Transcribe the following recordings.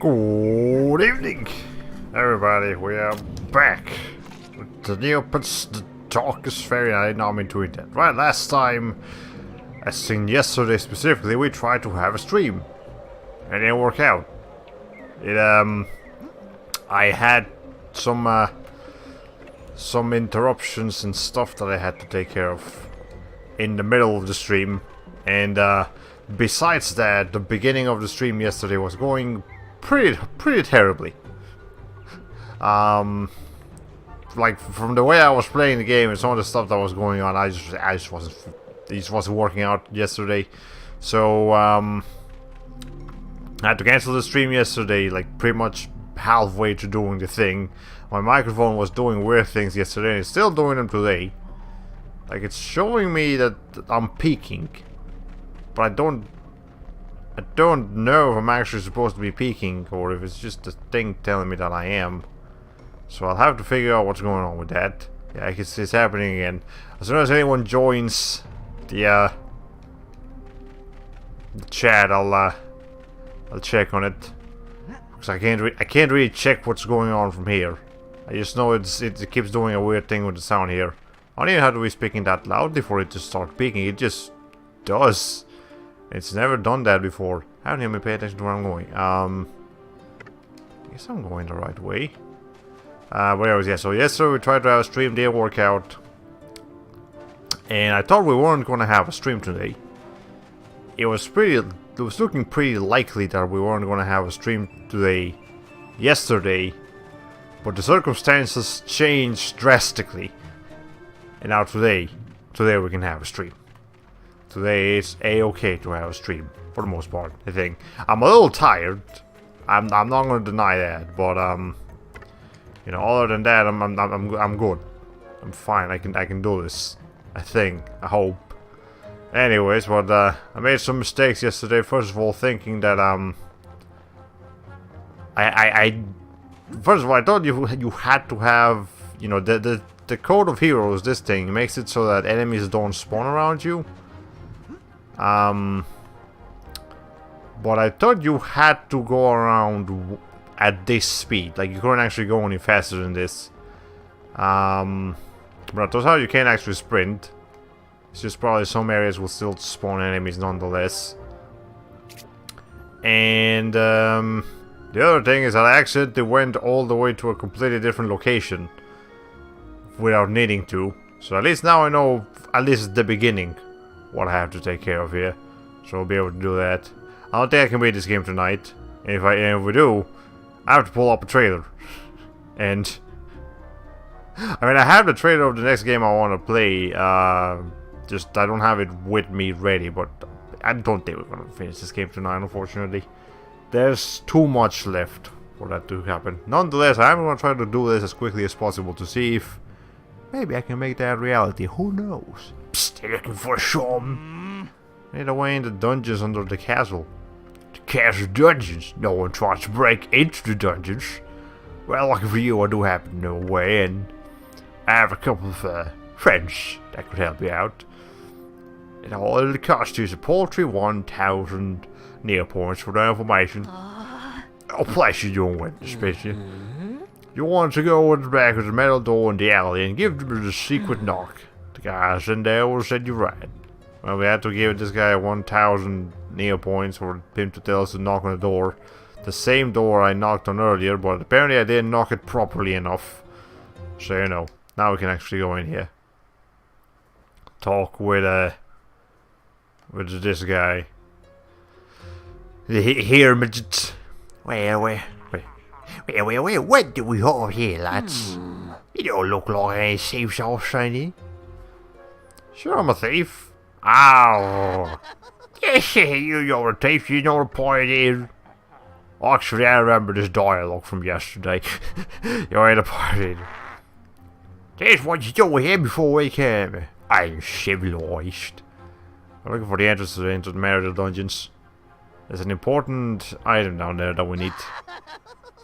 Good evening, everybody. We are back with the Neopets. The talk is Faerie. I did not mean to read that. Right, last time, as seen yesterday specifically, we tried to have a stream. It didn't work out. I had some interruptions and stuff that I had to take care of in the middle of the stream. And besides that, the beginning of the stream yesterday was going pretty terribly. Like from the way I was playing the game and some of the stuff that was going on, I just wasn't working out yesterday. So I had to cancel the stream yesterday, like pretty much halfway to doing the thing. My microphone was doing weird things yesterday and it's still doing them today. Like it's showing me that I'm peaking, but I don't know if I'm actually supposed to be peaking or if it's just a thing telling me that I am. So I'll have to figure out what's going on with that. Yeah, it's happening again. As soon as anyone joins the chat, I'll check on it. Because I can't really check what's going on from here. I just know it keeps doing a weird thing with the sound here. I don't even have to be speaking that loudly for it to start peaking. It just does. It's never done that before. I don't even pay attention to where I'm going. I guess I'm going the right way. But anyways, yeah, so yesterday we tried to have a stream, didn't work out. And I thought we weren't going to have a stream today. It was looking pretty likely that we weren't going to have a stream today, yesterday. But the circumstances changed drastically. And now today we can have a stream. Today it's a-okay to have a stream, for the most part, I think. I'm a little tired. I'm not going to deny that, but you know, other than that, I'm good. I'm fine. I can do this. I think. I hope. Anyways, but I made some mistakes yesterday. First of all, thinking that first of all, I thought you had to have, you know, the code of heroes. This thing makes it so that enemies don't spawn around you. But I thought you had to go around at this speed. Like, you couldn't actually go any faster than this. But it turns out you can't actually sprint. It's just probably some areas will still spawn enemies nonetheless. And the other thing is that I accidentally went all the way to a completely different location without needing to. So at least now I know, at least the beginning, what I have to take care of here. So I'll be able to do that. I don't think I can beat this game tonight. And if we do, I have to pull up a trailer. And I mean, I have the trailer of the next game I want to play. Just I don't have it with me ready, but I don't think we're gonna finish this game tonight, unfortunately. There's too much left for that to happen. Nonetheless, I'm gonna try to do this as quickly as possible to see if maybe I can make that reality. Who knows? Psst, you're looking for some. Made away in the dungeons under the castle. The castle dungeons? No one tries to break into the dungeons. Well, lucky for you, I do happen to know a way, and I have a couple of friends that could help you out. And all it'll cost you is a paltry 1,000 Neopets for the information. I'll place you doing with especially. You want to go in the back of the metal door in the alley and give them the secret knock. The guys in there will set you right. Well, we had to give this guy 1,000 Neopets for him to tell us to knock on the door. The same door I knocked on earlier, but apparently I didn't knock it properly enough. So, you know, now we can actually go in here. Talk with this guy. Here, midget. Well, what do we have here, lads? You don't look like any thieves or something. Sure, I'm a thief. Ow. Yes, you're a thief, you know the point is. Actually, I remember this dialogue from yesterday. You're in a party. That's what you do here before we came. I'm civilized. I'm looking for the entrance into the marital dungeons. There's an important item down there that we need.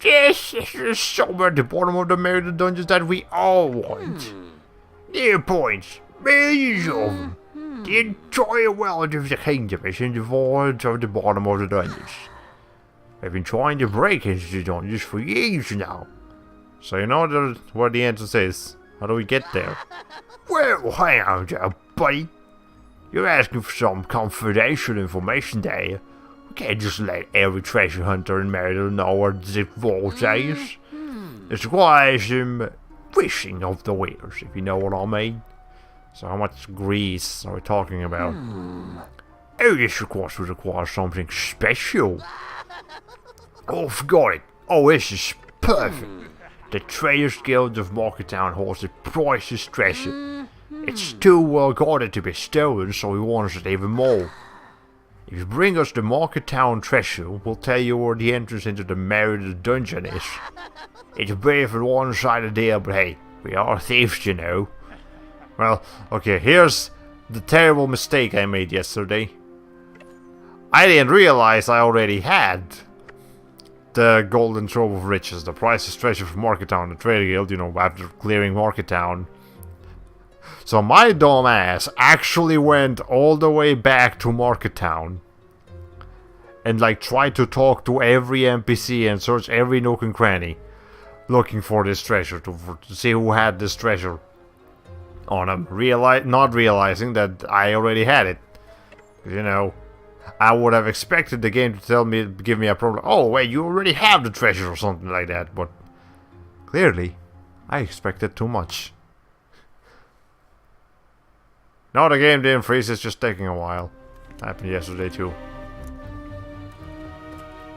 This is somewhere at the bottom of the murder dungeons that we all want. Neopets, millions of them. The entire world of the kingdom is in the vaults of the bottom of the dungeons. I've been trying to break into the dungeons for years now. So you know where the entrance is. How do we get there? Well, hang on there, buddy. You're asking for some confidential information there. We can't just let every treasure hunter in Meridian know where the vault is. It requires some wishing of the wares, if you know what I mean. So how much grease are we talking about? Oh, this of course would require something special. Oh, forgot it. Oh, this is perfect. The Traders Guild of Market Town holds the priceless treasure. It's too well guarded to be stolen, so we want it even more. If you bring us the Market Town treasure, we'll tell you where the entrance into the Meredith dungeon is. It's a bit of a one-sided deal, but hey, we are thieves, you know. Well, okay, here's the terrible mistake I made yesterday. I didn't realize I already had the Golden Trove of Riches, the priceless treasure from Market Town, the Trader Guild, you know, after clearing Market Town. So my dumb ass actually went all the way back to Market Town and like tried to talk to every NPC and search every nook and cranny looking for this treasure, to see who had this treasure on him, not realizing that I already had it. You know, I would have expected the game to give me a problem. Oh wait, you already have the treasure or something like that, but clearly I expected too much. No, the game didn't freeze, it's just taking a while. Happened yesterday too.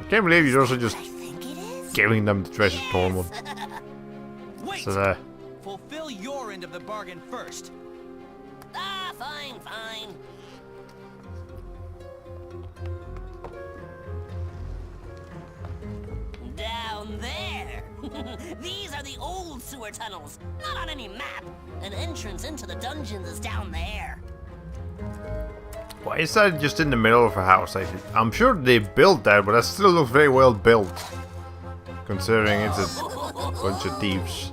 I can't believe you're also just giving them the treasure, Tormund. Wait! So fulfill your end of the bargain first. Ah, fine, fine. Down there. These are the old sewer tunnels, not on any map. An entrance into the dungeons is down there. why is that just in the middle of a house? I'm sure they built that, but that still looks very well built, considering it's a bunch of thieves.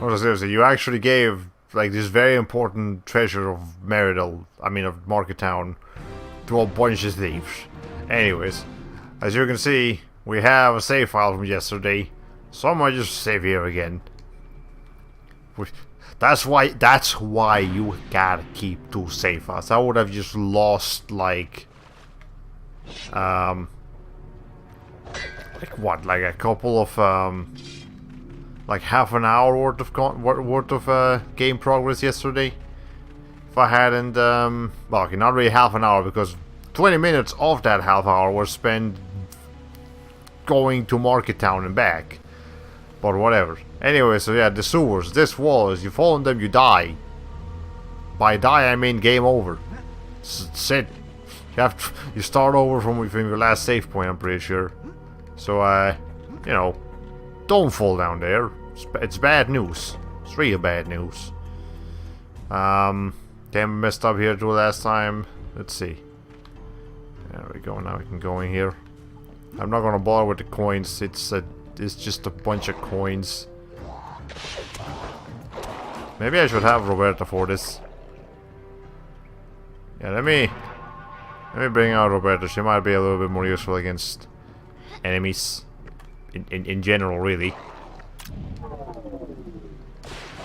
Oh, seriously, you actually gave like this very important treasure of of Market Town, to a bunch of thieves. Anyways, as you can see, we have a save file from yesterday, so I might just save here again. That's why you gotta keep 2 save files. I would have just lost like like a couple of like half an hour worth of game progress yesterday if I hadn't well, okay, not really half an hour, because 20 minutes of that half hour was spent going to Market Town and back, but whatever. Anyway, so yeah, the sewers, this wall, as you fall in them you die. By die I mean game over. That's it. You start over from your last save point, I'm pretty sure. So you know, don't fall down there. It's bad news. It's real bad news. Damn, messed up here too last time. Let's see. There we go. Now we can go in here. I'm not gonna bother with the coins. It's just a bunch of coins. Maybe I should have Roberta for this. Yeah, let me bring out Roberta. She might be a little bit more useful against enemies in general, really.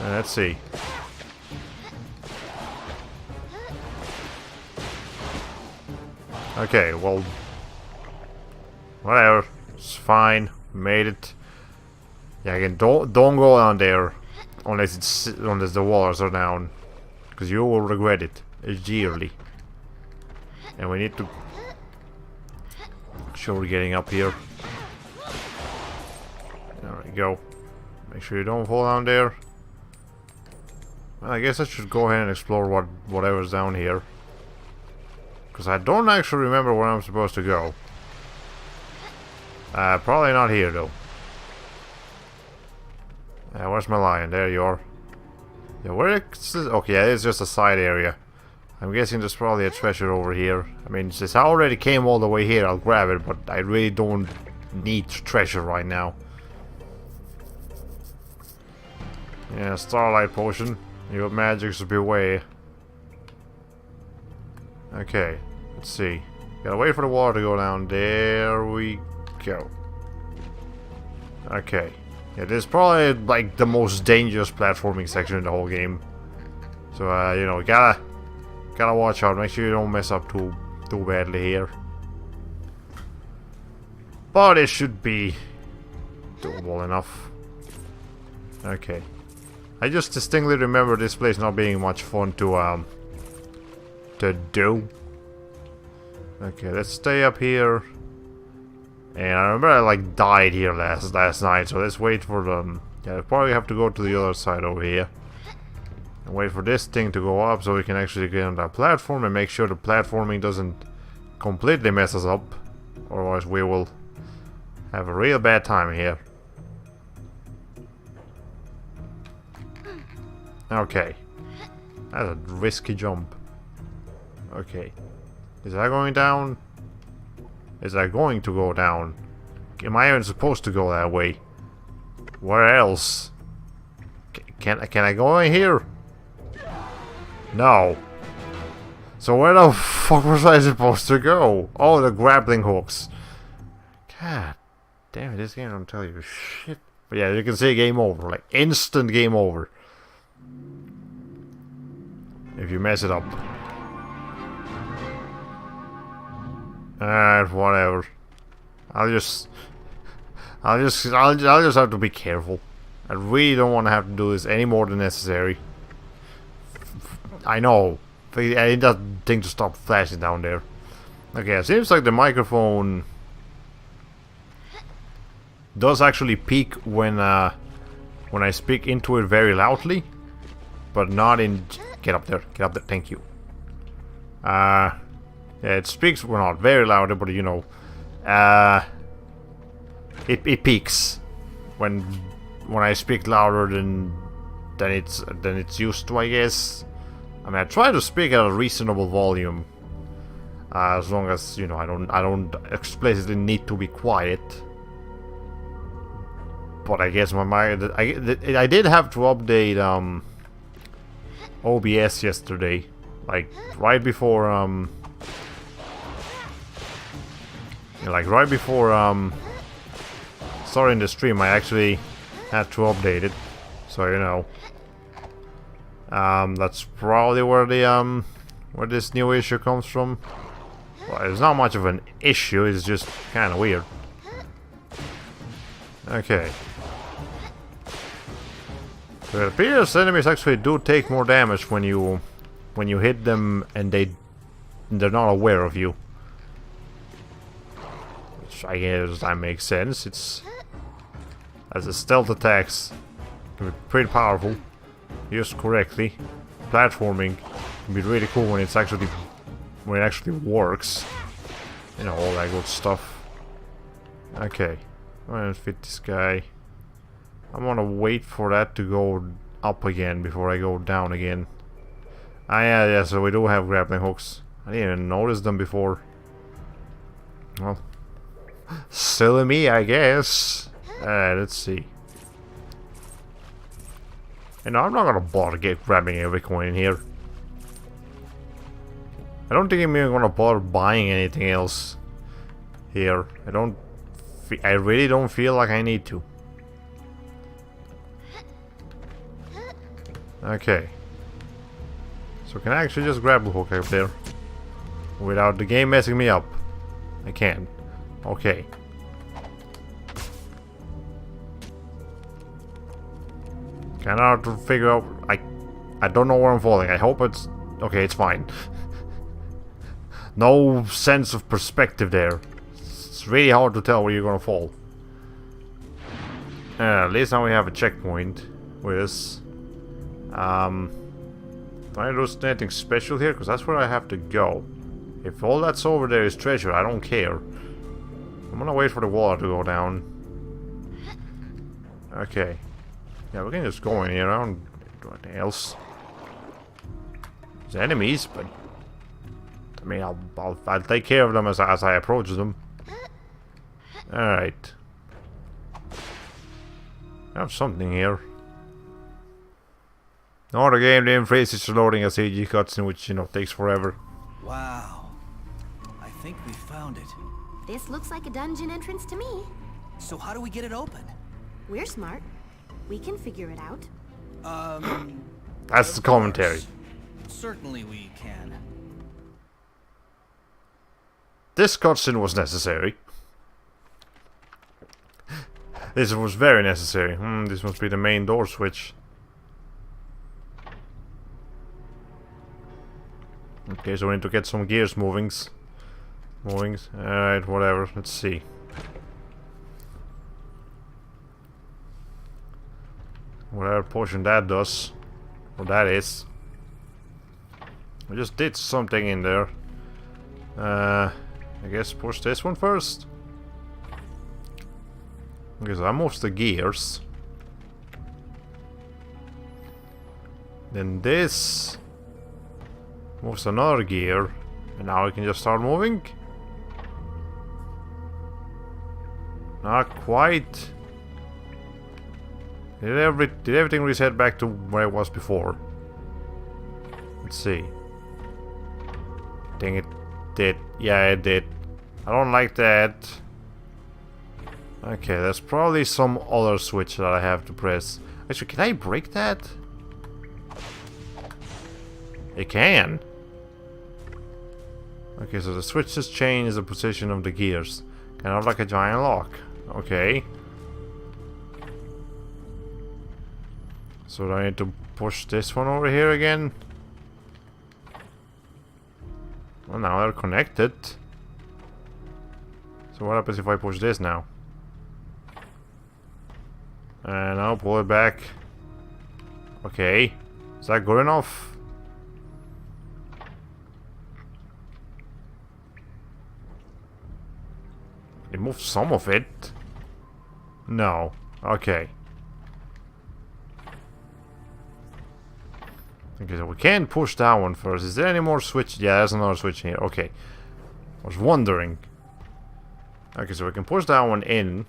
Let's see. Okay, well, whatever. It's fine. Made it. Yeah, again, don't go down there unless the walls are down, because you will regret it dearly. And we need to sure we're getting up here. There we go. Make sure you don't fall down there. Well, I guess I should go ahead and explore whatever's down here, because I don't actually remember where I'm supposed to go. Probably not here though. Where's my lion? There you are. Yeah, where is this? Okay, yeah, it's just a side area. I'm guessing there's probably a treasure over here. I mean, since I already came all the way here, I'll grab it, but I really don't need treasure right now. Yeah, Starlight Potion. Your magics beware. Okay, let's see. Gotta wait for the water to go down. There we go. Okay. Yeah, this is probably like the most dangerous platforming section in the whole game. So, you know, gotta watch out. Make sure you don't mess up too badly here. But it should be doable enough. Okay. I just distinctly remember this place not being much fun to do. Okay, let's stay up here. And I remember I like died here last night, so let's wait for them. Yeah, I probably have to go to the other side over here. And wait for this thing to go up so we can actually get on that platform and make sure the platforming doesn't completely mess us up. Otherwise we will have a real bad time here. Okay. That's a risky jump. Okay. Is that going down? Is that going to go down? Am I even supposed to go that way? Where else? Can I go in here? No. So where the fuck was I supposed to go? Oh, the grappling hooks. God damn it, this game don't tell you shit. But yeah, you can see game over. Like, instant game over. If you mess it up. Alright, whatever. I'll just have to be careful. I really don't want to have to do this any more than necessary. I know. I need that thing to stop flashing down there. Okay, it seems like the microphone does actually peak when I speak into it very loudly, but not in. Get up there, thank you. Yeah, it speaks, well, not very loud, but you know, it peaks when I speak louder than it's used to, I guess. I mean, I try to speak at a reasonable volume, as long as, you know, I don't explicitly need to be quiet. But I guess I did have to update OBS yesterday, like right before starting the stream. I actually had to update it, so you know, that's probably where the where this new issue comes from. Well, it's not much of an issue, it's just kind of weird. Okay. So it appears enemies actually do take more damage when you hit them and they're not aware of you. Which I guess that makes sense. It's as a stealth attacks can be pretty powerful, used correctly. Platforming can be really cool when it actually works. You know, all that good stuff. Okay, I'm gonna fit this guy. I'm gonna wait for that to go up again before I go down again. Ah, yeah, so we do have grappling hooks. I didn't even notice them before. Well, silly me, I guess. Let's see. You know, I'm not gonna bother grabbing every coin in here. I don't think I'm even gonna bother buying anything else here. I really don't feel like I need to. Okay. So can I actually just grab the hook up there without the game messing me up? I can. Okay. Cannot figure out. I don't know where I'm falling. I hope it's okay. It's fine. No sense of perspective there. It's really hard to tell where you're gonna fall. At least now we have a checkpoint with us. Do I do anything special here? Because that's where I have to go. If all that's over there is treasure, I don't care. I'm gonna wait for the water to go down. Okay. Yeah, we can just go in here. I don't do anything else. There's enemies, but I mean, I'll take care of them as I approach them. Alright. I have something here. No, the game then freezes loading a CG cutscene, which, you know, takes forever. Wow. I think we found it. This looks like a dungeon entrance to me. So how do we get it open? We're smart. We can figure it out. That's the commentary. Certainly we can. This cutscene was necessary. This was very necessary. This must be the main door switch. Okay, so we need to get some gears movings. Alright, whatever. Let's see. Whatever portion that does. Or that is. I just did something in there. I guess push this one first. Okay, so that moves the gears. Then this moves another gear. And now we can just start moving. Not quite. Did everything reset back to where it was before? Let's see. I think it did. Yeah, it did. I don't like that. Okay, there's probably some other switch that I have to press. Actually, can I break that? It can. Okay, so the switches change the position of the gears. Kind of like a giant lock. Okay. So do I need to push this one over here again? Well, now they're connected. So what happens if I push this now? And I'll pull it back. Okay. Is that good enough? It moved some of it. No. Okay. Okay, so we can push that one first. Is there any more switch? Yeah, there's another switch here. Okay. I was wondering. Okay, so we can push that one in.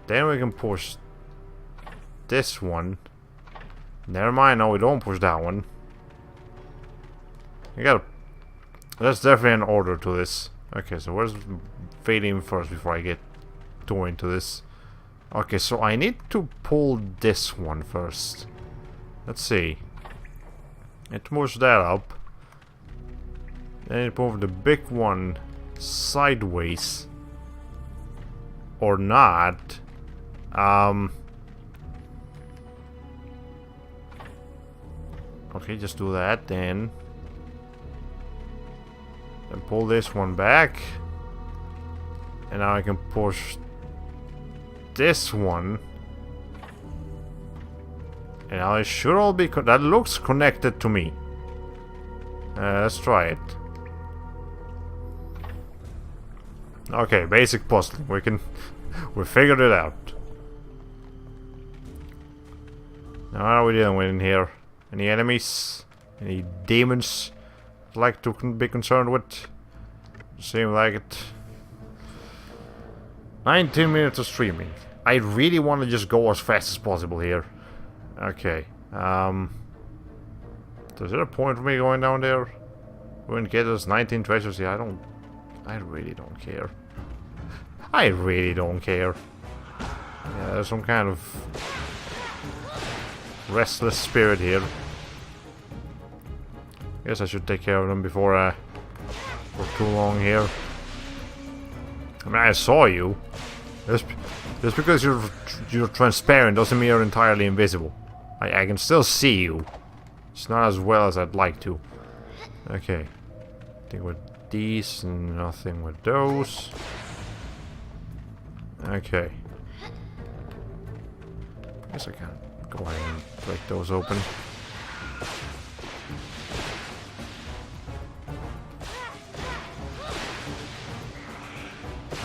Then we can push this one. Never mind, no, we don't push that one. You gotta... There's definitely an order to this. Okay, so where's Faerie first before I get too into this? Okay, so I need to pull this one first. Let's see. It moves that up. Then it moves the big one sideways. Or not. Okay, just do that then. Then pull this one back. And now I can push this one. And now it should all be... that looks connected to me. Let's try it. Okay, basic puzzling. We figured it out. Now what are we dealing with in here? Any enemies? Any demons I'd like to be concerned with? Seem like it. 19 minutes of streaming. I really want to just go as fast as possible here. Okay. So is there a point for me going down there? We didn't get us 19 treasures. Yeah, I really don't care. I really don't care. Yeah, there's some kind of restless spirit here. Guess I should take care of them before for too long here. I mean, I saw you. Just because you're transparent doesn't mean you're entirely invisible. I can still see you. It's not as well as I'd like to. Okay. Nothing with these, and nothing with those. Okay. Guess I can go ahead and break those open.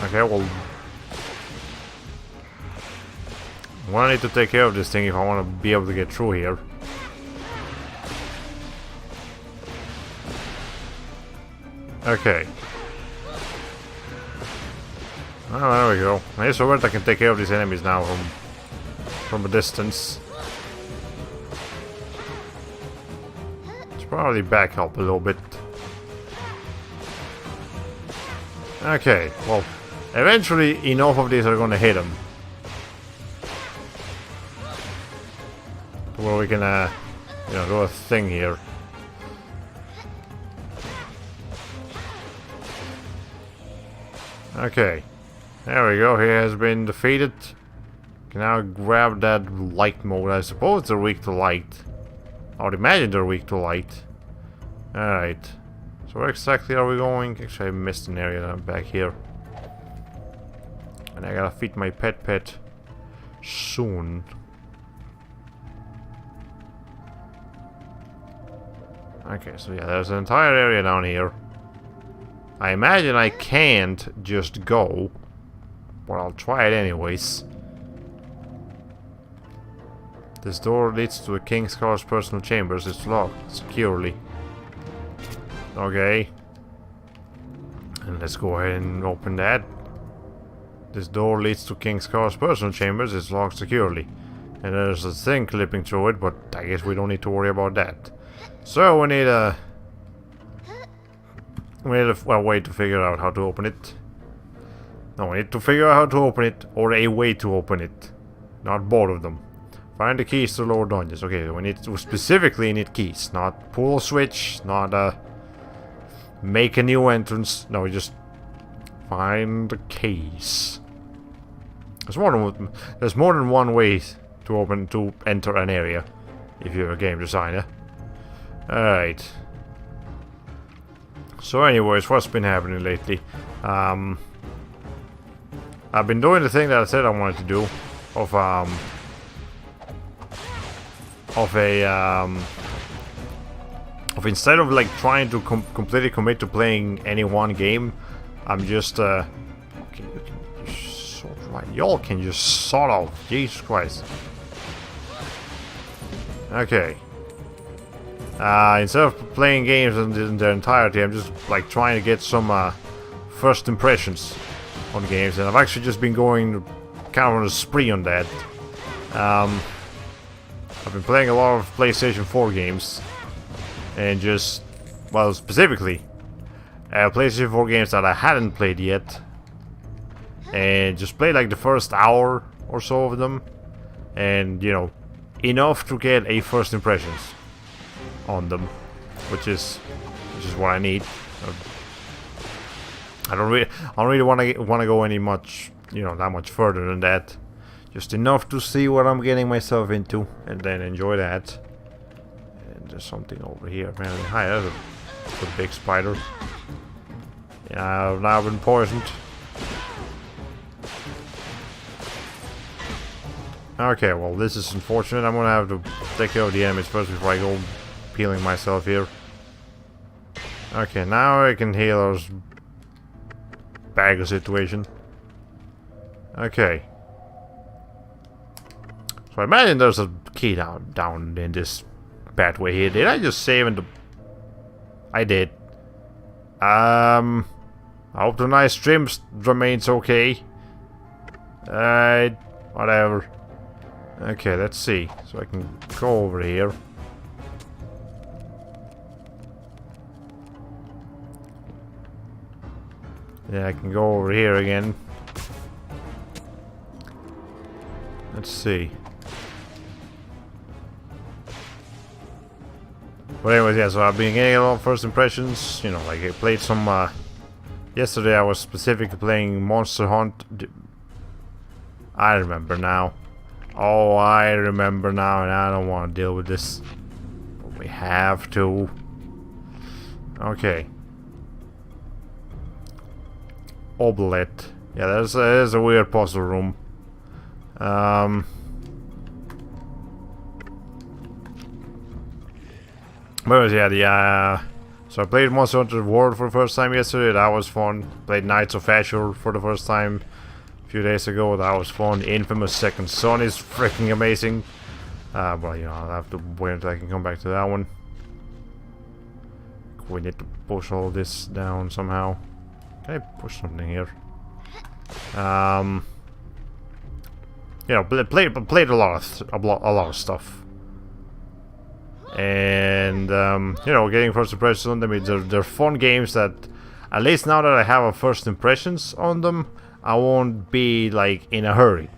Okay, well... I need to take care of this thing if I want to be able to get through here. Okay. Oh, there we go. I so I can take care of these enemies now from a distance. Let's probably back up a little bit. Okay, well, eventually enough of these are gonna hit him. Where we can, you know, do a thing here. Okay, there we go. He has been defeated. Can now grab that light mode. I suppose they're weak to light. I would imagine they're weak to light. Alright. So where exactly are we going? Actually, I missed an area back here. And I gotta feed my pet soon. Okay, so yeah, there's an entire area down here. I imagine I can't just go, but I'll try it anyways. This door leads to a King's Car's personal chambers. It's locked securely. Okay. And let's go ahead and open that. This door leads to King's Car's personal chambers. It's locked securely. And there's a thing clipping through it, but I guess we don't need to worry about that. So we need a way to figure out how to open it. No, we need to figure out how to open it, or a way to open it. Not both of them. Find the keys to lower dungeons. Okay, we need to specifically need keys, not pull a switch, not make a new entrance. No, we just find the keys. There's more than one way to enter an area if you're a game designer. Alright. So anyways, what's been happening lately? I've been doing the thing that I said I wanted to do of instead of like trying to completely commit to playing any one game, I'm just okay, you can just sort right. Y'all can just sort out. Jesus Christ. Okay. Instead of playing games in their entirety, I'm just like trying to get some first impressions on games, and I've actually just been going kind of on a spree on that. I've been playing a lot of PlayStation 4 games, and just, well, specifically PlayStation 4 games that I hadn't played yet, and just played like the first hour or so of them, and you know, enough to get a first impressions on them, which is what I need. I don't really want to go any much, you know, that much further than that. Just enough to see what I'm getting myself into, and then enjoy that. And there's something over here, apparently. Hi, there's a big spider. Yeah, I've now been poisoned. Okay, well, this is unfortunate. I'm gonna have to take care of the enemies first before I go healing myself here. Okay, now I can heal this bag of situation. Okay. So I imagine there's a key down in this pathway here. Did I just save in the... I did. I hope the nice stream remains okay. Whatever. Okay, let's see. So I can go over here. Yeah, I can go over here again. Let's see. But anyways, yeah, so I've been getting a lot of first impressions. You know, like I played some... yesterday I was specifically playing Monster Hunt. I remember now. Oh, I remember now, and I don't want to deal with this. But we have to. Okay. Oblet. Yeah, there's a weird puzzle room. But yeah, so I played Monster Hunter World for the first time yesterday. That was fun. Played Knights of Azure for the first time a few days ago. That was fun. Infamous Second Son is freaking amazing. But you know, I'll have to wait until I can come back to that one. we need to push all this down somehow. Can I push something here? You know, played a lot of stuff, and you know, getting first impressions on them. They're fun games that, at least now that I have a first impressions on them, I won't be like in a hurry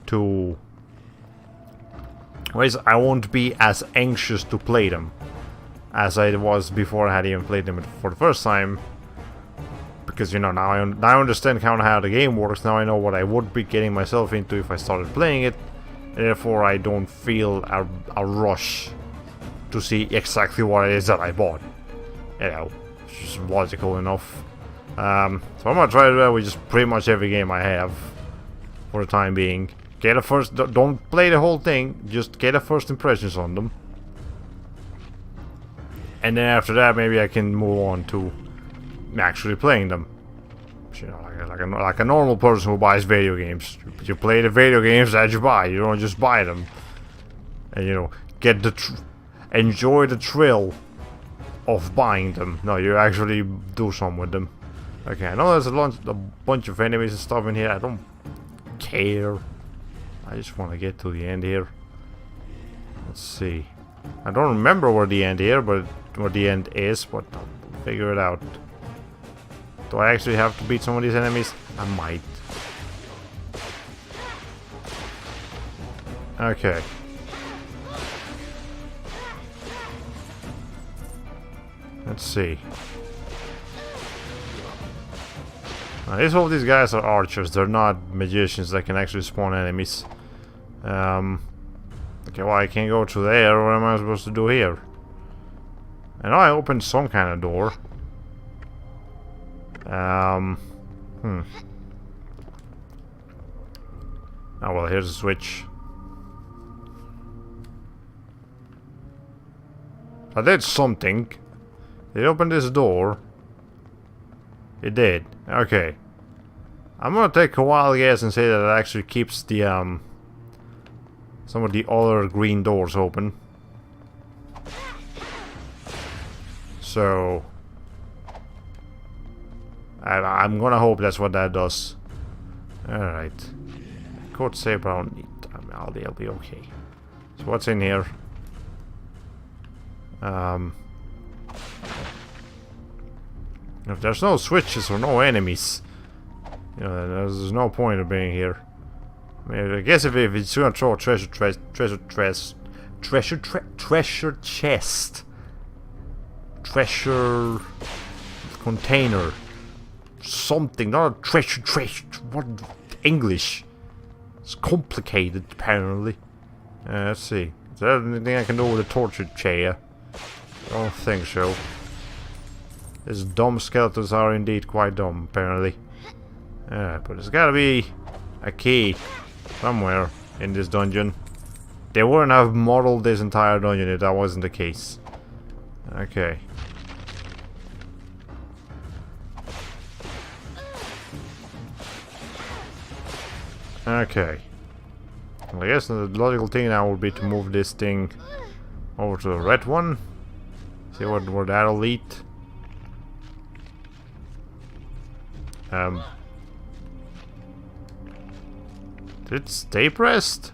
to. Whereas I won't be as anxious to play them as I was before I had even played them for the first time. Because, you know, now I understand kind of how the game works. Now I know what I would be getting myself into if I started playing it. And therefore I don't feel a rush to see exactly what it is that I bought. You know, it's just logical enough. So I'm gonna try to do that with just pretty much every game I have for the time being. Get a first, don't play the whole thing, just get a first impressions on them. And then after that maybe I can move on to actually playing them. You know, like a normal person who buys video games. You play the video games that you buy. You don't just buy them. And you know, get enjoy the thrill of buying them. No, you actually do something with them. Okay, I know there's a bunch of enemies and stuff in here. I don't care. I just want to get to the end here. Let's see. I don't remember where the end here, but where the end is, but I'll figure it out. Do I actually have to beat some of these enemies? I might. Okay. Let's see. All these guys are archers. They're not magicians that can actually spawn enemies. Okay, well I can't go to there. What am I supposed to do here? I know I opened some kind of door. Oh well, here's a switch. I did something. It opened this door. It did. Okay. I'm gonna take a wild guess and say that it actually keeps the some of the other green doors open. So I'm gonna hope that's what that does. Alright. Code save, but I don't need. I'll be okay. So what's in here? If there's no switches or no enemies, you know, there's no point of being here. I mean, I guess if it's gonna throw a treasure chest, treasure container, something, not a treasure, what English? It's complicated, apparently. Let's see. Is there anything I can do with a torture chair? I don't think so. These dumb skeletons are indeed quite dumb, apparently. But there's gotta be a key somewhere in this dungeon. They wouldn't have modeled this entire dungeon if that wasn't the case. Okay. Okay. Well, I guess the logical thing now would be to move this thing over to the red one. See where that'll lead. Did it stay pressed?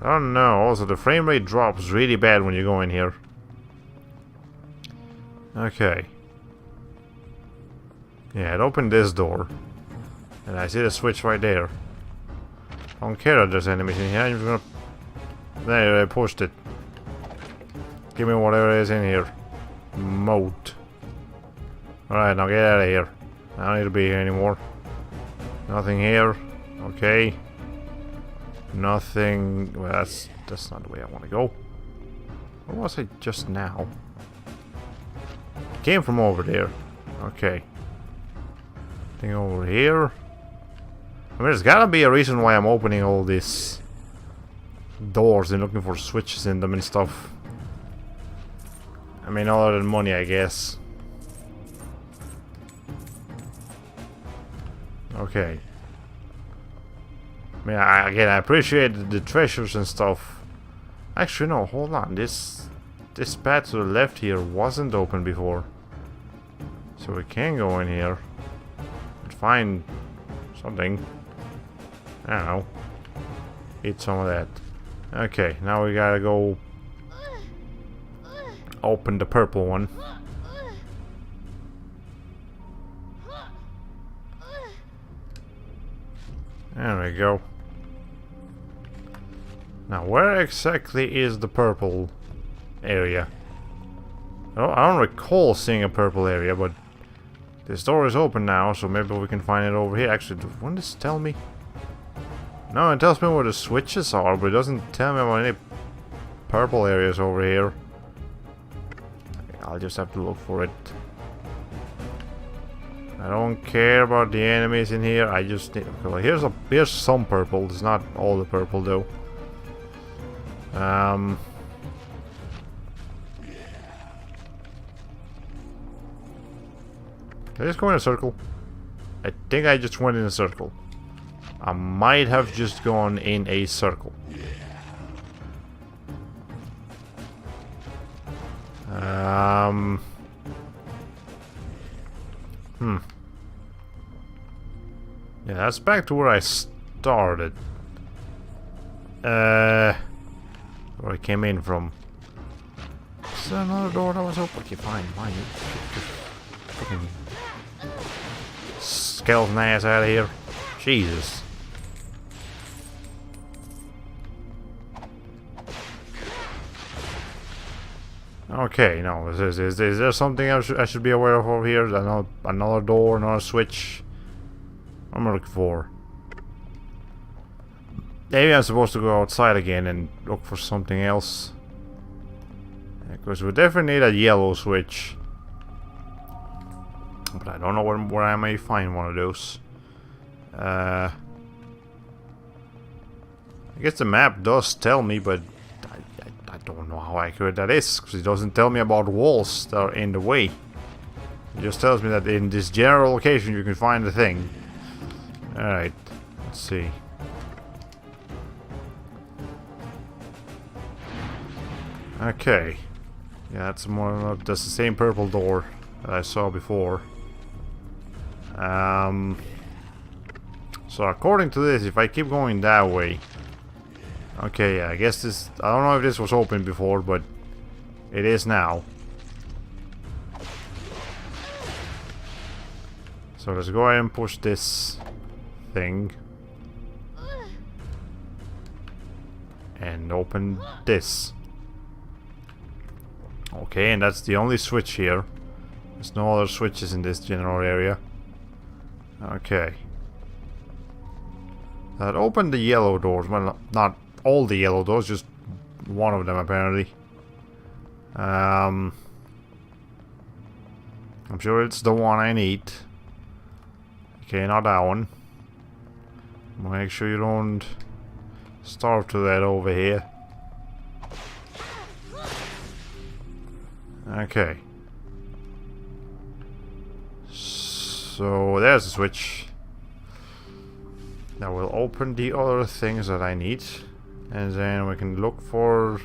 I don't know. Also, the frame rate drops really bad when you go in here. Okay. Yeah, it opened this door. And I see the switch right there. I don't care if there's enemies in here. I'm just gonna... There, I pushed it. Give me whatever is in here. Moat. Alright, now get out of here. I don't need to be here anymore. Nothing here. Okay. Nothing... Well, that's not the way I want to go. Where was I just now? Came from over there. Okay. Thing over here. I mean, there's gotta be a reason why I'm opening all these doors and looking for switches in them and stuff. I mean, other than money, I guess. Okay. I mean, again, I appreciate the treasures and stuff. Actually, no, hold on. This this path to the left here wasn't open before. So we can go in here and find something. I don't know. Eat some of that. Okay, now we gotta go open the purple one. There we go. Now, where exactly is the purple area? I don't recall seeing a purple area, but this door is open now, so maybe we can find it over here. Actually, wouldn't this tell me? No, it tells me where the switches are, but it doesn't tell me about any purple areas over here. I'll just have to look for it. I don't care about the enemies in here. I just need. Okay, well, here's some purple. It's not all the purple though. Did I just go in a circle? I think I just went in a circle. I might have just gone in a circle. Yeah, that's back to where I started. Where I came in from. Is there another door that was open? Okay, fine. Fucking skeleton ass out of here. Jesus. Okay, no, is there something I should be aware of over here? Another door, another switch? What am I looking for? Maybe I'm supposed to go outside again and look for something else. Because we definitely need a yellow switch. But I don't know where I may find one of those. I guess the map does tell me, but I don't know how accurate that is, because it doesn't tell me about walls that are in the way. It just tells me that in this general location you can find the thing. Alright, let's see. Okay. Yeah, that's the same purple door that I saw before. So according to this, if I keep going that way... Okay, yeah, I guess this... I don't know if this was open before, but it is now. So let's go ahead and push this thing. And open this. Okay, and that's the only switch here. There's no other switches in this general area. Okay. That opened the yellow doors. Well, not all the yellow doors, just one of them apparently. I'm sure it's the one I need. Okay, not that one. Make sure you don't starve to that over here. Okay. So there's a switch. That will open the other things that I need. And then we can look for...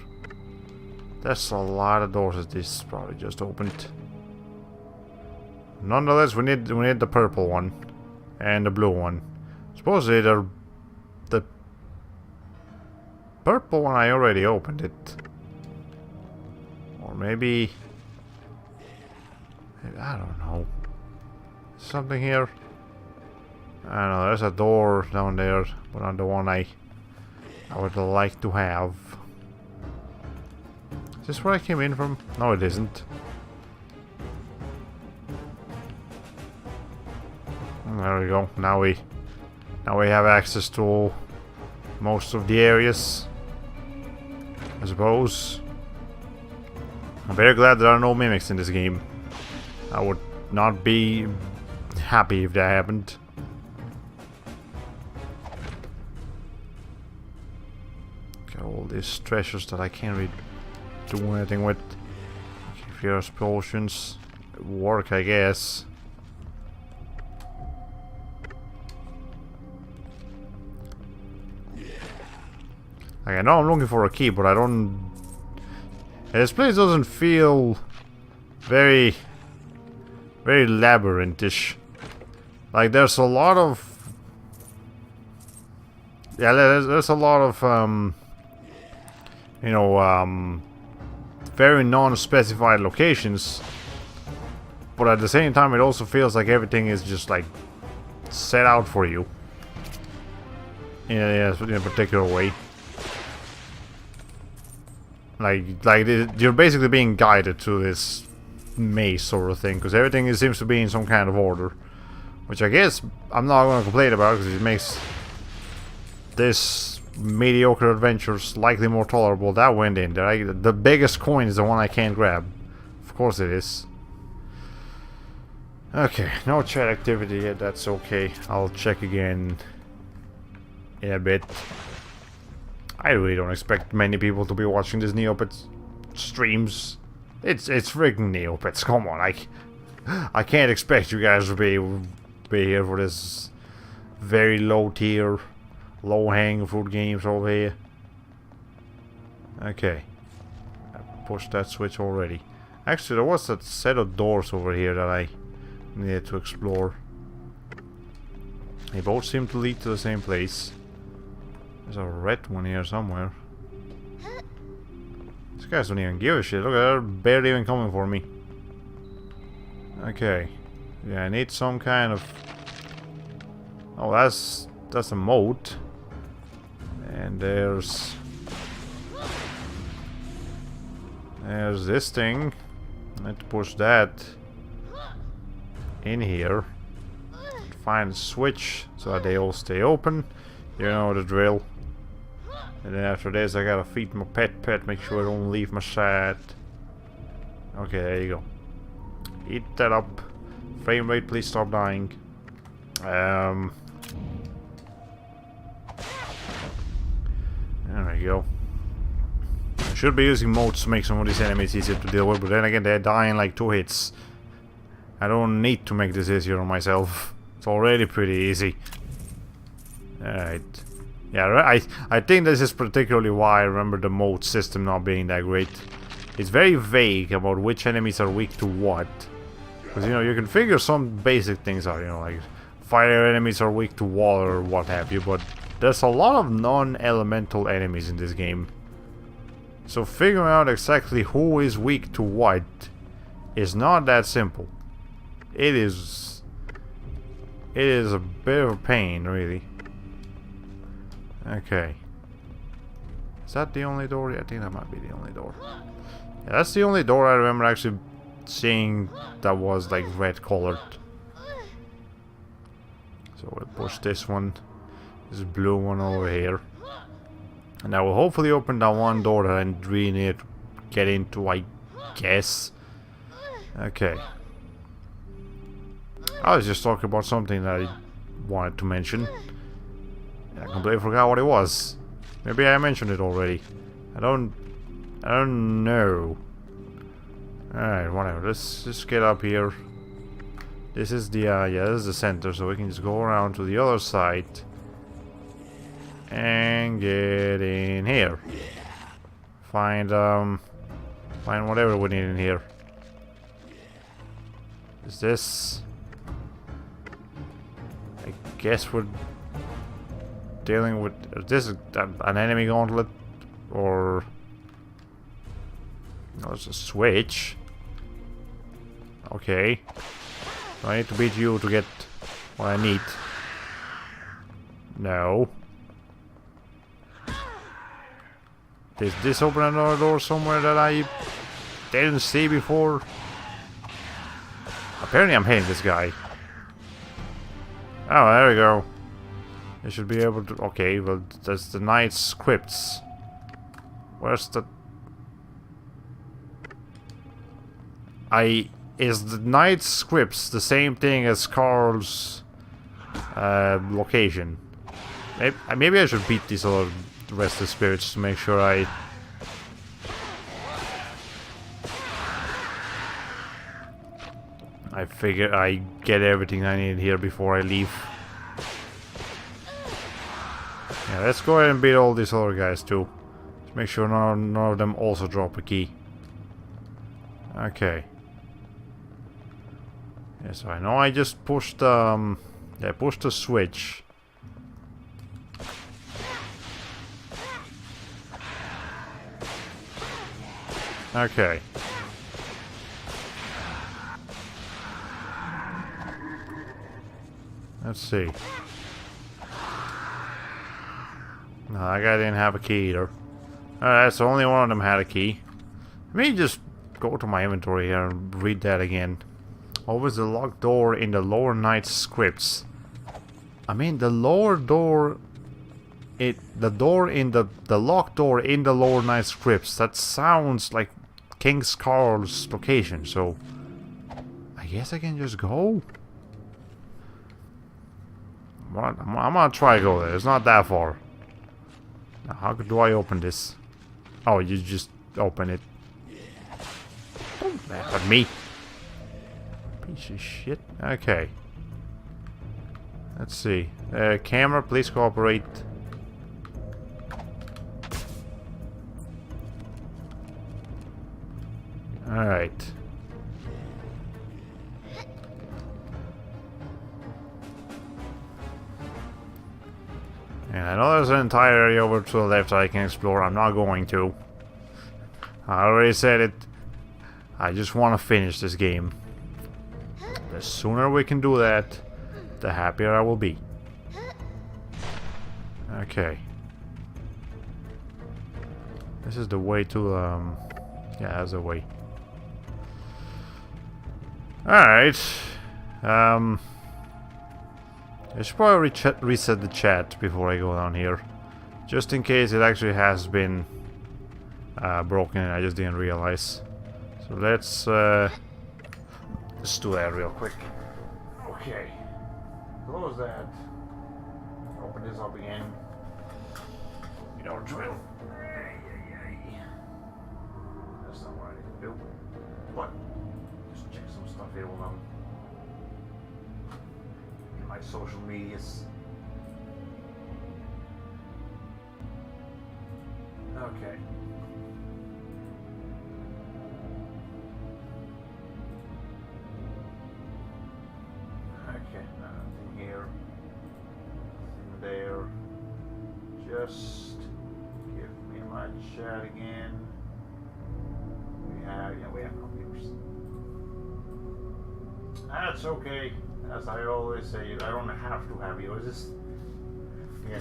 There's a lot of doors that this probably just opened. Nonetheless, we need the purple one. And the blue one. Supposedly the purple one I already opened it. Or maybe... I don't know. Something here? I don't know, there's a door down there, but not the one I would like to have. Is this where I came in from? No, it isn't. There we go. Now we have access to most of the areas, I suppose. I'm very glad there are no mimics in this game. I would not be happy if that happened. Got all these treasures that I can't really do anything with. Fierce potions work, I guess. Like, I know I'm looking for a key, but I don't... This place doesn't feel very labyrinthish. Like there's a lot of there's a lot of you know, very non-specified locations, but at the same time it also feels like everything is just like set out for you in a particular way. Like you're basically being guided to this maze sort of thing, because everything seems to be in some kind of order, which I guess I'm not going to complain about, because it makes this mediocre adventure slightly more tolerable. That went in there. The biggest coin is the one I can't grab. Of course it is. Okay, no chat activity yet, that's okay. I'll check again in a bit. I really don't expect many people to be watching this Neopets streams. It's freaking Neopets, come on. I can't expect you guys to be here for this very low tier, low hanging fruit games over here. Okay. I pushed that switch already. Actually, there was that set of doors over here that I needed to explore. They both seem to lead to the same place. There's a red one here somewhere. These guys don't even give a shit. Look, they're barely even coming for me. Okay. Yeah, I need some kind of... Oh, that's a moat. And there's this thing. I need to push that in here. Find a switch so that they all stay open. You know the drill. And then after this I gotta feed my pet, make sure I don't leave my side. Okay, there you go. Eat that up. Frame rate, please stop dying. There we go. I should be using modes to make some of these enemies easier to deal with, but then again they're dying like 2 hits. I don't need to make this easier on myself. It's already pretty easy. Alright. Yeah, I think this is particularly why I remember the mode system not being that great. It's very vague about which enemies are weak to what. Because, you know, you can figure some basic things out, you know, like fire enemies are weak to water or what have you, but there's a lot of non-elemental enemies in this game. So figuring out exactly who is weak to what is not that simple. It is a bit of a pain, really. Okay. Is that the only door? Yeah, I think that might be the only door. Yeah, that's the only door I remember actually seeing that was like red colored. So we'll push this one. This blue one over here. And that will hopefully open that one door that I really need to get into, I guess. Okay. I was just talking about something that I wanted to mention. I completely forgot what it was. Maybe I mentioned it already. I don't know. Alright, whatever. Let's just get up here. This is the yeah, this is the center, so we can just go around to the other side and get in here. Find whatever we need in here. Is this? I guess we're dealing with... Is this an enemy gauntlet? Or... No, it's a switch. Okay. So I need to beat you to get what I need. No. Did this open another door somewhere that I didn't see before? Apparently I'm hitting this guy. Oh, there we go. You should be able to... Okay, well, that's the knight's crypts. Where's the... Is the knight's crypts the same thing as Carl's location? Maybe I should beat these other restless spirits to make sure I figure I get everything I need here before I leave. Yeah, let's go ahead and beat all these other guys too. Let's make sure none of them also drop a key. Okay. Yeah, so I know I just pushed yeah, pushed the switch. Okay. Let's see. No, that guy didn't have a key either. Alright, so only one of them had a key. Let me just go to my inventory here and read that again. What was the locked door in the lower night scripts? I mean, the lower door... the locked door in the lower night scripts, that sounds like King Skarl's location, so... I guess I can just go? What? I'm gonna try to go there, it's not that far. Now, how do I open this? Oh, you just open it. Don't laugh at me. Piece of shit. Okay. Let's see. Camera, please cooperate. Alright. And I know there's an entire area over to the left I can explore. I'm not going to. I already said it. I just want to finish this game. The sooner we can do that, the happier I will be. Okay. This is the way to, yeah, that's the way. Alright. I should probably reset the chat before I go down here. Just in case it actually has been broken and I just didn't realize. So let's do that real quick. Okay. Close that. Open this up again. You know, drill. That's not what I need to do. But just check some stuff here while I'm in my social medias. Okay. Okay, nothing here. Nothing there. Just give me my chat again. We have computers. That's okay. As I always say, I don't have to have viewers. Just, yeah.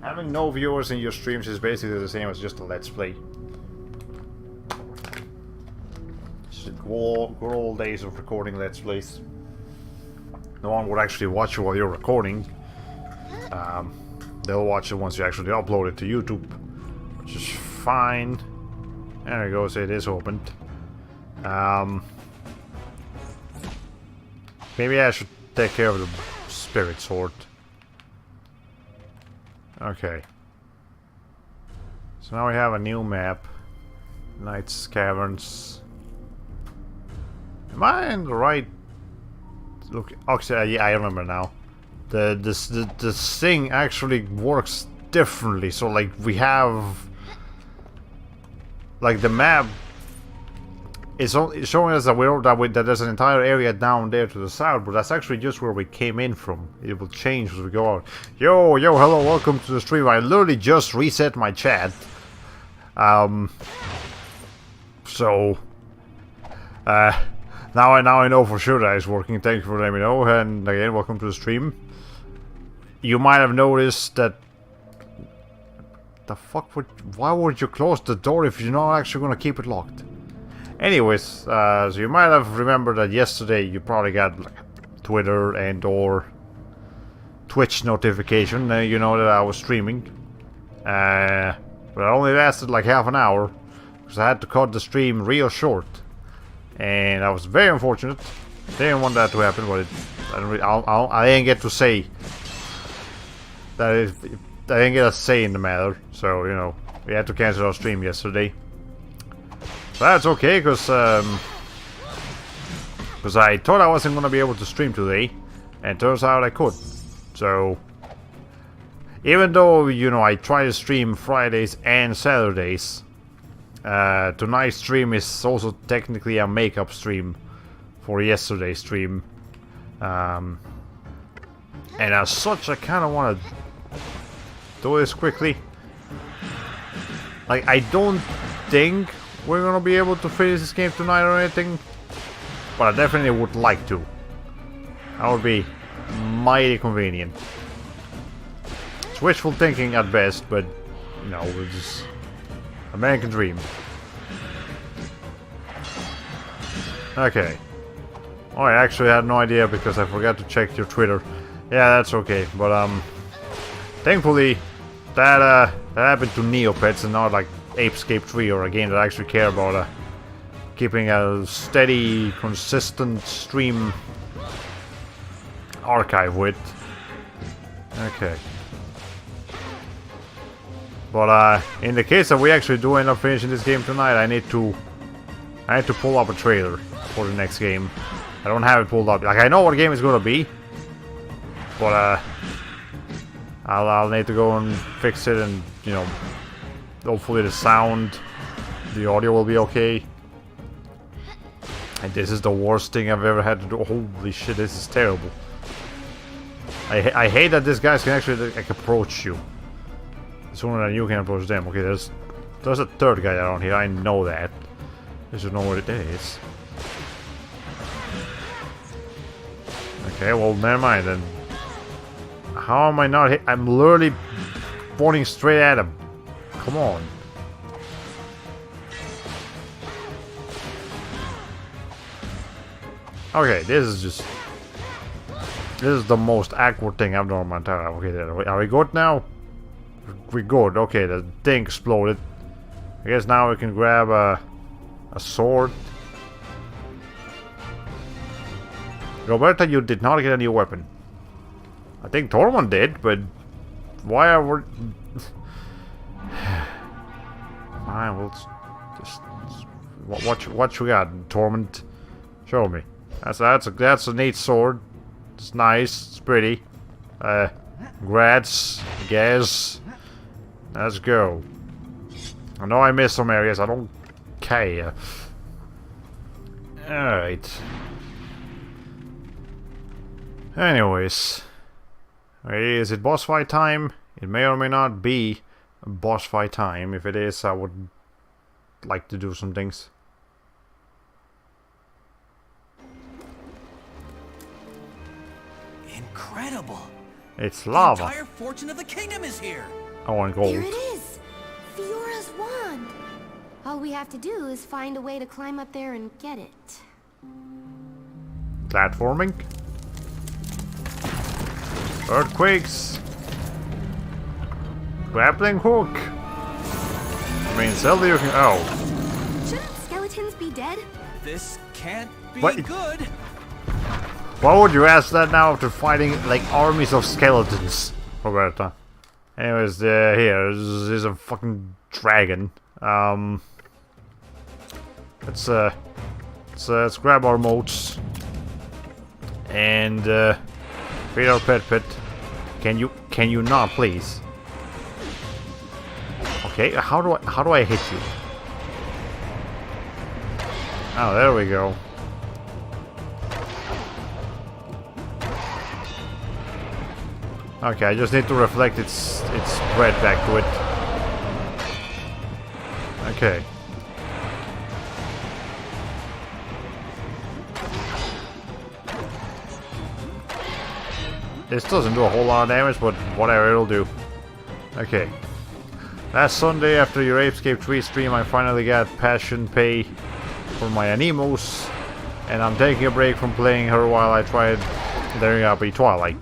Having no viewers in your streams is basically the same as just a let's play. It's the good old days of recording let's plays. No one would actually watch you while you're recording. They'll watch it once you actually upload it to YouTube, which is fine. There it goes, it is opened. Maybe I should take care of the spirit sword. Okay. So now we have a new map. Knight's Caverns. Am I in the right... Look, actually, yeah, I remember now. The thing actually works differently. So like we have... Like the map is showing us that there's an entire area down there to the south, but that's actually just where we came in from. It will change as we go out. Yo, hello, welcome to the stream. I literally just reset my chat. So now I know for sure that it's working. Thank you for letting me know, and again, welcome to the stream. You might have noticed that. The fuck why would you close the door if you're not actually gonna keep it locked? Anyways, so you might have remembered that yesterday you probably got like Twitter and or Twitch notification. You know that I was streaming. But it only lasted like half an hour because I had to cut the stream real short, and I was very unfortunate. Didn't want that to happen, but I didn't get to say that. I didn't get a say in the matter, so, you know, we had to cancel our stream yesterday. But that's okay, because I thought I wasn't going to be able to stream today, and it turns out I could. So, even though, you know, I try to stream Fridays and Saturdays, tonight's stream is also technically a makeup stream for yesterday's stream. And as such, I kind of want to do this quickly. Like, I don't think we're gonna be able to finish this game tonight or anything, but I definitely would like to. That would be mighty convenient. It's wishful thinking at best, but you know, it's just American dream. Okay. Oh, I actually had no idea because I forgot to check your Twitter. Yeah, that's okay. But thankfully that happened to Neopets and not like Apescape 3 or a game that I actually care about keeping a steady, consistent stream archive with. Okay. But in the case that we actually do end up finishing this game tonight, I need to pull up a trailer for the next game. I don't have it pulled up. Like, I know what game it's gonna be, but I'll need to go and fix it, and you know, hopefully the sound, the audio will be okay. And this is the worst thing I've ever had to do. Holy shit, this is terrible. I hate that these guys can actually like approach you sooner than you can approach them. Okay, there's a third guy around here. I know that. I just know what it is. Okay, well, never mind then. How am I not hit? I'm literally pointing straight at him. Come on. Okay, this is the most awkward thing I've done in my entire life. Okay, there. Are we good now? We're good. Okay, the thing exploded. I guess now we can grab a sword. Roberta, you did not get a new weapon. I think Tormund did, but why are we... Fine, we'll just... What you got, Tormund? Show me. That's a neat sword. It's nice. It's pretty. Grats, I guess. Let's go. I know I missed some areas. I don't care. Alright. Anyways. Is it boss fight time? It may or may not be boss fight time. If it is, I would like to do some things. Incredible! It's lava. The entire fortune of the kingdom is here. I want gold. There it is! Fiora's wand! All we have to do is find a way to climb up there and get it. Platforming. Earthquakes. Grappling hook. I mean, Zelda, you can... Oh. Shouldn't skeletons be dead? This can't be What? good. Why would you ask that now after fighting like armies of skeletons, Roberta? Anyways, here this is a fucking dragon. Let's grab our moats and feed our pet. Can you not, please? Okay, how do I hit you? Oh, there we go. Okay, I just need to reflect its bread back to it. Okay. This doesn't do a whole lot of damage, but whatever, it'll do. Okay. Last Sunday, after your Apescape 3 stream, I finally got Passion Pay for my Anemos, and I'm taking a break from playing her while I tried learning up a Twilight.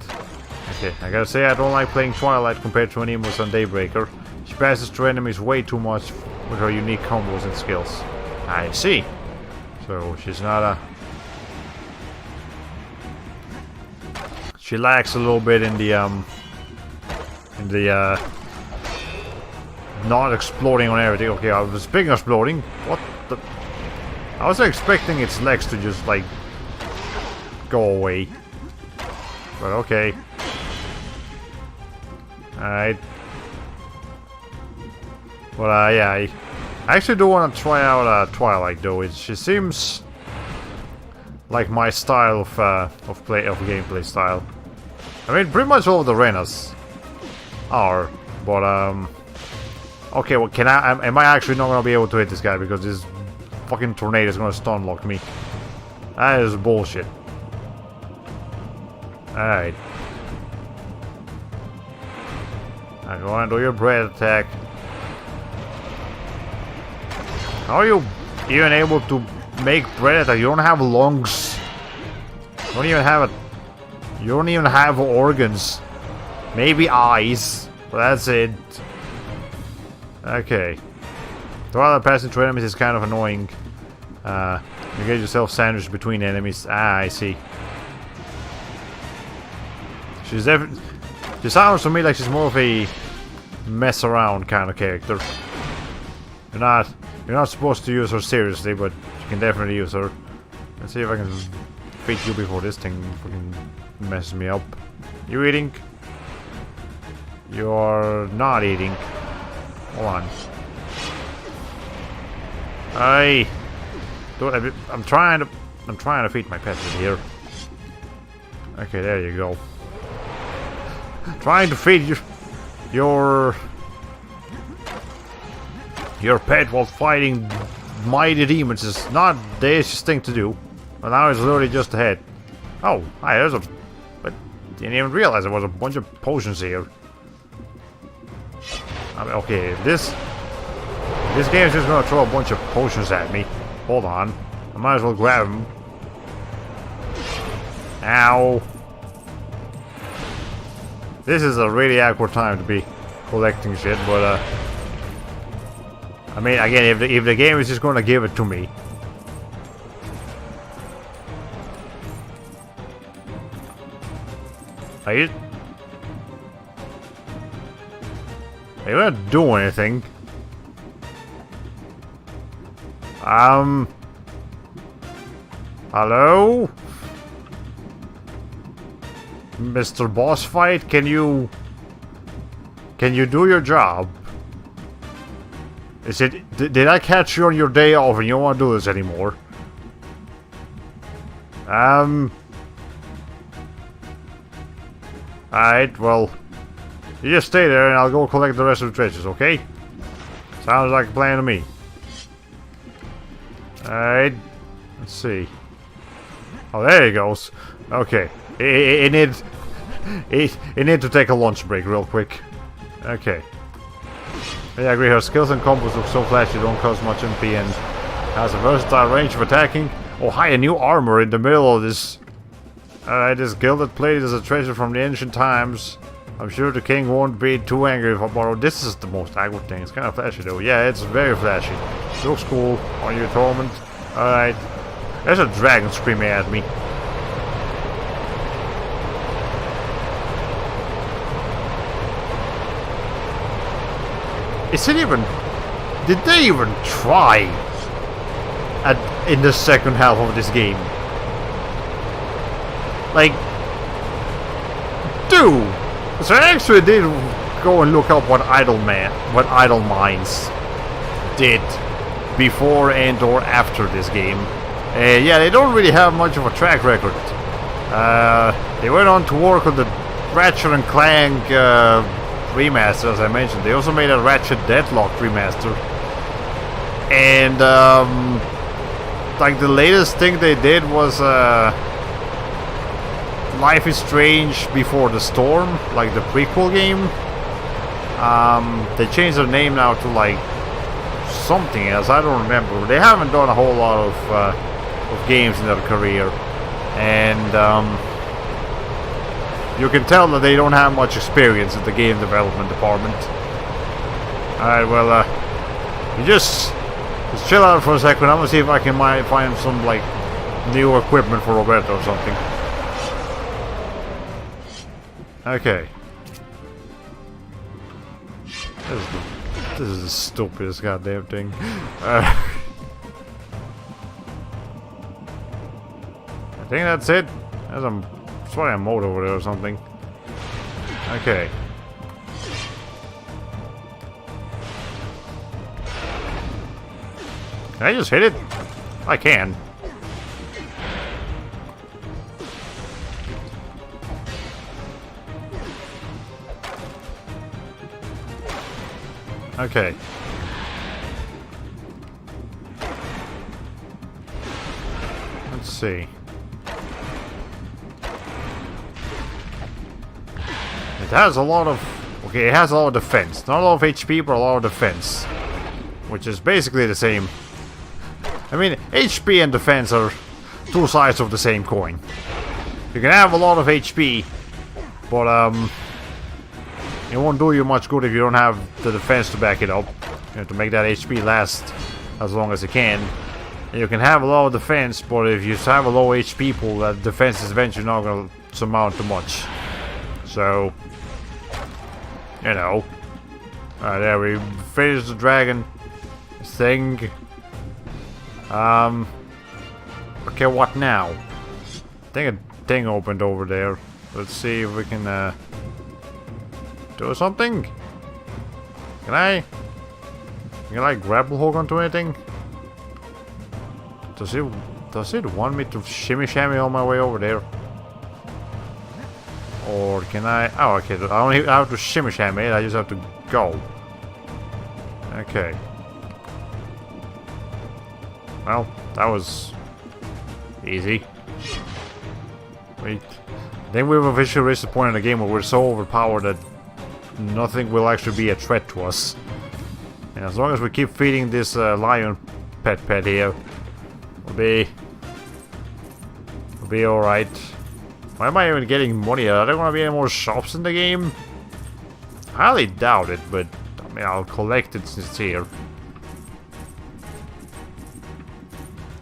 Okay, I gotta say I don't like playing Twilight compared to Anemos and Daybreaker. She passes through enemies way too much with her unique combos and skills. I see. So she's not a... She lacks a little bit in the not exploding on everything. Okay, I was speaking of exploding. What the? I was expecting its legs to just like go away. But okay. Alright. Well, yeah, I actually do want to try out Twilight though. She seems like my style of gameplay style. I mean, pretty much all of the arenas are, but okay. Well, am I actually not gonna be able to hit this guy because this fucking tornado is gonna stun lock me? That is bullshit. Alright. Now go on, do your breath attack. How are you even able to make breath attack? You don't have lungs. You don't even have you don't even have organs. Maybe eyes. But that's it. Okay. While passing through enemies is kind of annoying. You get yourself sandwiched between enemies. Ah, I see. She sounds to me like she's more of a mess around kind of character. You're not supposed to use her seriously, but you can definitely use her. Let's see if I can beat you before this thing fucking messes me up. You eating? You're not eating. Hold on. I'm trying to feed my pet in here. Okay, there you go. Trying to feed your pet while fighting mighty demons is not the easiest thing to do. But now it's literally just ahead. Oh, hi, there's a... But didn't even realize there was a bunch of potions here. I mean, okay, this game is just gonna throw a bunch of potions at me. Hold on. I might as well grab them. Ow. This is a really awkward time to be collecting shit, but I mean, again, if the game is just gonna give it to me. Are you gonna do anything? Hello? Mr. Boss Fight, can you do your job? Did I catch you on your day off and you don't want to do this anymore? Alright, well, you just stay there and I'll go collect the rest of the treasures, okay? Sounds like a plan to me. Alright, let's see. Oh, there he goes. Okay, it need to take a lunch break real quick. Okay. Yeah, I agree, her skills and combos look so flashy, don't cost much MP and has a versatile range of attacking. Oh hi, a new armor in the middle of this. Alright, this gilded plate is a treasure from the ancient times. I'm sure the king won't be too angry if I borrow. This is the most awkward thing. It's kind of flashy though. Yeah, it's very flashy. Looks cool on your torment. Alright. There's a dragon screaming at me. Is it even... Did they even try in the second half of this game? Like... Dude! So I actually did go and look up what Idle Minds did before and or after this game. Yeah, they don't really have much of a track record. They went on to work on the Ratchet and Clank remaster, as I mentioned. They also made a Ratchet Deadlock remaster. And like the latest thing they did was Life is Strange Before the Storm, like the prequel game. They changed their name now to like something else, I don't remember. They haven't done a whole lot of games in their career, and you can tell that they don't have much experience in the game development department. Alright, well, you just chill out for a second. I'm gonna see if I can find some like new equipment for Roberto or something. Okay. This is the stupidest goddamn thing. I think that's it. There's probably a moat over there or something. Okay. Can I just hit it? I can. Okay. Let's see. It has a lot of... Okay, it has a lot of defense. Not a lot of HP, but a lot of defense. Which is basically the same. I mean, HP and defense are two sides of the same coin. You can have a lot of HP, but it won't do you much good if you don't have the defense to back it up. You know, to make that HP last as long as it can. And you can have a lot of defense, but if you have a low HP pool, that defense is eventually not going to amount to much. So, you know. There we finished the dragon thing. Okay, what now? I think a thing opened over there. Let's see if we can do something. Can I grapple hook onto anything? Does it want me to shimmy shammy on my way over there? Or can I... Oh, okay. I don't have to shimmy shammy it. I just have to go. Okay. Well, that was easy. Wait. Then we've officially reached the point in the game where we're so overpowered that nothing will actually be a threat to us. And as long as we keep feeding this lion pet here, we'll be alright. Why am I even getting money? Are there gonna be any more shops in the game? Highly doubt it, but I mean, I'll collect it since it's here.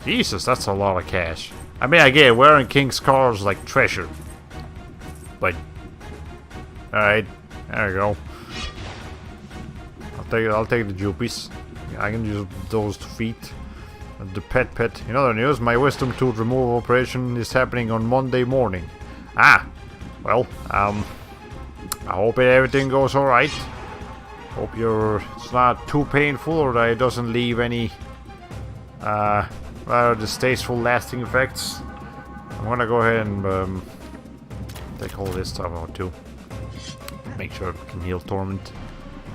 Jesus, that's a lot of cash. I mean, I get it, wearing King's cars like treasure. But, alright, there we go. I'll take the jupies. I can use those to feed. The pet. In other news, my wisdom tooth removal operation is happening on Monday morning. Ah, well, I hope everything goes alright. Hope it's not too painful or that it doesn't leave any rather distasteful lasting effects. I'm gonna go ahead and take all this stuff out too. Make sure it can heal Torment.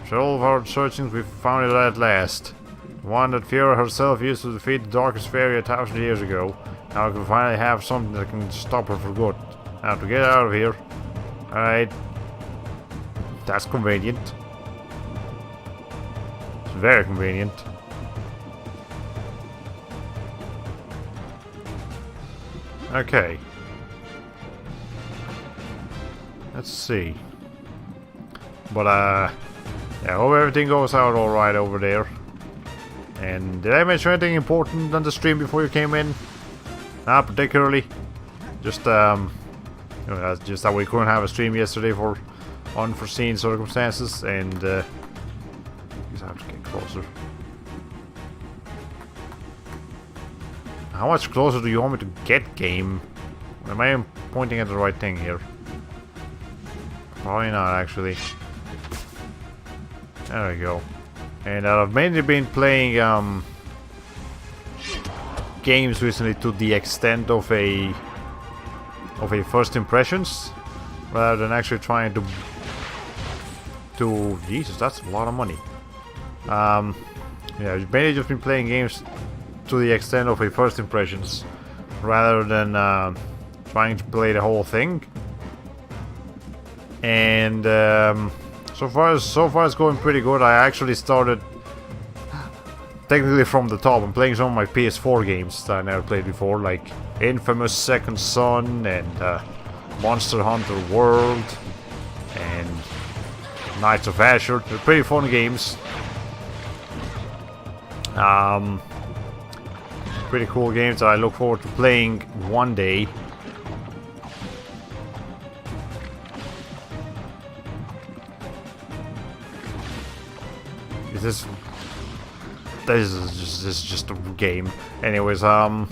After all of our searchings, we found it at last. The one that Faerie herself used to defeat the darkest Faerie 1,000 years ago. Now we can finally have something that can stop her for good. Now to get out of here. Alright. That's convenient. It's very convenient. Okay. Let's see. But yeah, I hope everything goes out alright over there. And did I mention anything important on the stream before you came in? Not particularly. Just just that we couldn't have a stream yesterday for unforeseen circumstances, and I guess I have to get closer. How much closer do you want me to get, game? Am I pointing at the right thing here? Probably not, actually. There we go. And I've mainly been playing games recently to the extent of a first impressions, rather than actually trying to Jesus, that's a lot of money. Yeah, I've mainly just been playing games to the extent of a first impressions, rather than trying to play the whole thing. And so far it's going pretty good. I actually started technically from the top. I'm playing some of my PS4 games that I never played before, like Infamous Second Son and Monster Hunter World and Knights of Azure. They're pretty fun games. Pretty cool games that I look forward to playing one day. This is just a game. Anyways, fun,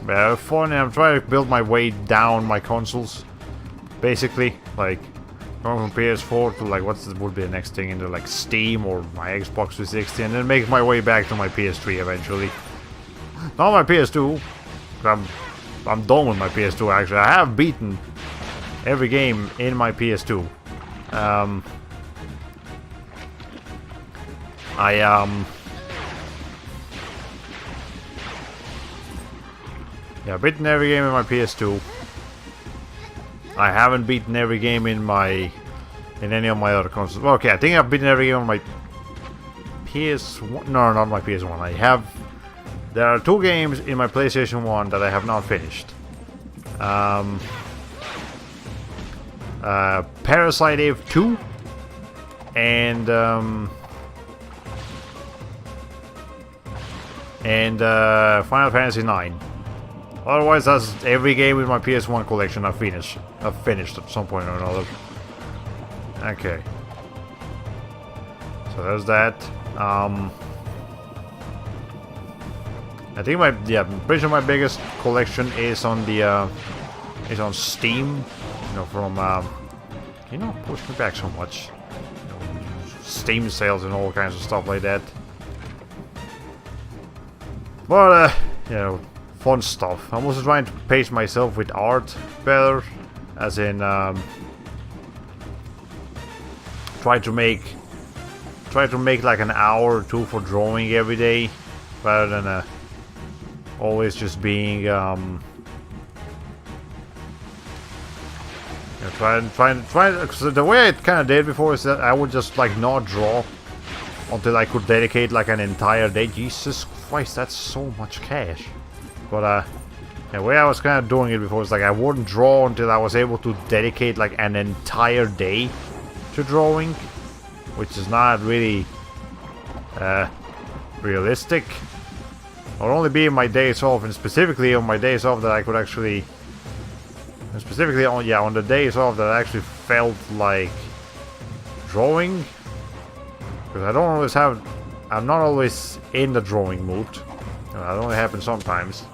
and I'm trying to build my way down my consoles. Basically, like going from PS4 to like would be the next thing into like Steam or my Xbox 360, and then make my way back to my PS3 eventually. Not my PS2. I'm done with my PS2 actually. I have beaten every game in my PS2. Yeah, beaten every game in my PS2. I haven't beaten every game in any of my other consoles. Well, okay, I think I've beaten every game on my PS1. No, not my PS1. There are 2 games in my PlayStation 1 that I have not finished. Parasite Eve 2 and Final Fantasy 9. Otherwise, that's every game in my PS1 collection I've finished at some point or another. Okay. So there's that. I think I'm pretty sure my biggest collection is on Steam. You know, from push me back so much. You know, Steam sales and all kinds of stuff like that. But you know, fun stuff. I'm also trying to pace myself with art better, as in try to make like an hour or 2 for drawing every day, rather than always just being cause the way I kind of did before is that I would just like not draw until I could dedicate like an entire day. Jesus Christ, that's so much cash. But the way I was kind of doing it before is like I wouldn't draw until I was able to dedicate like an entire day to drawing, which is not really realistic. I'll only be in my days off, and specifically on my days off that I could actually, and specifically on the days off that I actually felt like drawing, because I'm not always in the drawing mood. That only happens sometimes.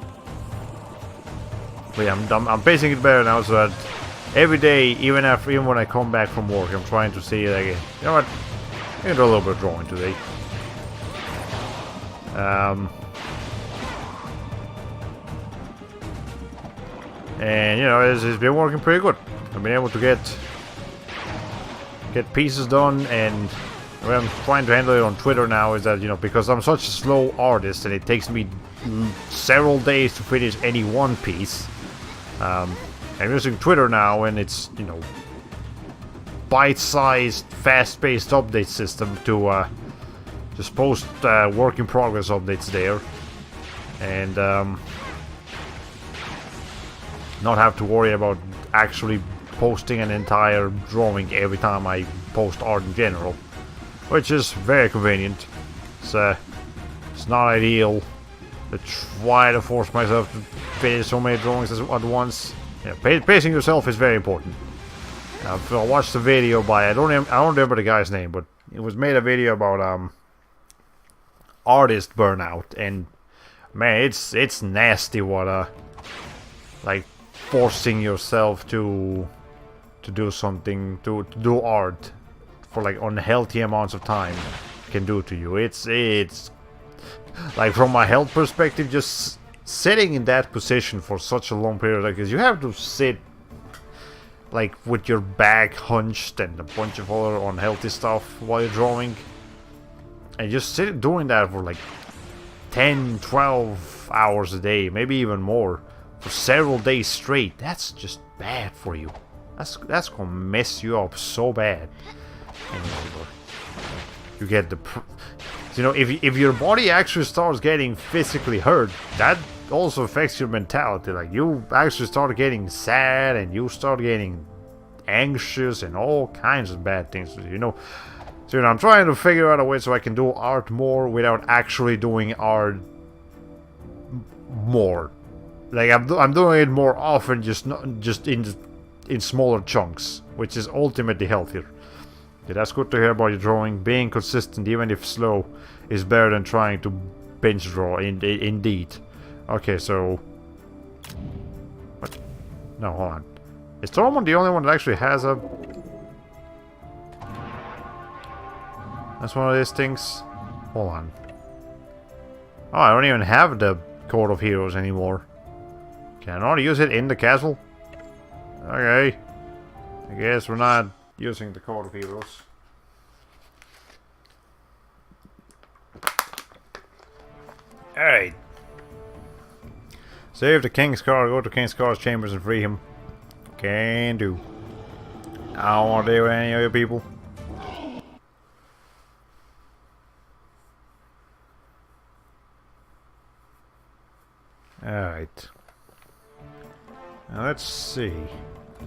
But yeah, I'm pacing it better now, so that every day, even when I come back from work, I'm trying to see like, you know what, I'm gonna do a little bit of drawing today. And you know, it's been working pretty good. I've been able to get pieces done, and the way I'm trying to handle it on Twitter now is that, you know, because I'm such a slow artist and it takes me several days to finish any one piece, I'm using Twitter now, and it's, you know, bite-sized, fast-paced update system to just post work in progress updates there, and not have to worry about actually posting an entire drawing every time I post art in general, which is very convenient. It's not ideal to try to force myself to finish so many drawings at once. Yeah, pacing yourself is very important. I watched a video by I don't remember the guy's name, but it was made a video about artist burnout, and man, it's nasty what like forcing yourself to do something, to do art for like unhealthy amounts of time can do to you. It's like, from a health perspective, just sitting in that position for such a long period, like, because you have to sit like with your back hunched and a bunch of other unhealthy stuff while you're drawing, and just doing that for like 10-12 hours a day, maybe even more, for several days straight. That's just bad for you. That's gonna mess you up so bad. And you get you know, if your body actually starts getting physically hurt, that also affects your mentality. Like, you actually start getting sad, and you start getting anxious, and all kinds of bad things, you know. So, you know, I'm trying to figure out a way so I can do art more without actually doing art more. Like, I'm doing it more often, just in smaller chunks, which is ultimately healthier. Yeah, that's good to hear about your drawing. Being consistent, even if slow, is better than trying to binge draw. Indeed. Okay, so what? No, hold on. Is Tormund the only one that actually has a? That's one of these things. Hold on. Oh, I don't even have the Code of Heroes anymore. Can I not use it in the castle? Okay. I guess we're not using the Code of Heroes. Alright. Save the King's Car, go to King's Car's chambers and free him. Can do. I don't want to deal with any other people. Alright. Now let's see.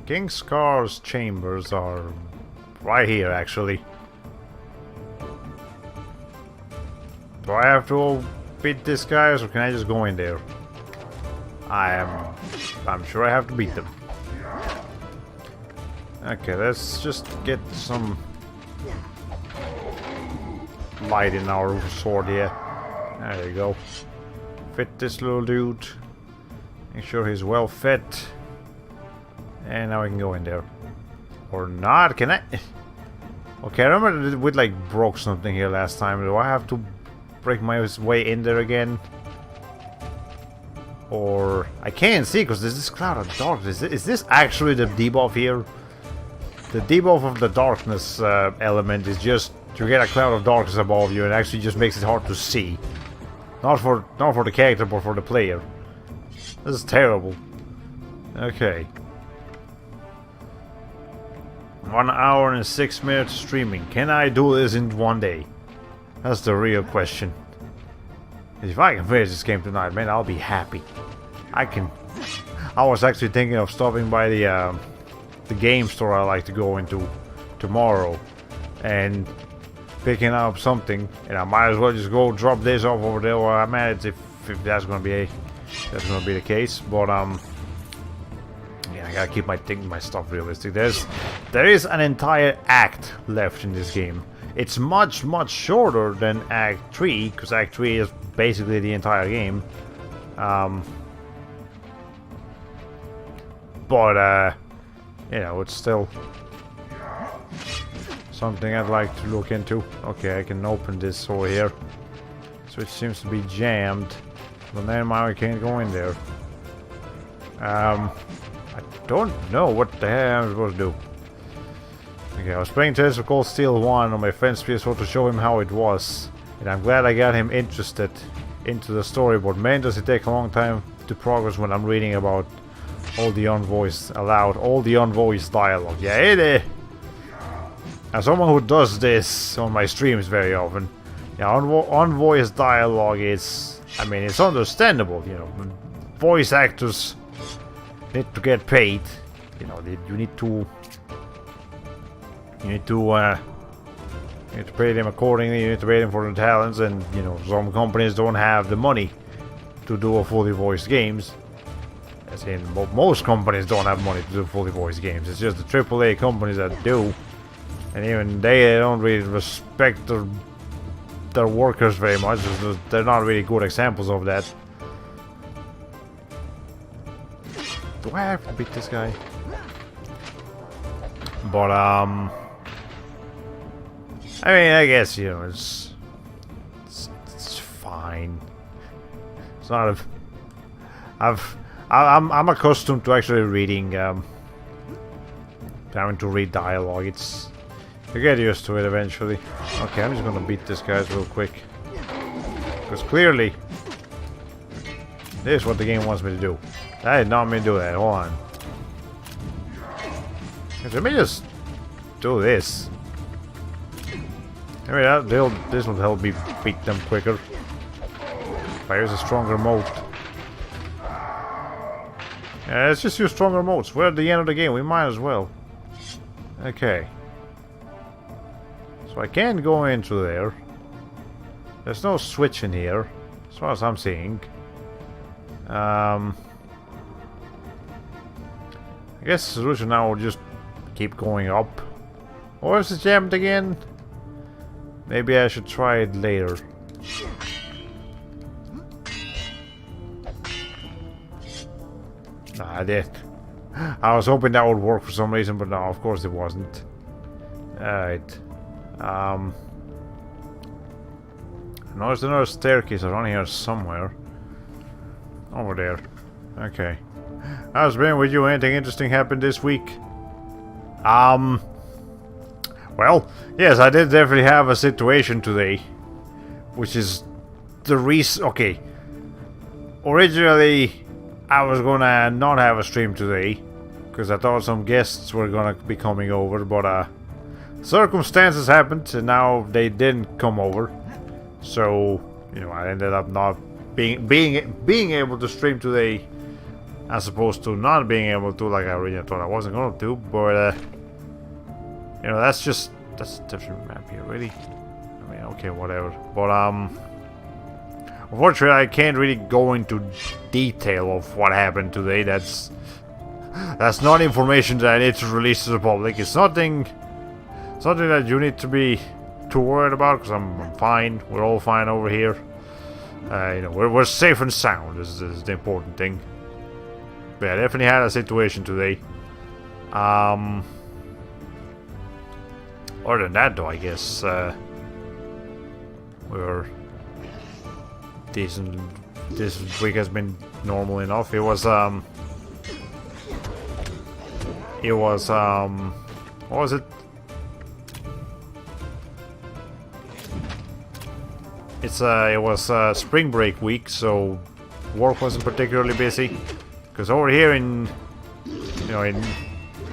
King Scar's chambers are right here, actually. Do I have to beat these guys, or can I just go in there? I'm sure I have to beat them. Okay, let's just get some light in our sword here. There you go. Fit this little dude. Make sure he's well fit. And now I can go in there. Or not, can I? Okay, I remember we like broke something here last time. Do I have to break my way in there again? Or I can't see because there's this cloud of darkness. Is this actually the debuff here? The debuff of the darkness element is just to get a cloud of darkness above you, and actually just makes it hard to see. Not for the character, but for the player. This is terrible. Okay. 1 hour and 6 minutes streaming. Can I do this in one day? That's the real question. If I can finish this game tonight, man, I'll be happy. I was actually thinking of stopping by the game store I like to go into tomorrow and picking up something, and I might as well just go drop this off over there where I'm at if that's gonna be the case. But yeah, I gotta keep my stuff realistic. There is an entire act left in this game. It's much shorter than Act 3, because Act 3 is basically the entire game. But you know, it's still something I'd like to look into. Okay, I can open this over here. Switch seems to be jammed. But then I can't go in there. I don't know what the hell I'm supposed to do. Okay, I was playing Tales of Cold Steel 1 on my friend's PS4 to show him how it was. And I'm glad I got him interested into the story, but man, does it take a long time to progress when I'm reading about all the unvoiced dialogue. Yeah, it is. As someone who does this on my streams very often, yeah, unvoiced dialogue is, I mean, it's understandable, you know. Voice actors need to get paid, you know. You need to pay them accordingly. You need to pay them for their talents, and you know, some companies don't have the money to do a fully voiced games. As in, most companies don't have money to do fully voiced games. It's just the AAA companies that do, and even they don't really respect their workers very much. They're not really good examples of that. Do I have to beat this guy? But I mean, I guess, you know, it's fine. It's not a... I'm accustomed to actually reading, having to read dialogue. It's... You get used to it eventually. Okay, I'm just gonna beat this guy real quick. Because clearly, this is what the game wants me to do. I did not mean to do that. Hold on. Let me just do this. Maybe this will help me beat them quicker. If I use a stronger moat. Yeah, let's just use stronger moats. We're at the end of the game. We might as well. Okay. So I can't go into there. There's no switch in here, as far as I'm seeing. I guess the solution now will just keep going up. Or is it jammed again? Maybe I should try it later. Nah, I did. I was hoping that would work for some reason, but no, of course it wasn't. Alright. I know there's another staircase around here somewhere. Over there. Okay. How's it been with you? Anything interesting happened this week? Well, yes, I did definitely have a situation today. Which is the reason... Okay. Originally, I was gonna not have a stream today. Because I thought some guests were gonna be coming over, but circumstances happened and now they didn't come over. So, you know, I ended up not being able to stream today as opposed to not being able to like I originally thought I wasn't gonna do, but you know, that's a different map here, really. I mean, okay, whatever. But unfortunately I can't really go into detail of what happened today. That's not information that I need to release to the public. It's something that you need to be too worried about, because I'm fine. We're all fine over here. You know, we're safe and sound is the important thing. But I definitely had a situation today. Other than that, though, I guess we're decent. This week has been normal enough. It was what was it? It was spring break week, so work wasn't particularly busy. Because over here in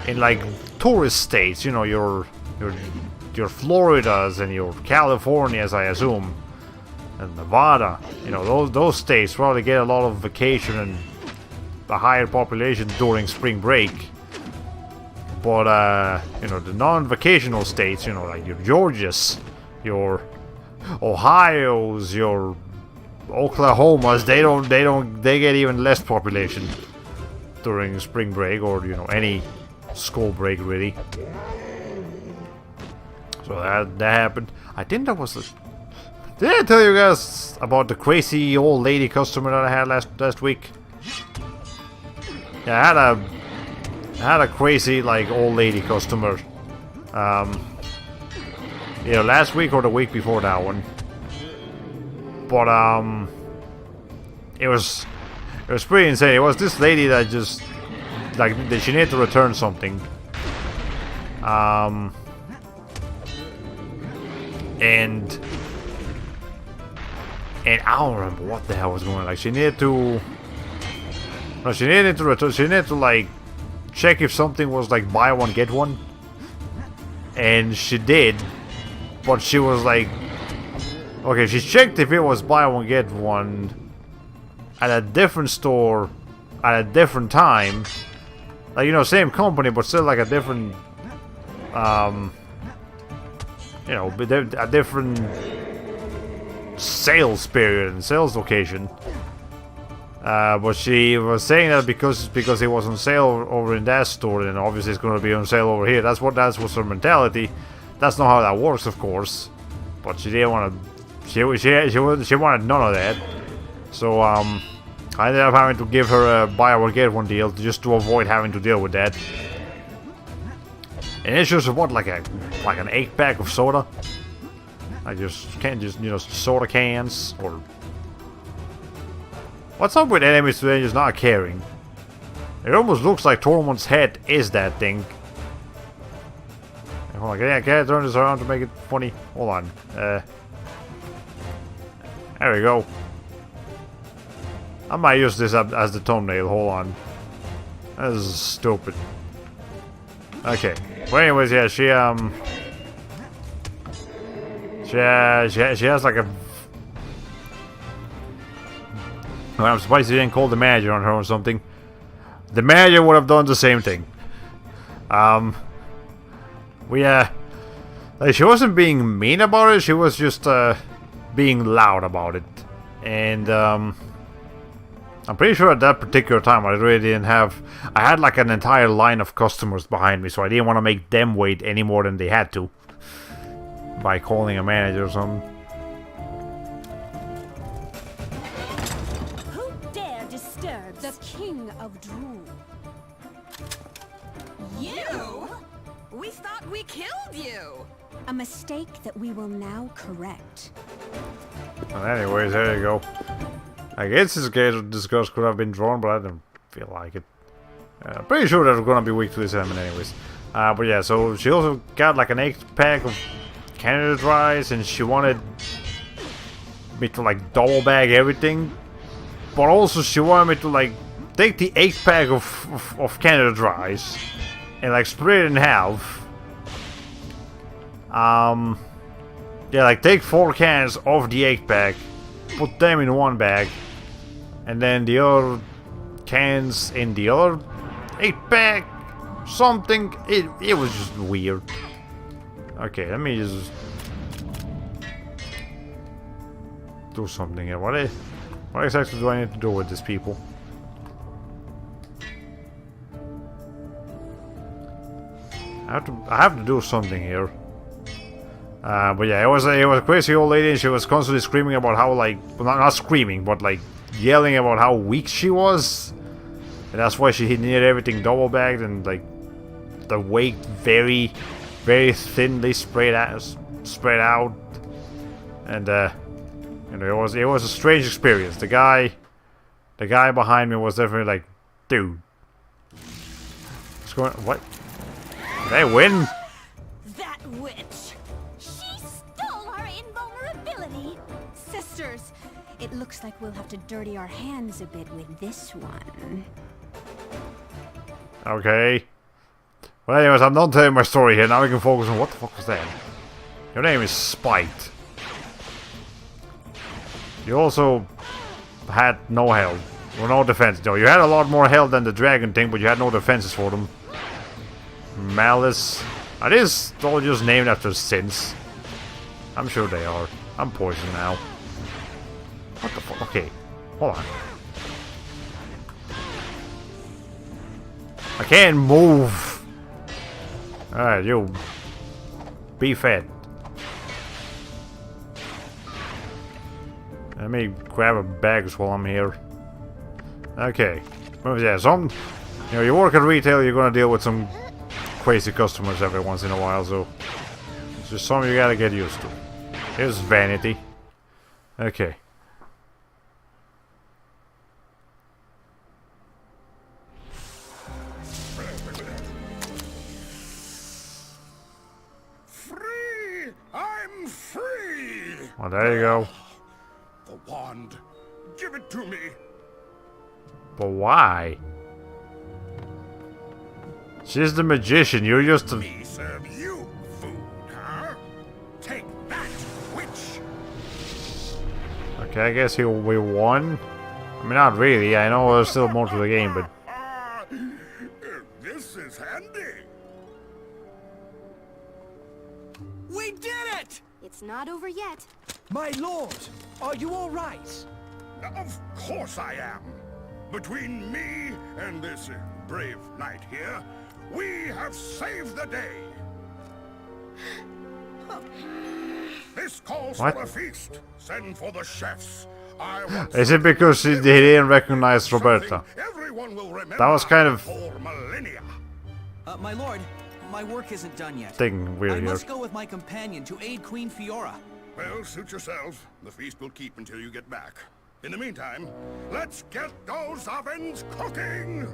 like tourist states, you know, your Floridas and your Californias, I assume, and Nevada, you know, those states probably get a lot of vacation and a higher population during spring break. But you know, the non-vacational states, you know, like your Georgias, your Ohio's, your Oklahomas, they get even less population during spring break, or you know, any school break really. So that happened. I think that was did I tell you guys about the crazy old lady customer that I had last week? Yeah, I had a crazy like old lady customer. You know, last week or the week before that one. But it was pretty insane. It was this lady that just like she needed to return something. And I don't remember what the hell was going on. Like she needed to return. She needed to like check if something was like buy one get one, and she did. But she was like, okay, she checked if it was buy one get one at a different store at a different time. Like, you know, same company, but still like a different, you know, a different sales period and sales location. But she was saying that because it was on sale over in that store, then obviously it's going to be on sale over here. That was her mentality. That's not how that works, of course. But she didn't want to. She wanted none of that. So I ended up having to give her a buy one get one deal just to avoid having to deal with that. And it's just what, like an 8-pack of soda. I just can't you know, soda cans or. What's up with enemies today just not caring? It almost looks like Tormund's head is that thing. Hold on, can I turn this around to make it funny? Hold on. There we go. I might use this up as the thumbnail. Hold on. This is stupid. Okay. Well, anyways, yeah, she has like a. Well, I'm surprised he didn't call the manager on her or something. The manager would have done the same thing. Like she wasn't being mean about it, she was just being loud about it. And I'm pretty sure at that particular time I really didn't have. I had like an entire line of customers behind me, so I didn't want to make them wait any more than they had to by calling a manager or something. Who dare disturb the king of Drool? You? We thought we killed you! A mistake that we will now correct. Well, anyways, there you go. I guess this girl could have been drawn, but I don't feel like it. Pretty sure they're gonna be weak to this element anyways. But yeah, so she also got like an 8-pack of Canada Dries, and she wanted me to like double bag everything. But also she wanted me to like take the 8-pack of Canada Dries and like split it in half. Yeah, like take 4 cans of the 8-pack, put them in one bag, and then the other cans in the other 8-pack. Something. It was just weird. Okay, let me just do something here. What exactly do I need to do with these people? I have to do something here. But yeah, it was a crazy old lady, and she was constantly screaming about how, like, well, not screaming, but like yelling about how weak she was, and that's why she needed everything double bagged, and like the weight very, very thinly spread out, and you know, it was a strange experience. The guy behind me was definitely like, dude, what's going? What? Did I win? That witch! She stole our invulnerability! Sisters, it looks like we'll have to dirty our hands a bit with this one. Okay. Well, anyways, I'm done telling my story here. Now we can focus on what the fuck was that? Your name is Spite. You also had no health. Or no defense. No, you had a lot more health than the dragon thing, but you had no defenses for them. Malice. Are these all just named after sins? I'm sure they are. I'm poisoned now. What the fuck? Okay. Hold on. I can't move. Alright, you. Be fed. Let me grab a bag while I'm here. Okay. Well, yeah, you know, you work at retail, you're gonna deal with some crazy customers every once in a while, so it's just something you gotta get used to. Here's vanity. Okay. Free! I'm free! Well, there you go. The wand. Give it to me. But why? She's the magician, you're just a... Me serve you food, huh? Take that, witch! Okay, I guess we won. I mean, not really. I know there's still more to the game, but... This is handy. We did it! It's not over yet. My lord, are you all right? Of course I am. Between me and this brave knight here, we have saved the day. This calls What? for a feast. Send for the chefs. I want Is it because he didn't recognize Roberta? something everyone will remember That was kind of... for millennia. My lord, my work isn't done yet. thing weird I here. must go with my companion to aid Queen Fiora. Well, suit yourself. The feast will keep until you get back. In the meantime, let's get those ovens cooking!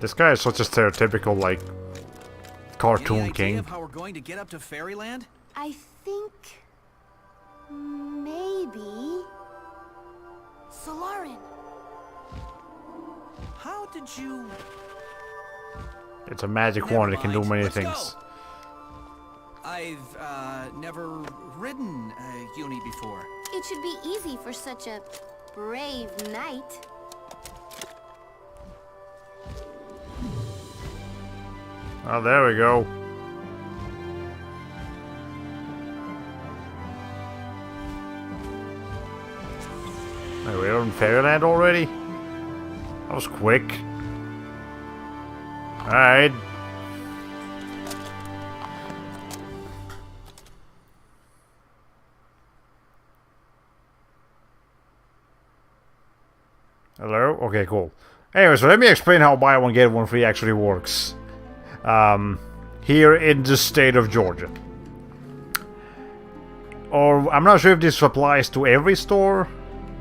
This guy is such a stereotypical, like, cartoon Any idea king. of how we're going to get up to Fairyland? I think... maybe... Solarin. How did you... It's a magic Never wand that can do mind. many Let's things. go. I've never ridden a uni before. It should be easy for such a brave knight. Oh, there we go. Hey, we're in Fairyland already? That was quick. Alright. Hello? Okay, cool. Anyway, so let me explain how buy one get one free actually works. Here in the state of Georgia. Or, I'm not sure if this applies to every store,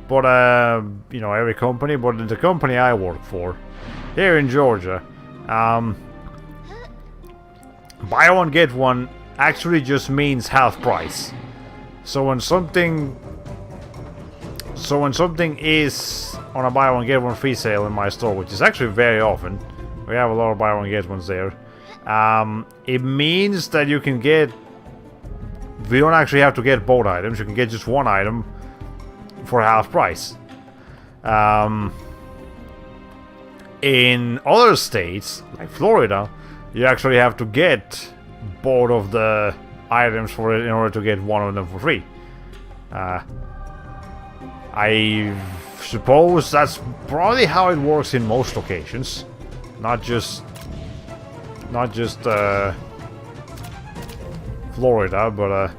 but you know, every company, but the company I work for here in Georgia, buy one get one actually just means half price. So when something is on a buy one get one free sale in my store, which is actually very often, we have a lot of buy one get ones there. It means that you can get. We don't actually have to get both items. You can get just one item for half price. In other states, like Florida, you actually have to get both of the items for it in order to get one of them for free. I suppose that's probably how it works in most locations, not just Florida, but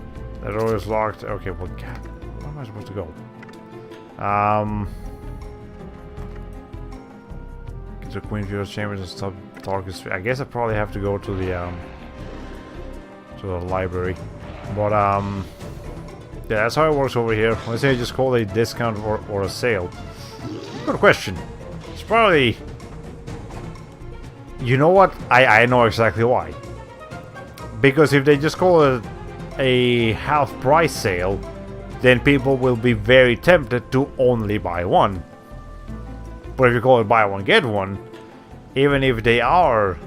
that door is locked. Okay, well, God, where am I supposed to go? Get to Queen Viewers Chambers and stop Tarkus. I guess I probably have to go to the library, but yeah, that's how it works over here. Let's say I just call it a discount or a sale. Good question. It's probably. You know what? I know exactly why. Because if they just call it a half price sale, then people will be very tempted to only buy one. But if you call it buy one get one, even if they are,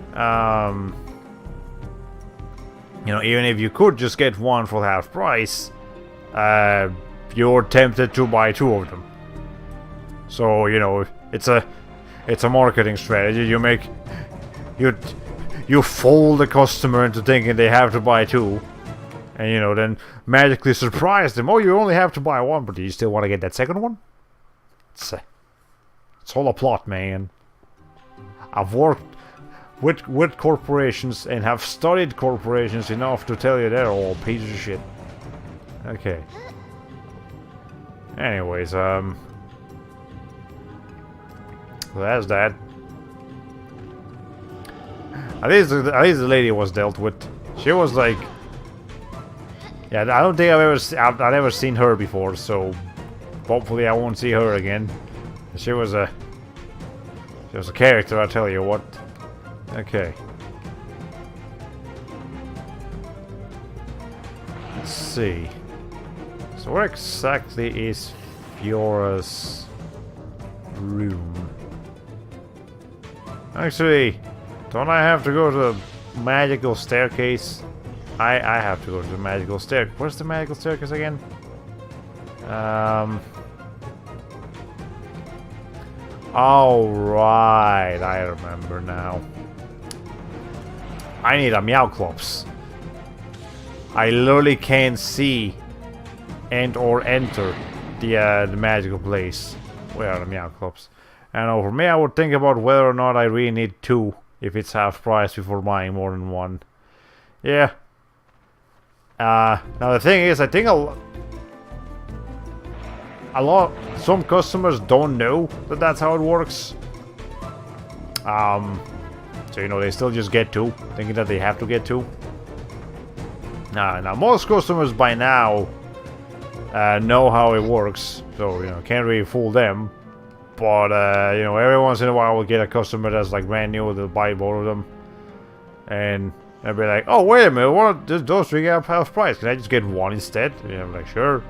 you know, even if you could just get one for half price, you're tempted to buy two of them. So, you know, it's a marketing strategy. You fool the customer into thinking they have to buy two, and you know, then magically surprise them. Oh, you only have to buy one, but do you still want to get that second one? It's all a plot, man. I've worked with corporations and have studied corporations enough to tell you they're all pieces of shit. Okay. Anyways, so that's that. At least the lady was dealt with. She was like, yeah, I don't think I've ever seen her before, so hopefully I won't see her again. She was a character, I tell you what. Okay. Let's see. So where exactly is Fiora's room? Actually, don't I have to go to the magical staircase? I have to go to the magical staircase. Where's the magical staircase again? Oh, right. I remember now. I need a Meowclops. I literally can't see and or enter the magical place. Where are the Meowclops? I know, for me, I would think about whether or not I really need two if it's half price before buying more than one. Yeah. Now the thing is, I think some customers don't know that that's how it works. So you know, they still just get two, thinking that they have to get two. Now most customers by now know how it works, so you know, can't really fool them. But you know, every once in a while we'll get a customer that's like brand new, they'll buy both of them, and they'll be like, "Oh, wait a minute, what? Those three got half price. Can I just get one instead?" And I'm like, "Sure."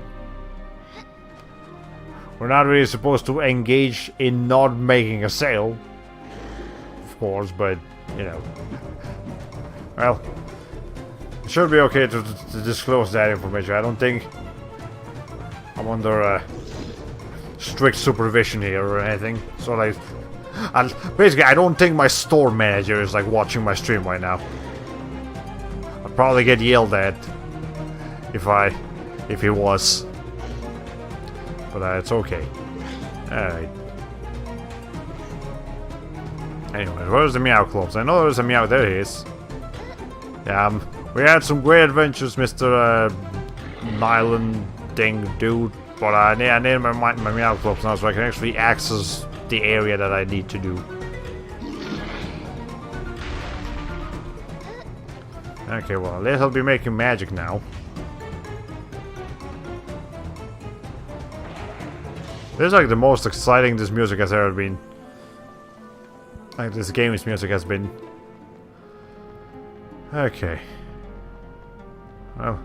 We're not really supposed to engage in not making a sale, of course, but you know, well, it should be okay to disclose that information. I don't think I'm under strict supervision here or anything. So like, basically, I don't think my store manager is like watching my stream right now. I'd probably get yelled at if he was. But it's okay. Alright. Anyway, where's the Meowclops? I know there's a Meow. There he is. Yeah, we had some great adventures, Mr. Nylon Ding Dude. But I need my Meowclops now so I can actually access the area that I need to do. Okay, well, at least I'll be making magic now. This is like the most exciting this music has ever been. Like this game's music has been. Okay. Well,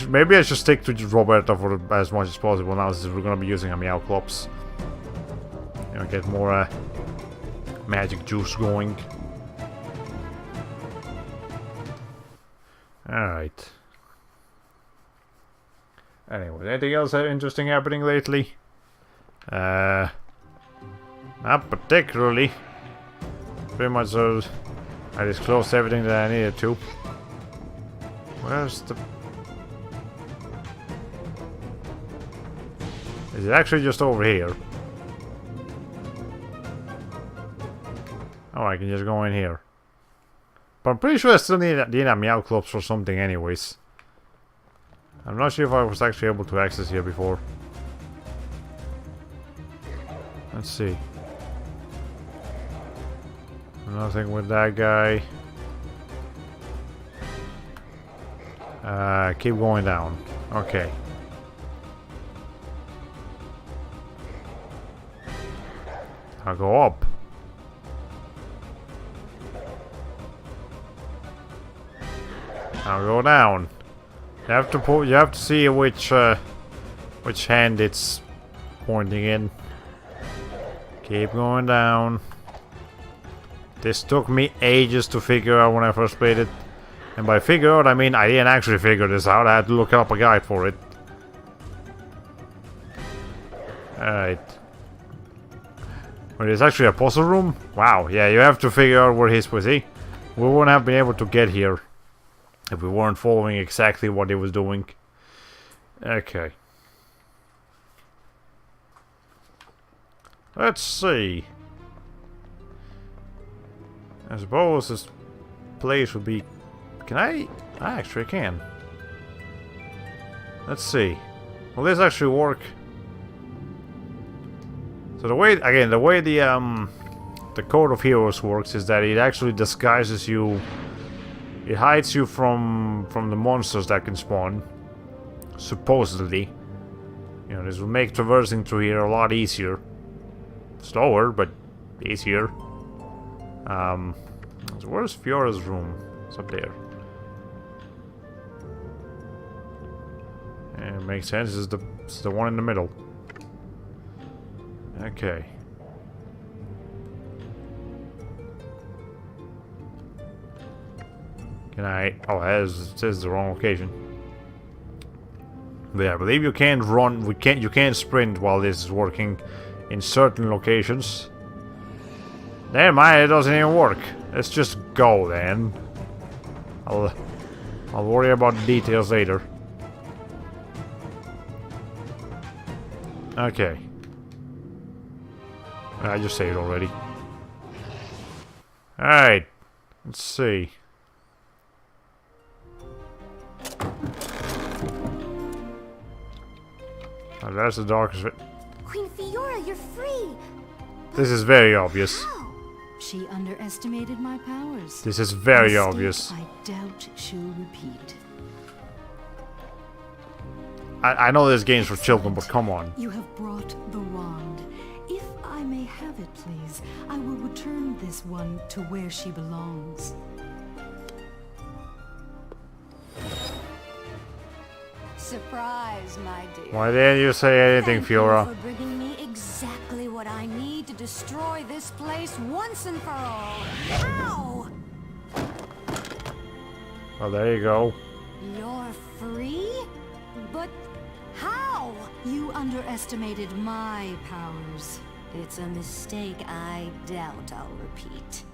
maybe I should stick to Roberta for as much as possible now, since we're gonna be using a Meowclops. You know, get more magic juice going. Alright. Anyway, anything else interesting happening lately? Not particularly. Pretty much I disclosed everything that I needed to. Where's the... Is it actually just over here? Oh, I can just go in here. But I'm pretty sure I still need a Meowclops for something anyways. I'm not sure if I was actually able to access here before. Let's see. Nothing with that guy. Keep going down. Okay. I'll go up. I'll go down. You have to see which hand it's pointing in. Keep going down. This took me ages to figure out when I first played it. And by figure out, I mean I didn't actually figure this out. I had to look up a guide for it. Alright. But it's actually a puzzle room? Wow, yeah, you have to figure out where he's with. See? We wouldn't have been able to get here if we weren't following exactly what he was doing. Okay. Let's see. I suppose this place would be... Can I actually can. Let's see. Will this actually work? So the way the Code of Heroes works is that it actually disguises you. It hides you from the monsters that can spawn. Supposedly. You know, this will make traversing through here a lot easier. Slower, but easier. So where's Fiora's room? It's up there. Yeah, it makes sense. It's the one in the middle. Okay. Can I... Oh, it says the wrong location. But yeah, I believe you can't run... You can't sprint while this is working in certain locations. Never mind, it doesn't even work. Let's just go then. I'll worry about the details later. Okay. I just saved already. Alright. Let's see. Oh, that's the darkest bit. Queen Fiora, you're free! This is very obvious. How? She underestimated my powers. This is very Mistake obvious. I doubt she'll repeat. I know this game's for children, but come on. You have brought the wand. If I may have it, please, I will return this one to where she belongs. Surprise, my dear. Why didn't you say anything, Thank you Fiora? for bringing me exactly what I need to destroy this place once and for all. Ow! Well, there you go. You're free? But how? You underestimated my powers. It's a mistake I doubt I'll repeat.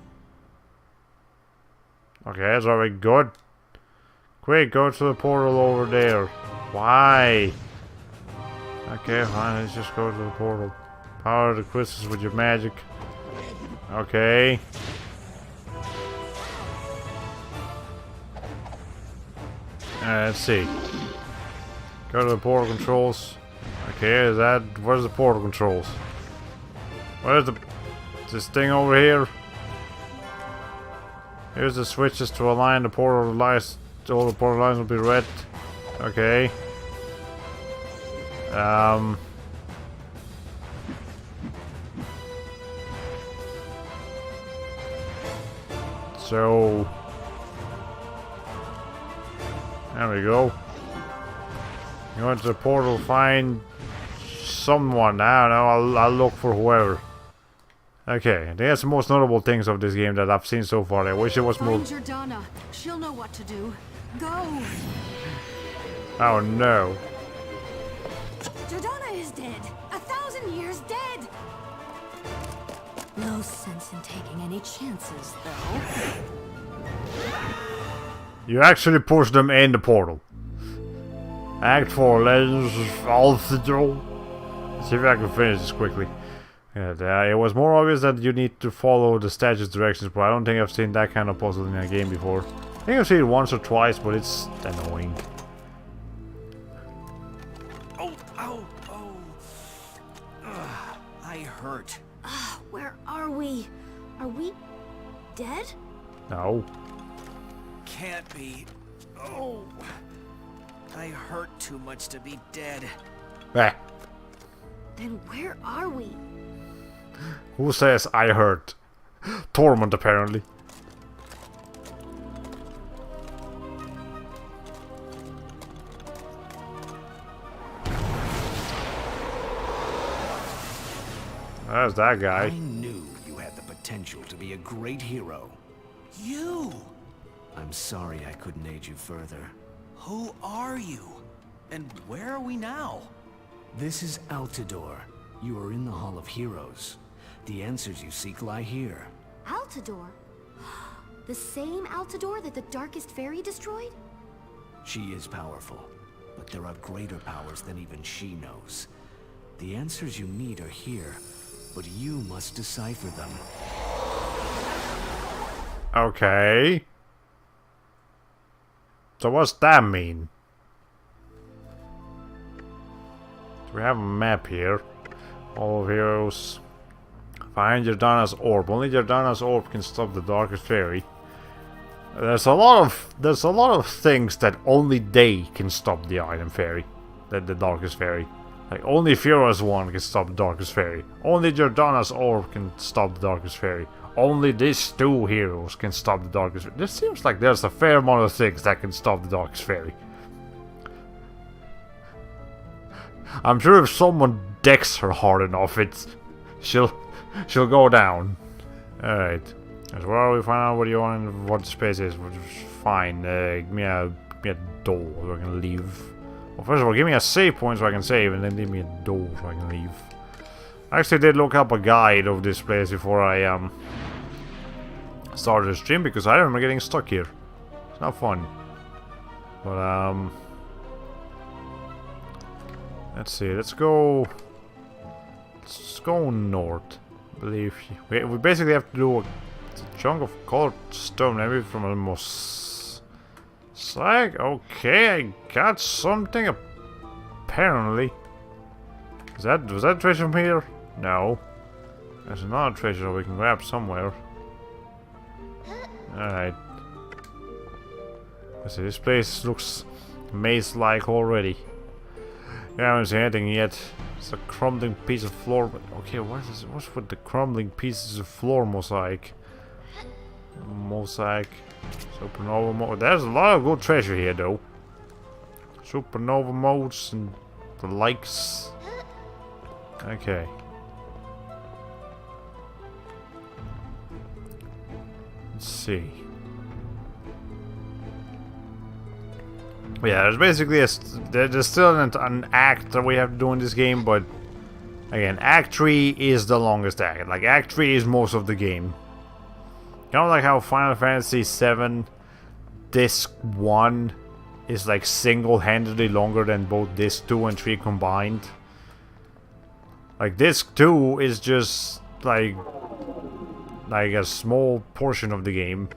Okay, that's alright. Good. Quick, go to the portal over there. Why? Okay, fine. Let's just go to the portal. Power the crystals with your magic. Okay. Let's see. Go to the portal controls. Okay, where's the portal controls? Where's this thing over here? Here's the switches to align the portal lines. All the portal lines will be red. Okay. So there we go. You go into the portal, find someone. I don't know. I'll look for whoever. Okay, I think that's the most notable things of this game that I've seen so far. I wish it was more. Find Jordana. She'll know what to do. Go. Oh no. Jordana is dead. 1,000 years dead. No sense in taking any chances, though. You actually push them in the portal. Act 4, Legends of Altidor. Let's see if I can finish this quickly. Yeah, it was more obvious that you need to follow the statue's directions, but I don't think I've seen that kind of puzzle in a game before. I think I've seen it once or twice, but it's annoying. Oh, ow, oh. Ugh, I hurt. Where are we? Are we dead? No. Can't be. Oh. I hurt too much to be dead. Ah. Then where are we? Who says I hurt? Torment, apparently. There's that guy. I knew you had the potential to be a great hero. You! I'm sorry I couldn't aid you further. Who are you? And where are we now? This is Altidor. You are in the Hall of Heroes. The answers you seek lie here. Altidor? The same Altidor that the Darkest Fairy destroyed? She is powerful, but there are greater powers than even she knows. The answers you need are here, but you must decipher them. Okay. So what's that mean? So we have a map here. All of Heroes. Find Jordana's orb. Only Jordana's orb can stop the Darkest Fairy. There's a lot of things that only they can stop the Iron Fairy. The Darkest Fairy. Like only Fiora's one can stop the Darkest Fairy. Only Jordana's orb can stop the Darkest Fairy. Only these two heroes can stop the Darkest Fairy. There seems like there's a fair amount of things that can stop the Darkest Fairy. I'm sure if someone decks her hard enough, she'll go down. Alright. So where we find out what you want and what the space is, which is fine. Give me a door so I can leave. Well, first of all, give me a save point so I can save, and then give me a door so I can leave. I actually did look up a guide of this place before I started the stream, because I remember getting stuck here. It's not fun. But let's see. Let's go north. I believe we basically have to do a chunk of colored stone, maybe from a mosaic. Okay, I got something apparently. Was that treasure from here? No. There's another treasure we can grab somewhere. Alright. Let's see, this place looks maze-like already. I haven't seen anything yet. It's a crumbling piece of floor. Okay, what's with the crumbling pieces of floor mosaic? Mosaic. Supernova. There's a lot of good treasure here, though. Supernova modes and the likes. Okay. Let's see. Yeah, there's basically there's still an act that we have to do in this game, but again, Act 3 is the longest act. Like, Act 3 is most of the game. Kind of like how Final Fantasy VII Disc 1 is like single-handedly longer than both Disc 2 and 3 combined. Like, Disc 2 is just like a small portion of the game.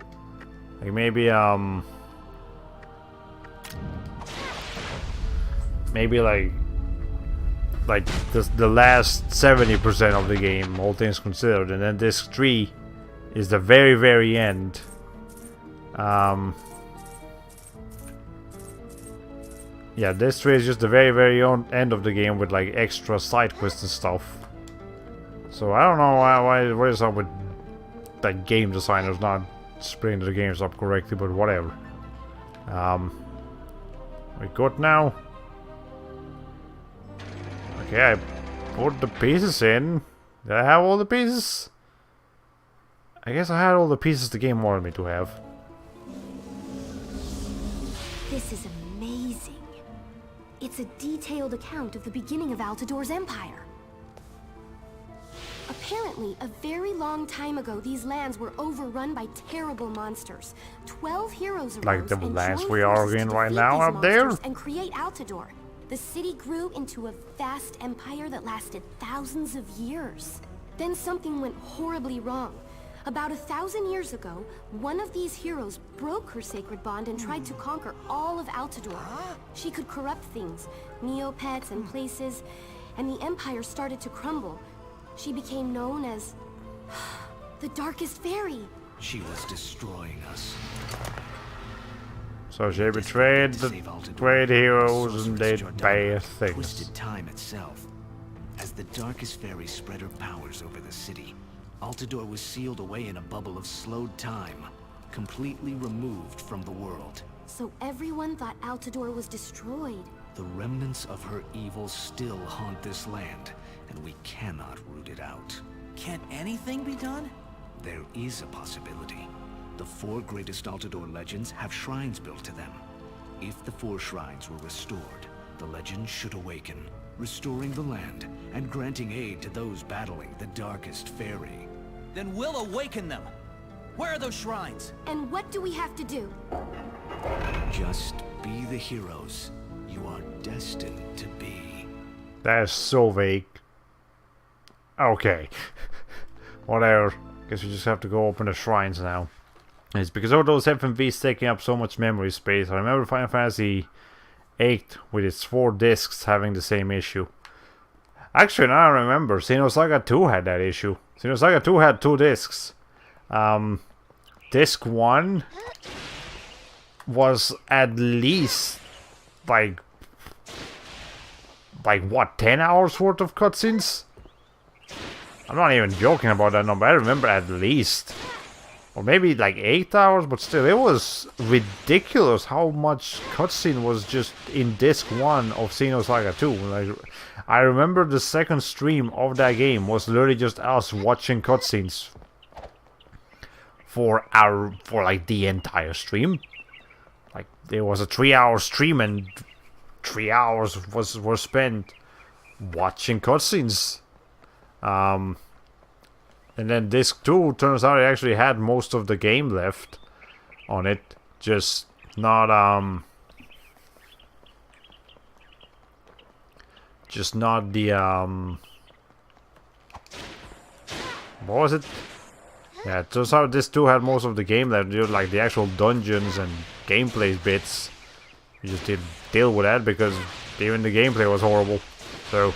Like maybe the last 70% of the game, all things considered, and then Disc 3 is the very, very end. Yeah, Disc 3 is just the very, very end of the game with like extra side quests and stuff. So I don't know what is up with like game designers not bring the games up correctly, but whatever. We good now? Okay, I put the pieces in. Did I have all the pieces? I guess I had all the pieces the game wanted me to have. This is amazing. It's a detailed account of the beginning of Altador's empire. Apparently, a very long time ago, these lands were overrun by terrible monsters. 12 heroes arose Like the and lands joined we are forces in to right defeat now these up there? monsters and create Altador. The city grew into a vast empire that lasted thousands of years. Then something went horribly wrong. About 1,000 years ago, one of these heroes broke her sacred bond and tried to conquer all of Altador. She could corrupt things, Neopets and places, and the empire started to crumble. She became known as the Darkest Faerie. She was destroying us. So she betrayed the great heroes and did bad things. Twisted time itself. As the Darkest Faerie spread her powers over the city, Altador was sealed away in a bubble of slowed time, completely removed from the world. So everyone thought Altador was destroyed. The remnants of her evil still haunt this land, and we cannot root it out. Can't anything be done? There is a possibility. The 4 greatest Altador legends have shrines built to them. If the 4 shrines were restored, the legends should awaken, restoring the land and granting aid to those battling the Darkest Faerie. Then we'll awaken them. Where are those shrines? And what do we have to do? Just be the heroes you are destined to be. That is so vague. Okay. Whatever. Guess we just have to go open the shrines now. It's because of those FMVs taking up so much memory space. I remember Final Fantasy VIII with its 4 discs having the same issue. Actually, now I remember, Xenosaga 2 had that issue. Xenosaga 2 had 2 discs. Disc 1 was at least like what, 10 hours worth of cutscenes? I'm not even joking about that number. I remember at least. Or maybe like 8 hours, but still, it was ridiculous how much cutscene was just in disc 1 of Xenosaga 2. Like, I remember the second stream of that game was literally just us watching cutscenes for like the entire stream. Like, there was a 3-hour stream and 3 hours were spent watching cutscenes. And then disc 2 turns out it actually had most of the game left on it, just not the what was it? Yeah, it turns out this 2 had most of the game left, like the actual dungeons and gameplay bits. We just didn't deal with that because even the gameplay was horrible. So,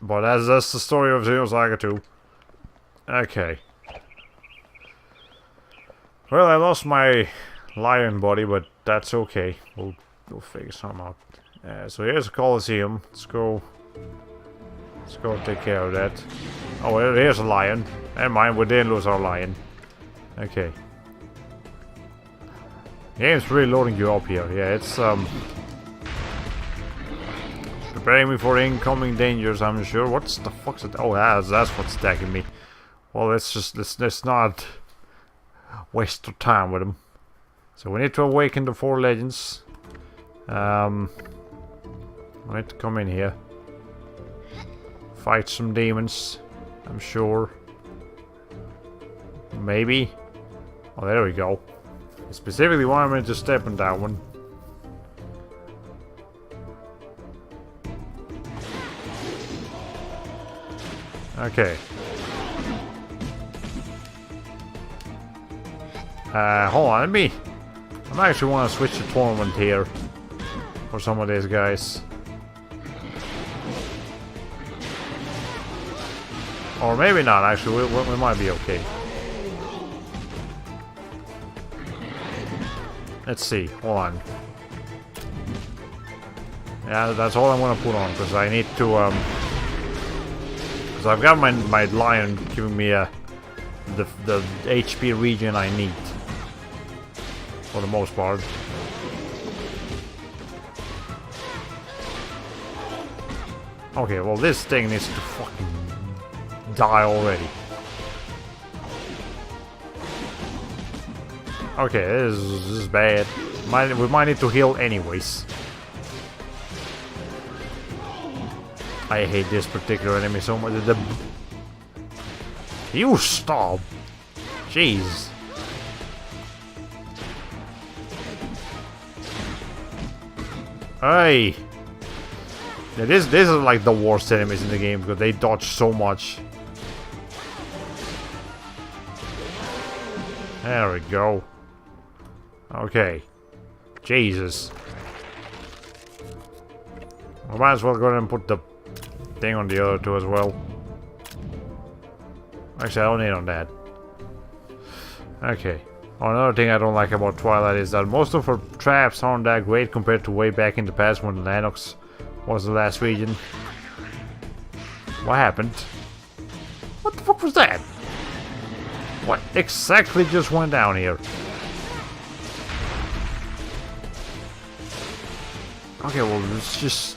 but that's the story of Xenosaga 2. Okay. Well, I lost my lion body, but that's okay. We'll figure something out. So here's a Colosseum. Let's go take care of that. Oh, well, here's a lion. Never mind, we didn't lose our lion. Okay. Game's really loading you up here. Yeah, it's preparing me for incoming dangers, I'm sure. What's the fuck's it? Oh, that's what's attacking me. Well, let's not waste our time with them. So we need to awaken the 4 legends. We need to come in here. Fight some demons, I'm sure. Maybe. Oh, there we go. I specifically wanted me to step on that one. Okay. Hold on, I actually want to switch the tournament here for some of these guys. Or maybe not, actually, we might be okay. Let's see, hold on. Yeah, that's all I'm gonna put on, because I need to, because I've got my lion giving me a the HP regen I need. For the most part. Okay, well this thing needs to fucking die already. Okay, this is bad. We might need to heal anyways. I hate this particular enemy so much. You stop! Jeez. Hey! Yeah, this is like the worst enemies in the game because they dodge so much. There we go. Okay. Jesus. I might as well go ahead and put the thing on the other two as well. Actually, I don't need on that. Okay. Oh, another thing I don't like about Twilight is that most of her traps aren't that great compared to way back in the past when Lennox was the last region. What happened? What the fuck was that? What exactly just went down here? Okay, well, it's just...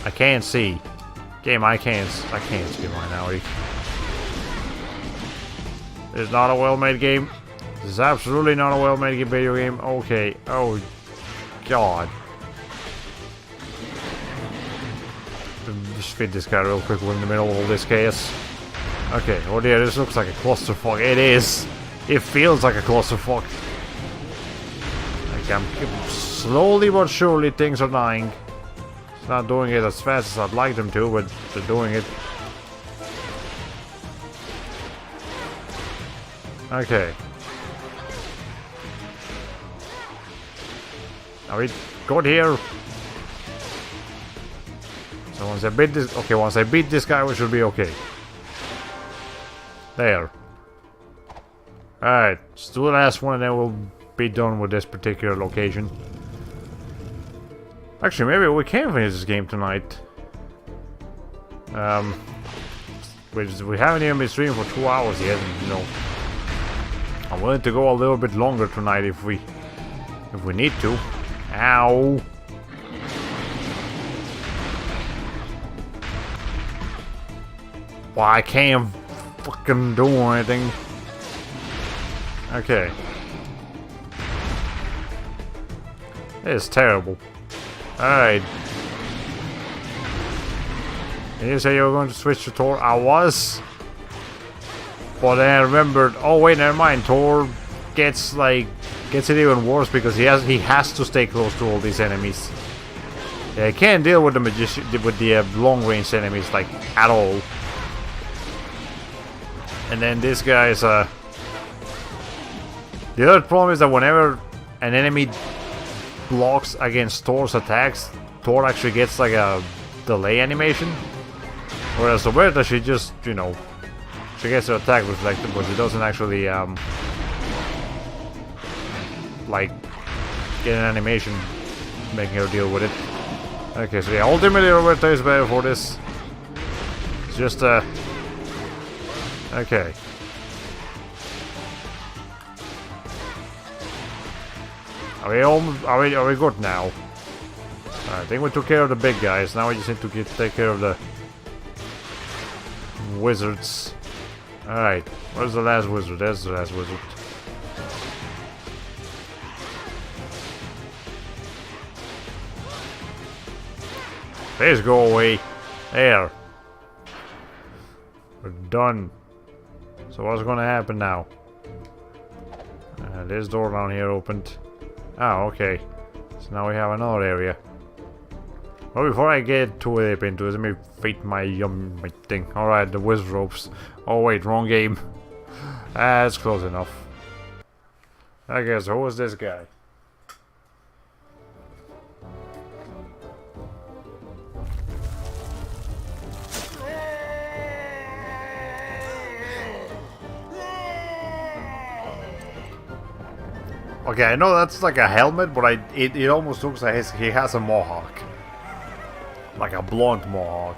I can't see. Game, I can't see right now. It's not a well-made game. This is absolutely not a well-made video game. Okay. Oh, God. Just fit this guy real quick. We're in the middle of all this chaos. Okay. Oh dear, this looks like a clusterfuck. It is. It feels like a clusterfuck. Like I'm slowly but surely things are dying. It's not doing it as fast as I'd like them to, but they're doing it. Okay. Are we good here? So once I beat this, okay, once I beat this guy, we should be okay. There. Alright, let's do the last one and then we'll be done with this particular location. Actually, maybe we can finish this game tonight. We haven't even been streaming for 2 hours yet, you know. I'm willing to go a little bit longer tonight if we need to. Ow! Well, I can't fucking do anything. Okay. This is terrible. Alright. Did you say you were going to switch to Thor? I was. But then I remembered, oh wait, never mind. Thor gets it even worse because he has to stay close to all these enemies. Yeah, he can't deal with the long range enemies like at all. And then this guy is the other problem is that whenever an enemy blocks against Thor's attacks, Thor actually gets like a delay animation. Whereas Roberta, she just, you know, she gets her attack reflected, but she doesn't actually like get an animation making her deal with it. Okay, so yeah, ultimately Roberta is better for this. It's just okay. Are we good now? I think we took care of the big guys. Now we just need to take care of the wizards. Alright, where's the last wizard? There's the last wizard. Please go away. There. We're done. So what's gonna happen now? This door down here opened. Oh, okay. So now we have another area. Well, before I get too deep into it, let me feed my thing. Alright, the wizard ropes. Oh wait, wrong game. That's close enough. I guess, who was this guy? Okay, I know that's like a helmet, but it almost looks like he has a mohawk. Like a blonde mohawk.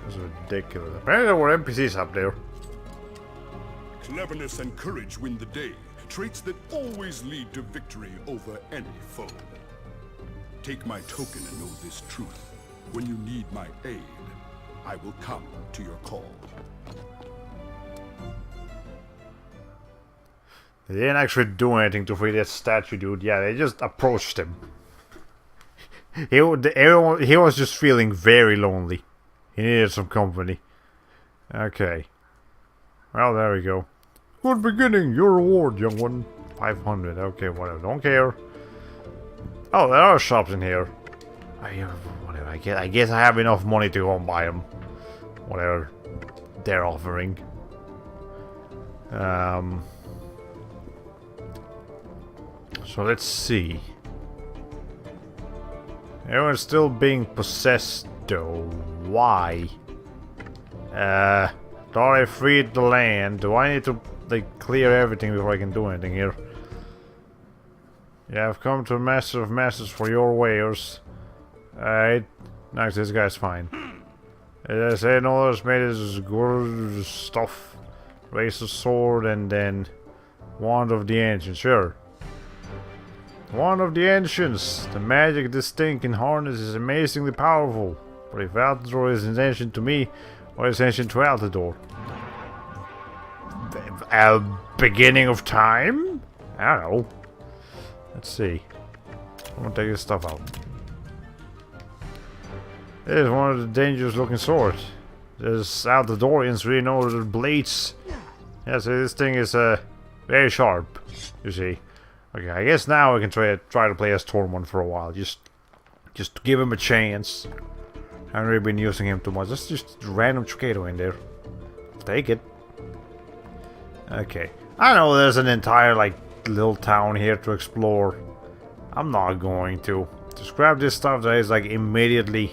That's ridiculous. Apparently there were NPCs up there. Cleverness and courage win the day. Traits that always lead to victory over any foe. Take my token and know this truth. When you need my aid, I will come to your call. They didn't actually do anything to free that statue, dude. Yeah, they just approached him. He was just feeling very lonely. He needed some company. Okay. Well, there we go. Good beginning. Your reward, young one. 500. Okay, whatever. Don't care. Oh, there are shops in here. Whatever. I guess I have enough money to go and buy them. Whatever they're offering. So let's see. Everyone's still being possessed though. Why? Thought I freed the land. Do I need to like clear everything before I can do anything here? Yeah, I've come to a master of masters for your wares. Alright. Nice, this guy's fine. As I say, no others made his good stuff. Raise a sword and then Wand of the Ancients, sure. Wand of the Ancients. The magic this thing can harness is amazingly powerful. But if Altador is ancient to me, what is ancient to Altador? Beginning of time? I don't know. Let's see. I'm gonna take this stuff out. This is one of the dangerous looking swords. There's Altadorians really know the blades. Yeah, so this thing is very sharp, you see. Okay, I guess now we can try to play as Tormund for a while. Just to give him a chance. I haven't really been using him too much. That's just random Trucado in there. Take it. Okay. I know there's an entire like little town here to explore. I'm not going to. Just grab this stuff that is like immediately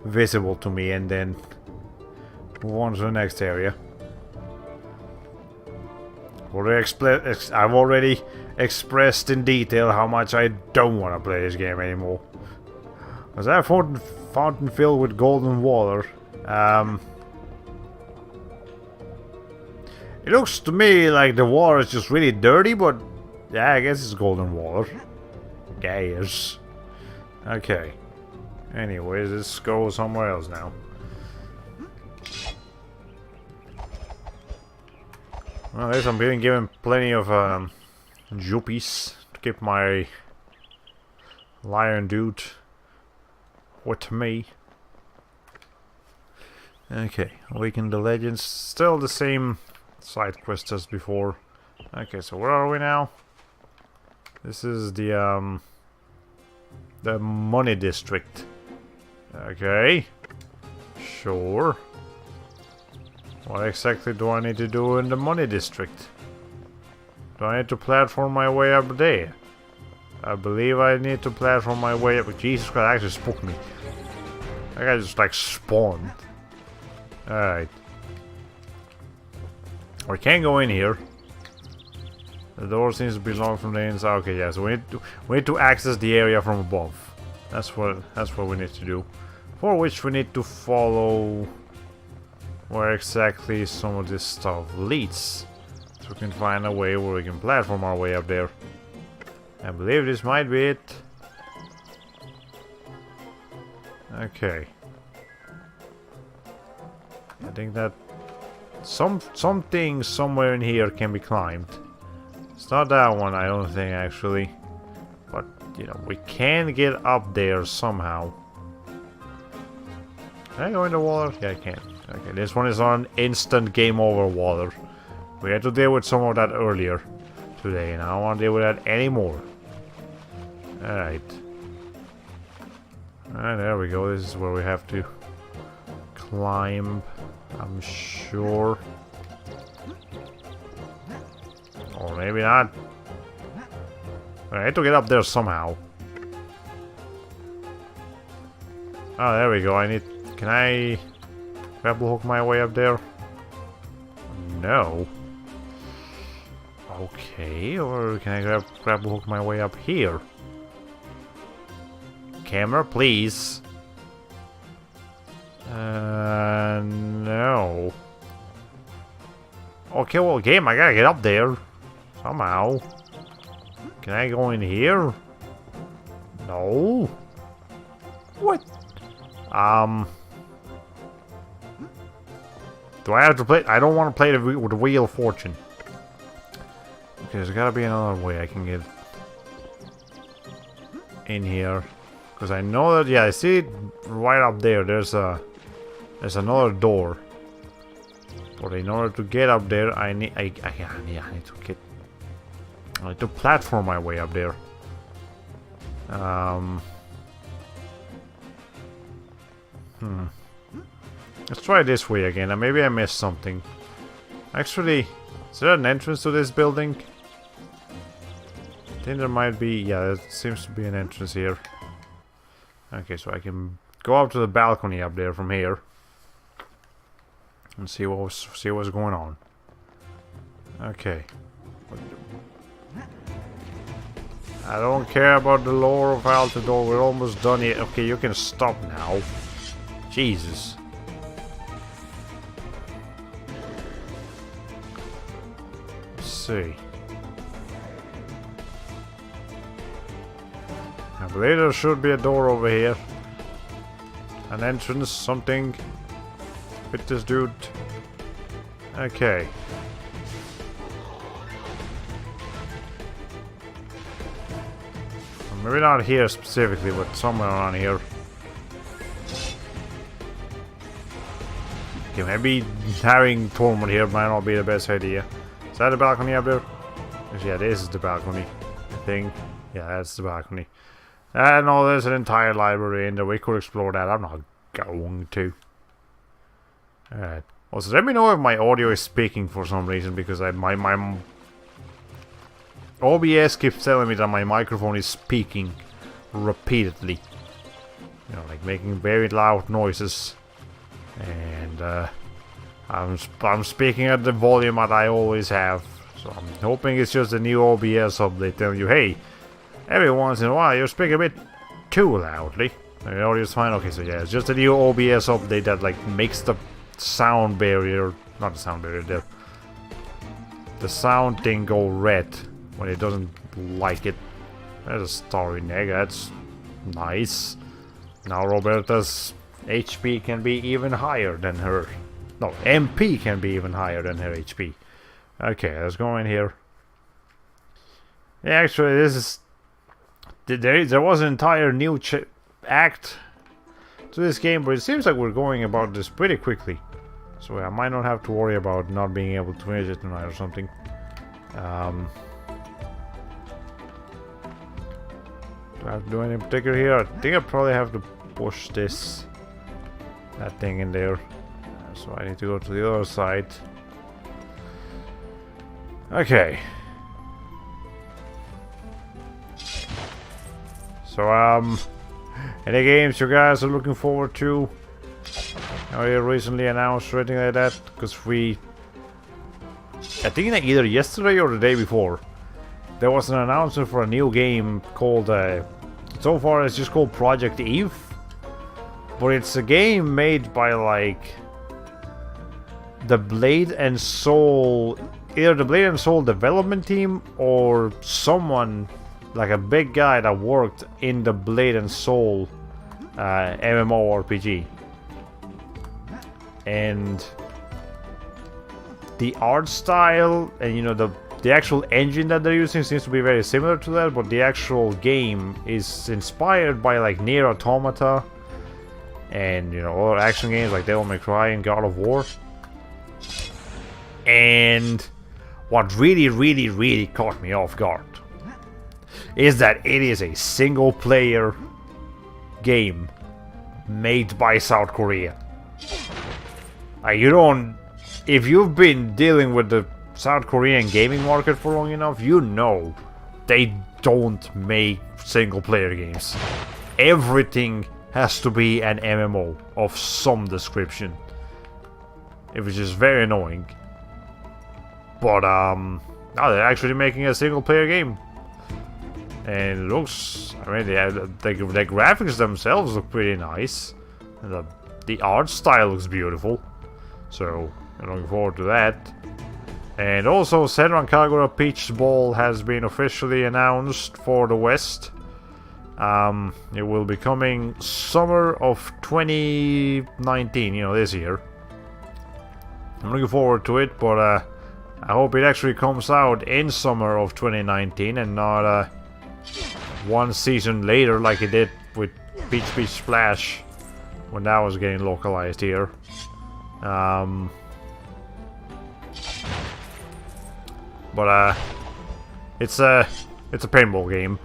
visible to me and then move on to the next area. I've already expressed in detail how much I don't want to play this game anymore. Was that fountain filled with golden water? It looks to me like the water is just really dirty, but yeah, I guess it's golden water. Yes. Okay. Anyways, let's go somewhere else now. Well, at least I'm being given plenty of jupies to keep my lion dude with me. Okay, awaken the legends. Still the same side quest as before. Okay, so where are we now? This is the money district. Okay, sure. What exactly do I need to do in the money district? Do I need to platform my way up there? I believe I need to platform my way up. Jesus Christ, actually spooked me. That guy just like spawned. Alright. We can't go in here. The door seems to be locked from the inside. Okay, yeah, so we need to access the area from above. That's what we need to do. For which we need to follow where exactly some of this stuff leads. So we can find a way where we can platform our way up there. I believe this might be it. Okay. I think that something somewhere in here can be climbed. It's not that one, I don't think, actually. But, you know, we can get up there somehow. Can I go in the water? Yeah, I can. Okay, this one is on instant game over water. We had to deal with some of that earlier today, and I don't want to deal with that anymore. Alright. Alright, there we go. This is where we have to climb, I'm sure. Or maybe not. I need to get up there somehow. Oh, there we go. Can I grapple hook my way up there? No. Okay, or can I grapple hook my way up here? Camera, please. No. Okay, well, game, I gotta get up there. Somehow. Can I go in here? No. What? Do I have to play? I don't want to play with the Wheel of Fortune. Okay, there's gotta be another way I can get in here. Because I know that, yeah, I see it right up there. There's another door. But in order to get up there, I need to platform my way up there. Let's try this way again. And maybe I missed something. Actually, is there an entrance to this building? I think there might be. Yeah, there seems to be an entrance here. Okay, so I can go up to the balcony up there from here and see what's going on. Okay. I don't care about the lore of Altador. We're almost done here. Okay, you can stop now. Jesus. Let's see. I believe there should be a door over here. An entrance, something. With this dude. Okay. Maybe not here specifically, but somewhere around here. Okay, maybe having Tormund here might not be the best idea. Is that the balcony up there? Yeah, this is the balcony, I think. Yeah, that's the balcony. I know there's an entire library in there. We could explore that. I'm not going to. Alright. Also, let me know if my audio is speaking for some reason, because my OBS keeps telling me that my microphone is speaking repeatedly. You know, like making very loud noises. And I'm speaking at the volume that I always have. So I'm hoping it's just a new OBS update telling you, hey, every once in a while you're speaking a bit too loudly. And the audio is fine. Okay, so yeah, it's just a new OBS update that like makes the sound barrier, not the sound barrier, the sound thing go red when it doesn't like it. There's a starry neg, that's nice. Now Roberta's HP can be even higher than her. No, MP can be even higher than her HP. Okay, let's go in here. Yeah, actually, this is... There was an entire new act to this game, but it seems like we're going about this pretty quickly. So I might not have to worry about not being able to finish it tonight or something. Do I have to do anything in particular here? I think I probably have to push that thing in there. So I need to go to the other side. Okay. So, any games you guys are looking forward to? Are you recently announced or anything like that? Because I think that either yesterday or the day before, there was an announcement for a new game called, so far it's just called Project Eve. But it's a game made by, like, the Blade and Soul, either the Blade and Soul development team or someone, like a big guy that worked in the Blade and Soul MMORPG. And the art style and, you know, the actual engine that they're using seems to be very similar to that, but the actual game is inspired by, like, Nier Automata and, you know, other action games like Devil May Cry and God of War. And what really, really, really caught me off guard is that it is a single player game made by South Korea. You don't... If you've been dealing with the South Korean gaming market for long enough, you know they don't make single player games. Everything has to be an MMO of some description. Which is very annoying. But now they're actually making a single player game. And it looks, I mean, the graphics themselves look pretty nice. And the art style looks beautiful. So, I'm looking forward to that. And also, Senran Kagura Peach Ball has been officially announced for the West. It will be coming summer of 2019, you know, this year. I'm looking forward to it, but I hope it actually comes out in summer of 2019 and not one season later like it did with Peach Peach Splash when that was getting localized here. But it's a paintball game.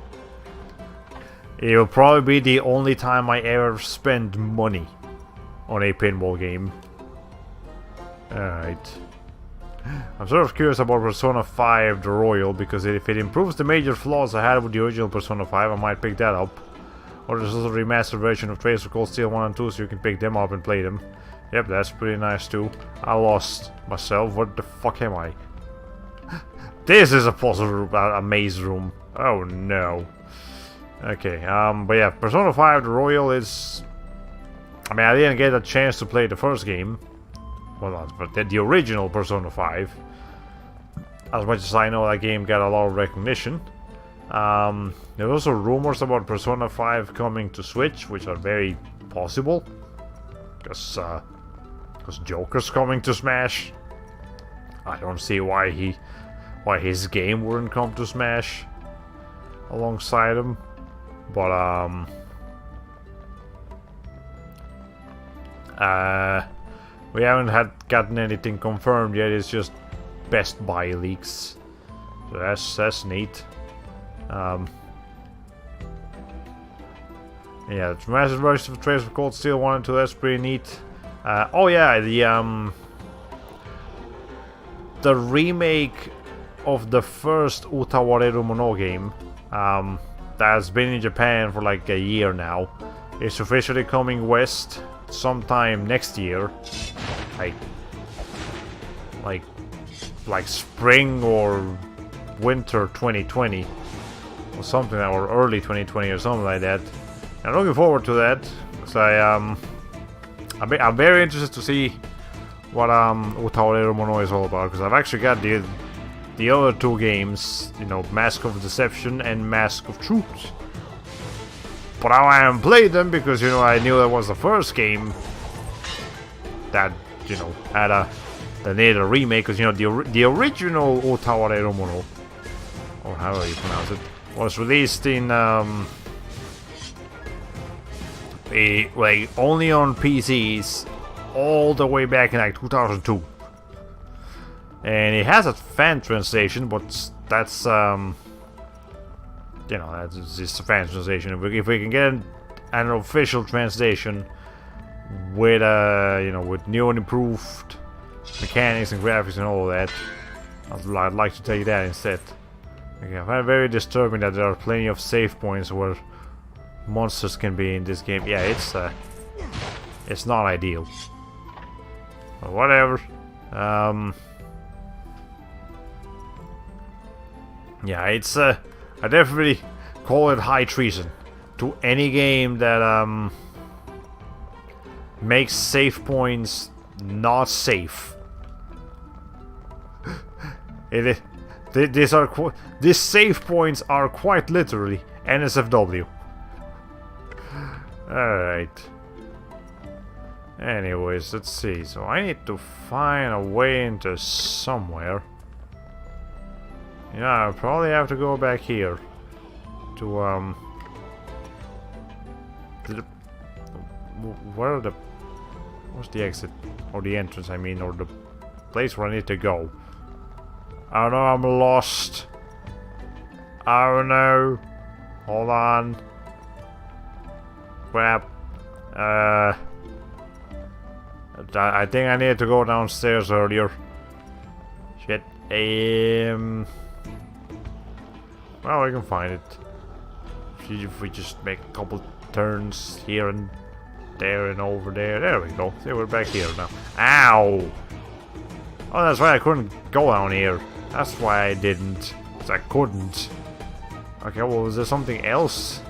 It will probably be the only time I ever spend money on a pinball game. Alright. I'm sort of curious about Persona 5 The Royal, because if it improves the major flaws I had with the original Persona 5, I might pick that up. Or there's also a remastered version of Tracer Cold Steel 1 and 2, so you can pick them up and play them. Yep, that's pretty nice too. I lost myself. What the fuck am I? This is a puzzle room, a maze room. Oh no. Okay, but yeah, Persona 5 The Royal is... I mean, I didn't get a chance to play the first game. Well, not, but the original Persona 5. As much as I know, that game got a lot of recognition. There's also rumors about Persona 5 coming to Switch, which are very possible. Because Joker's coming to Smash. I don't see why his game wouldn't come to Smash alongside him. But we haven't gotten anything confirmed yet. It's just Best Buy leaks, so that's neat. Yeah, the massive version of Tracer Cold Steel 1 and 2, that's pretty neat. Oh yeah, the remake of the first Utawareru Mono game that's been in Japan for like a year now. It's officially coming west sometime next year, like spring or winter 2020 or something, or early 2020 or something like that. I'm looking forward to that because I'm very interested to see what Utawareru Mono is all about, because I've actually got the other two games, you know, Mask of Deception and Mask of Truth. But I haven't played them because, you know, I knew that was the first game that, you know, that needed a remake, because, you know, the original Utawareru Mono, or however you pronounce it, was released in like only on PCs all the way back in like 2002. And it has a fan translation, but that's, you know, that's just a fan translation. If we can get an official translation with, you know, with new and improved mechanics and graphics and all of that, I'd like to tell you that instead. Okay, I find it very disturbing that there are plenty of save points where monsters can be in this game. Yeah, it's not ideal. But whatever. Yeah, it's I definitely call it high treason to any game that makes save points not safe. These save points are quite literally NSFW. Alright. Anyways, let's see. So I need to find a way into somewhere. Yeah, I'll probably have to go back here to where are the... what's the exit? Or the entrance, I mean, or the place where I need to go. Oh no, I'm lost. Oh no. Hold on. Crap. I think I needed to go downstairs earlier. Shit. Well, we can find it. If we just make a couple turns here and there and over there. There we go. See, we're back here now. Ow! Oh, that's why I couldn't go down here. That's why I didn't. 'Cause I couldn't. Okay, well, is there something else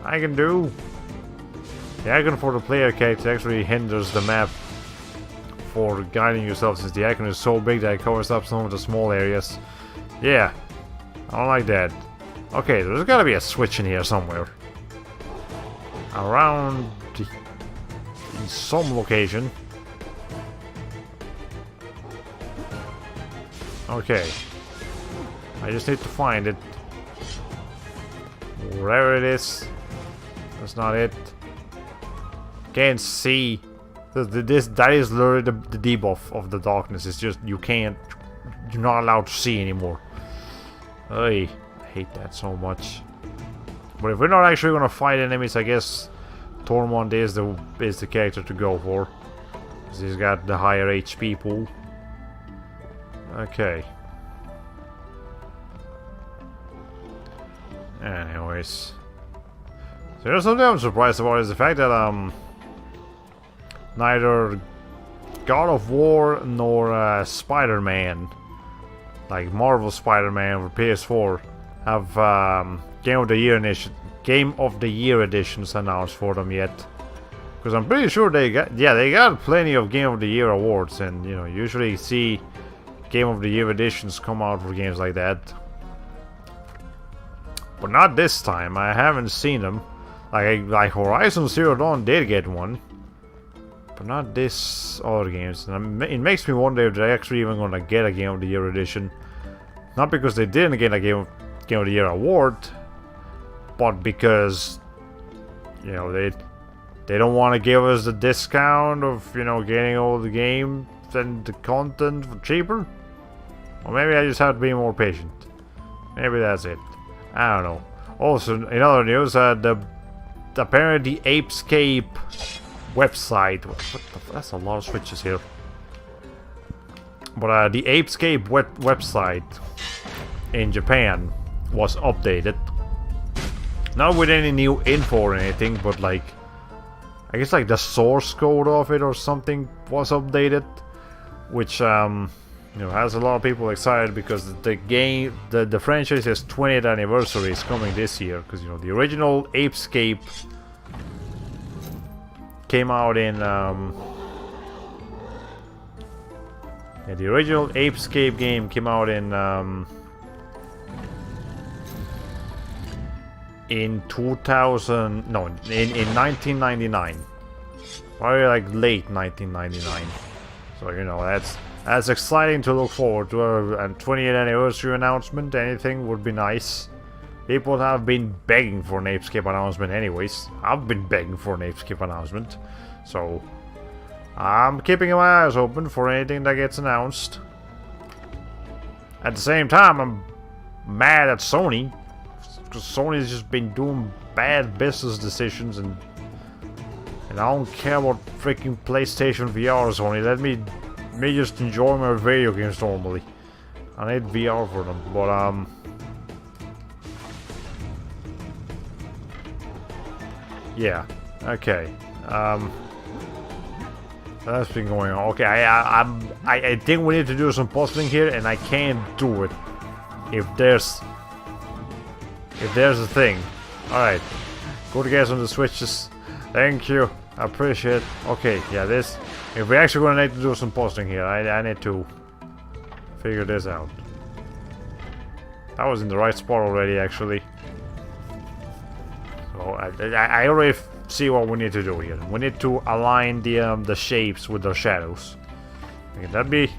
I can do? The icon for the player character actually hinders the map for guiding yourself, since the icon is so big that it covers up some of the small areas. Yeah, I don't like that. Okay, there's gotta be a switch in here somewhere. Around in some location. Okay. I just need to find it. Wherever it is. That's not it. Can't see. That is literally the debuff of the darkness. It's just you can't. You're not allowed to see anymore. I hate that so much. But if we're not actually gonna fight enemies, I guess Tormund is the character to go for. Because he's got the higher HP pool. Okay. Anyways. So there's something I'm surprised about is the fact that neither God of War nor Spider-Man, like Marvel Spider-Man for PS4, have Game of the Year editions announced for them yet. Because I'm pretty sure they got plenty of Game of the Year awards, and you know, usually see Game of the Year editions come out for games like that. But not this time. I haven't seen them. Like Horizon Zero Dawn did get one, but not this other games. And it makes me wonder if they're actually even gonna get a Game of the Year edition. Not because they didn't get a Game of the Year award, but because, you know, they don't want to give us the discount of, you know, getting all the games and the content for cheaper. Or maybe I just have to be more patient. Maybe that's it. I don't know. Also, in other news, apparently the Apescape website. That's a lot of switches here. But the Apescape website in Japan was updated. Not with any new info or anything, but like, I guess like the source code of it or something was updated, which you know, has a lot of people excited because the game, the franchise's 20th anniversary is coming this year. Because, you know, the original Apescape came out in the original Apescape game came out in 1999, probably like late 1999. So, you know, that's exciting to look forward to. A 20th anniversary announcement, anything would be nice. People have been begging for an Apescape announcement anyways. I've been begging for an Apescape announcement. So, I'm keeping my eyes open for anything that gets announced. At the same time, I'm mad at Sony. Because Sony's just been doing bad business decisions, and I don't care about freaking PlayStation VR, Sony. Let me just enjoy my video games normally. I need VR for them, but yeah, okay. That's been going on. Okay, I think we need to do some puzzling here, and I can't do it if there's a thing. Alright. Good guess on the switches. Thank you. I appreciate it. Okay, yeah, this. If we're actually gonna need to do some puzzling here, I need to figure this out. That was in the right spot already, actually. So I already see what we need to do here. We need to align the shapes with the shadows. Okay, that'd be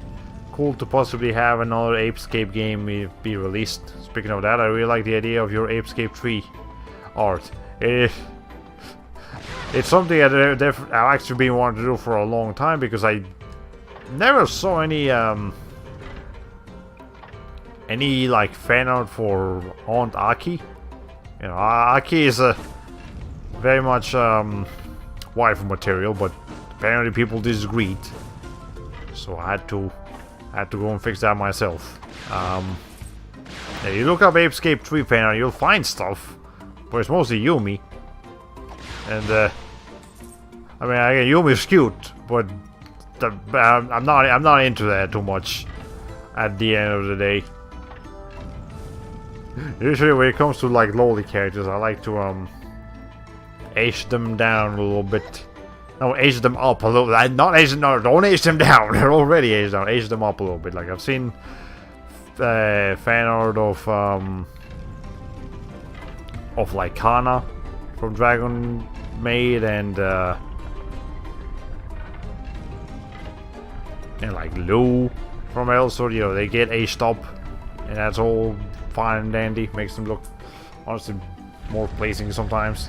cool to possibly have another Apescape game be released. Speaking of that, I really like the idea of your Apescape 3 art. It's something that I've actually been wanting to do for a long time, because I never saw any like fan art for Aunt Aki. You know, Aki is a very much waifu material, but apparently people disagreed, so I had to go and fix that myself. Yeah, you look up Apescape 3 fan art, you'll find stuff, but it's mostly Yumi. And I mean, Yumi's cute, but I'm not into that too much. At the end of the day, usually when it comes to like lowly characters, I like to age them down a little bit. No, age them up a little. Not age them. No, don't age them down. They're already aged down. Age them up a little bit. Like I've seen fan art of like Kana from Dragon Maid and like Lou from Elsword. You know, they get aged up, and that's all fine and dandy. Makes them look honestly more pleasing sometimes.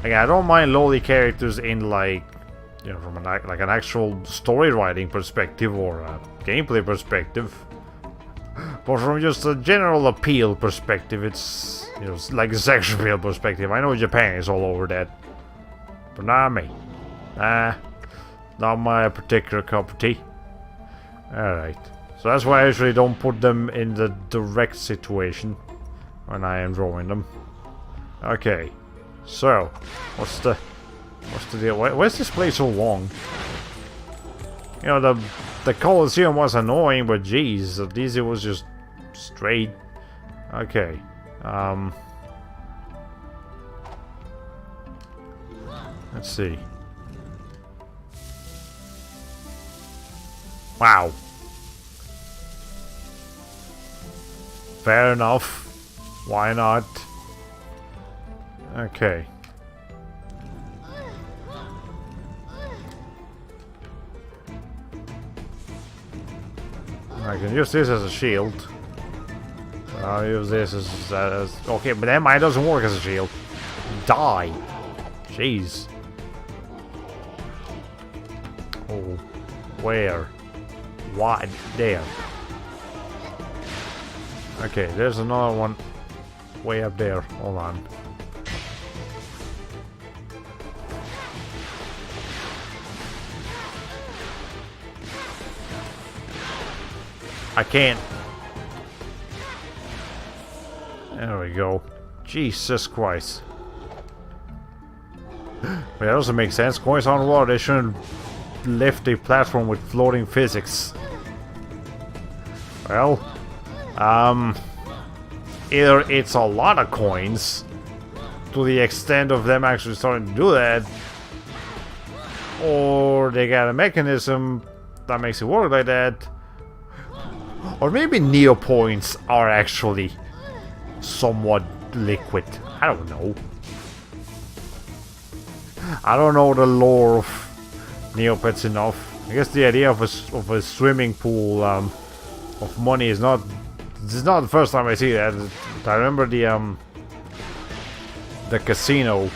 Like I don't mind lowly characters in like, you know, from an actual story writing perspective or a gameplay perspective, but from just a general appeal perspective, it's, you know, like a sexual appeal perspective. I know Japan is all over that, but not me. Nah, not my particular cup of tea. All right, so that's why I usually don't put them in the direct situation when I am drawing them. Okay, so what's the deal? Why is this place so long? You know, the Colosseum was annoying, but geez, at least it was just straight. Okay, let's see. Wow. Fair enough. Why not? Okay. I can use this as a shield. I'll use this as okay, but then mine doesn't work as a shield. Die. Jeez. Oh, where? Why? There. Okay, there's another one way up there. Hold on. I can't. There we go. Jesus Christ. But that also makes sense. Coins on water, they shouldn't lift a platform with floating physics. Well, either it's a lot of coins to the extent of them actually starting to do that, or they got a mechanism that makes it work like that. Or maybe Neopets are actually somewhat liquid. I don't know. I don't know the lore of Neopets enough. I guess the idea of a swimming pool of money is not. This is not the first time I see that. I remember the casino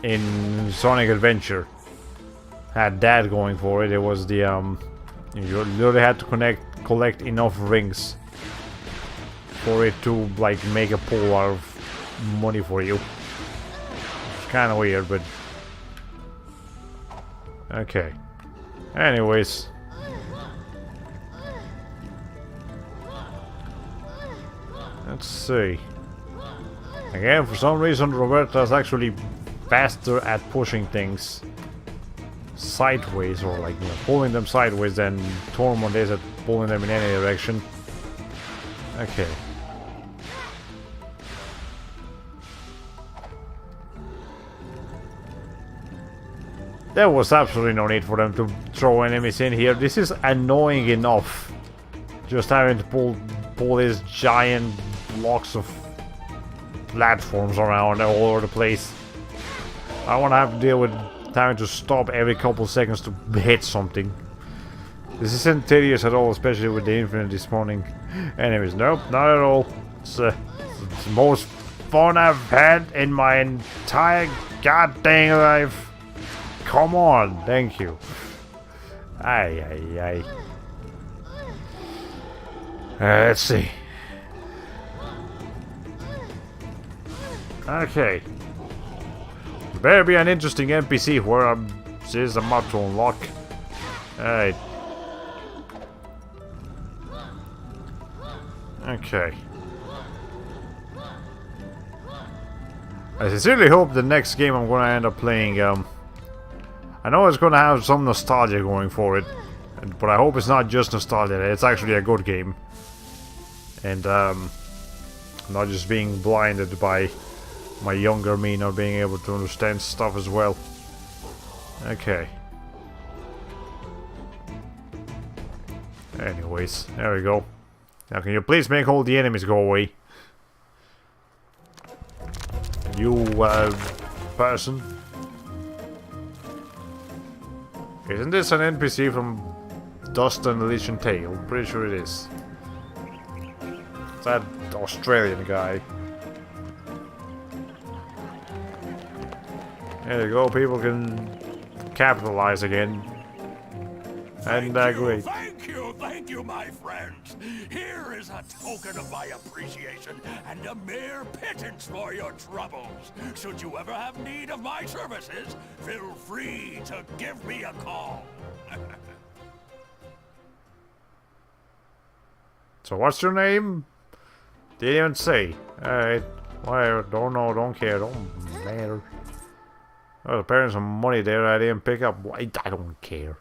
in Sonic Adventure had that going for it. It was the you literally had to collect enough rings for it to like make a pool out of money for you. It's kind of weird, but okay. Anyways, let's see. Again, for some reason, Roberta's actually faster at pushing things sideways, or like, you know, pulling them sideways, than Tormund is at pulling them in any direction. Okay. There was absolutely no need for them to throw enemies in here. This is annoying enough. Just having to pull these giant blocks of platforms around all over the place. I want to have to deal with having to stop every couple seconds to hit something. This isn't tedious at all, especially with the infinite despawning enemies. Nope, not at all. It's the most fun I've had in my entire goddamn life. Come on, thank you. Aye. Let's see. Okay. Better be an interesting NPC where there's a map to unlock. Alright. Okay. I sincerely hope the next game I'm gonna end up playing, I know it's gonna have some nostalgia going for it, but I hope it's not just nostalgia, it's actually a good game. And, not just being blinded by my younger me not being able to understand stuff as well. Okay. Anyways, there we go. Now can you please make all the enemies go away? You, person. Isn't this an NPC from Dust and Elysian Tale? Pretty sure it is. It's that Australian guy. There you go, people can capitalize again. And great. Thank you, my friends. Here is a token of my appreciation and a mere pittance for your troubles. Should you ever have need of my services, feel free to give me a call. So what's your name? Didn't even say. Alright. Whatever. Don't know, don't care, don't matter. Oh, apparently some money there I didn't pick up. I don't care.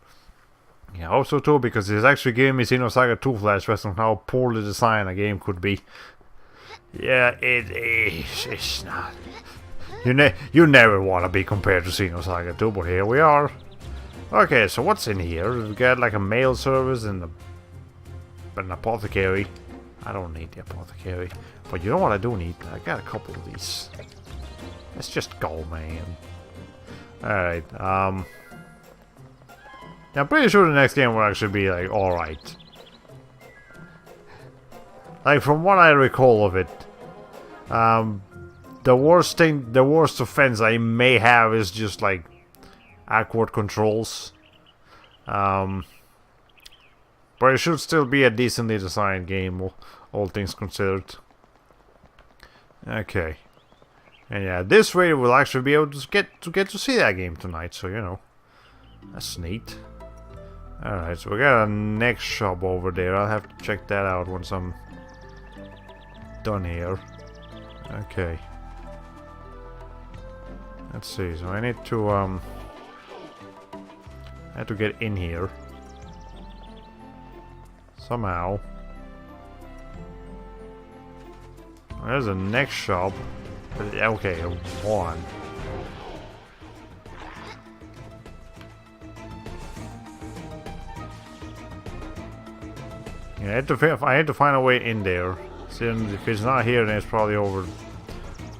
Yeah, also too, because it's actually giving me Xenosaga 2 flashbacks on how poorly designed a game could be. Yeah, it is. It's not. You never want to be compared to Xenosaga 2, but here we are. Okay, so what's in here? We've got like a mail service and an apothecary. I don't need the apothecary. But you know what I do need? I got a couple of these. Let's just go, man. Alright, yeah, I'm pretty sure the next game will actually be like alright. Like from what I recall of it, the worst offense I may have is just like awkward controls. But it should still be a decently designed game, all things considered. Okay, and yeah, this way we'll actually be able to get to see that game tonight. So you know, that's neat. Alright, so we got a next shop over there. I'll have to check that out once I'm done here. Okay. Let's see, so I need to I have to get in here. Somehow. There's a next shop. Okay, hold on. Yeah, I had to find a way in there. See, if it's not here, then it's probably over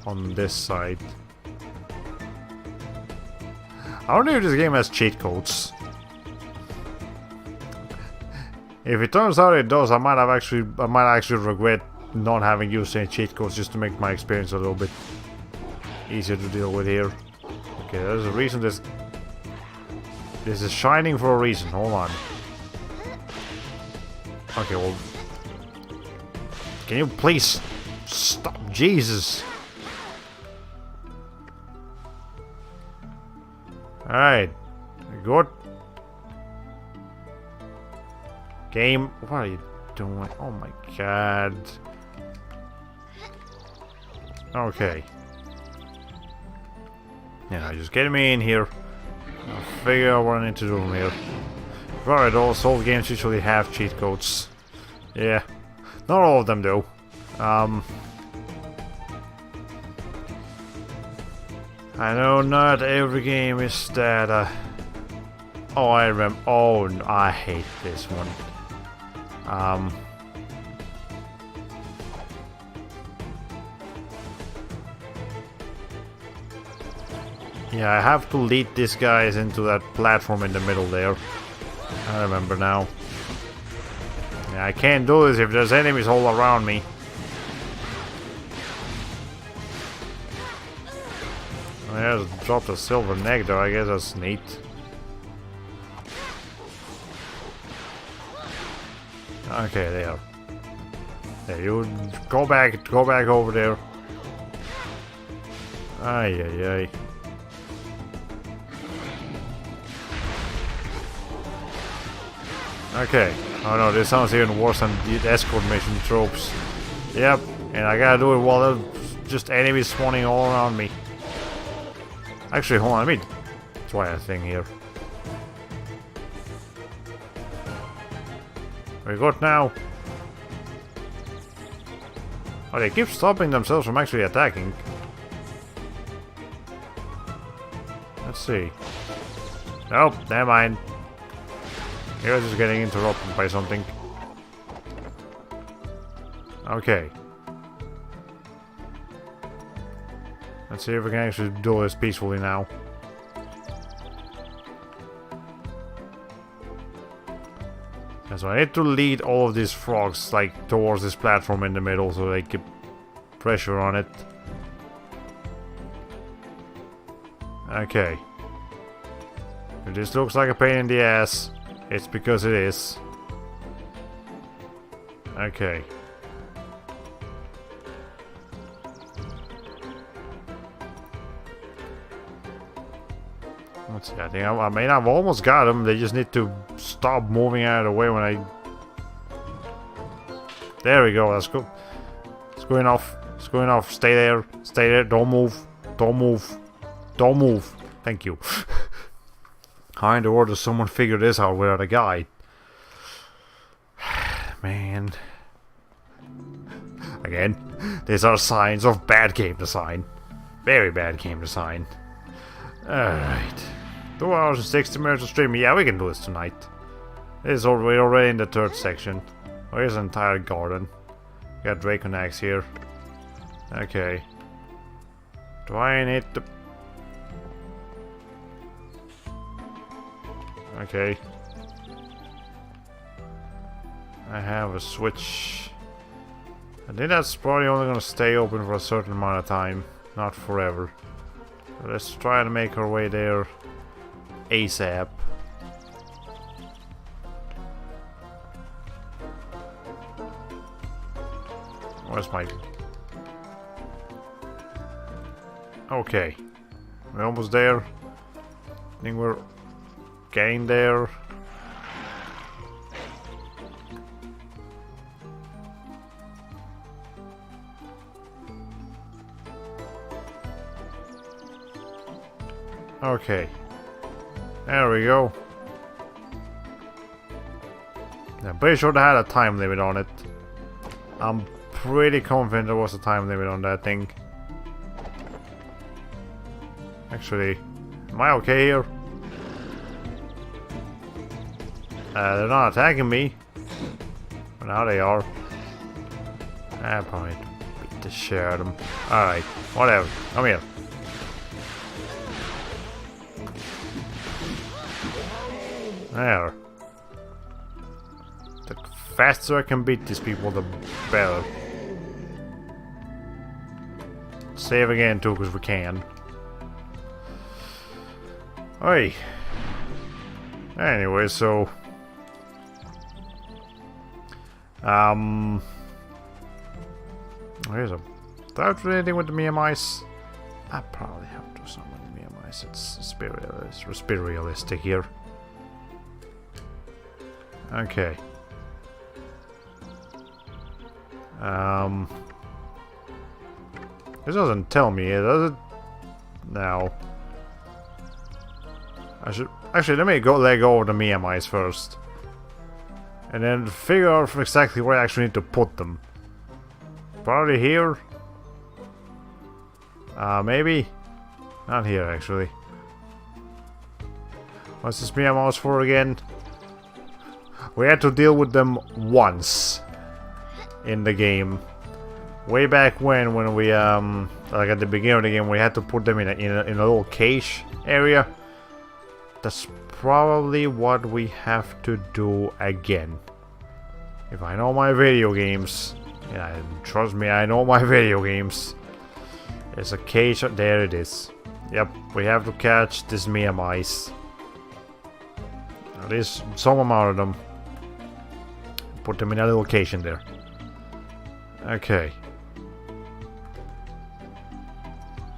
on this side. I wonder if this game has cheat codes. If it turns out it does, I might actually regret not having used any cheat codes just to make my experience a little bit easier to deal with here. Okay, there's a reason this is shining for a reason. Hold on. Okay, well, can you please stop? Jesus. Alright, good. Game, what are you doing? Oh my god. Okay. Yeah, just get me in here. I'll figure out what I need to do from here. Alright, all Souls games usually have cheat codes. Yeah. Not all of them do. I know not every game is that, Oh, I remember. Oh, I hate this one. Yeah, I have to lead these guys into that platform in the middle there. I remember now. Yeah, I can't do this if there's enemies all around me. I just dropped a silver nectar, I guess that's neat. Okay, there. Yeah, you go back over there. Ay, ay, ay. Okay. Oh no, this sounds even worse than the escort mission tropes. Yep, and I gotta do it while there's just enemies spawning all around me. Actually, hold on, let me try a thing here. We got now. Oh, they keep stopping themselves from actually attacking. see. Nope, never mind. You're just getting interrupted by something. Okay. Let's see if we can actually do this peacefully now. And so I need to lead all of these frogs like towards this platform in the middle so they keep pressure on it. Okay. If this looks like a pain in the ass, it's because it is. Okay. Let's see, I think I mean I've almost got them, they just need to stop moving out of the way when I... There we go, that's good. It's going off, it's going off, stay there, don't move, don't move, don't move. Thank you. How in the world does someone figure this out without a guide? Man. Again, these are signs of bad game design. Very bad game design. Alright. 2 hours and 60 minutes of streaming. Yeah, we can do this tonight. We're already in the 3rd section. Oh, here's an entire garden. Got Draconax here. Okay. Do I need to... Okay. I have a switch. I think that's probably only gonna stay open for a certain amount of time. Not forever. So let's try to make our way there ASAP. Where's my... Okay. We're almost there. I think we're getting there. Okay. There we go. I'm pretty sure they had a time limit on it. I'm pretty confident there was a time limit on that thing. Actually, am I okay here? They're not attacking me. But now they are. I probably need to beat the shit out of them. Alright, whatever. Come here. There. The faster I can beat these people, the better. Save again too, because we can. Oi. Anyway, so... Here's a... Do I have to do anything with the Miamice? I probably have to do something with the Miamice. It's pretty realistic here. Okay. This doesn't tell me, does it? No. I should... Actually, let me let go of the Miamice first. And then figure out exactly where I actually need to put them. Probably here? Maybe? Not here, actually. What's this Miamice for again? We had to deal with them once in the game. Way back when we like at the beginning of the game, we had to put them in a little cache area. That's probably what we have to do again. If I know my video games, yeah, trust me, I know my video games. There's a cache, there it is. Yep, we have to catch this Miamice. At least some amount of them. Put them in a location there. Okay.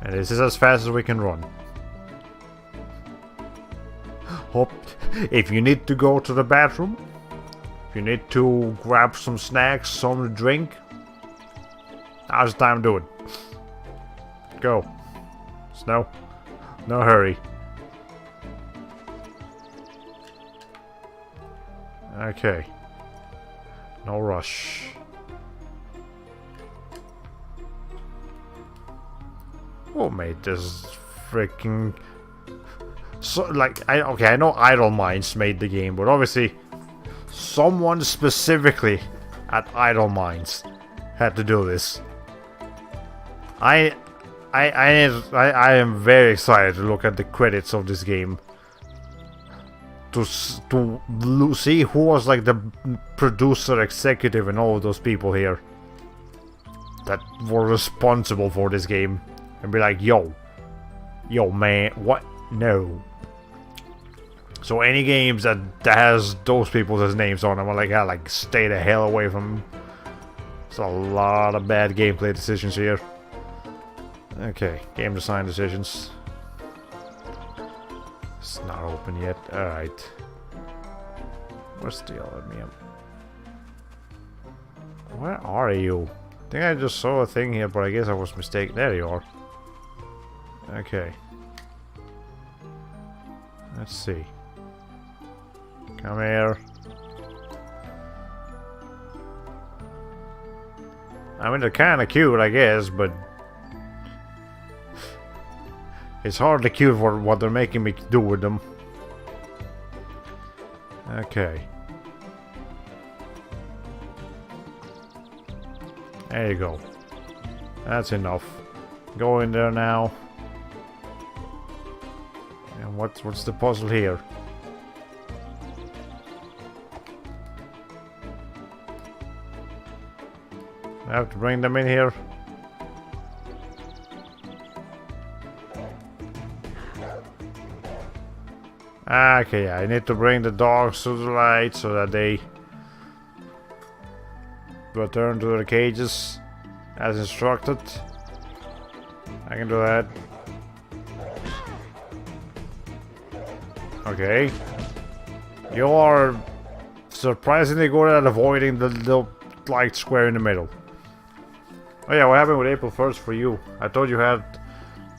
And this is as fast as we can run. Hope if you need to go to the bathroom, if you need to grab some snacks, some drink, now's the time to do it. Go. Snow. No hurry. Okay. No rush. Who made this freaking... So, like, I know Idle Minds made the game, but obviously someone specifically at Idle Minds had to do this. I am very excited to look at the credits of this game to see who was like the producer, executive, and all of those people here that were responsible for this game, and be like, yo man, what? No. So any games that has those people's names on them, I'm like, like stay the hell away from them. There's a lot of bad gameplay decisions here. Okay, game design decisions. It's not open yet. Alright. Where's the other Mia? Where are you? I think I just saw a thing here, but I guess I was mistaken. There you are. Okay. Let's see. Come here. I mean, they're kind of cute, I guess, but it's hardly cute for what they're making me do with them. Okay. There you go. That's enough. Go in there now. And what's the puzzle here? I have to bring them in here. Okay, yeah, I need to bring the dogs to the light so that they return to their cages as instructed. I can do that. Okay. You are surprisingly good at avoiding the light square in the middle. Oh yeah, what happened with April 1st for you? I thought you had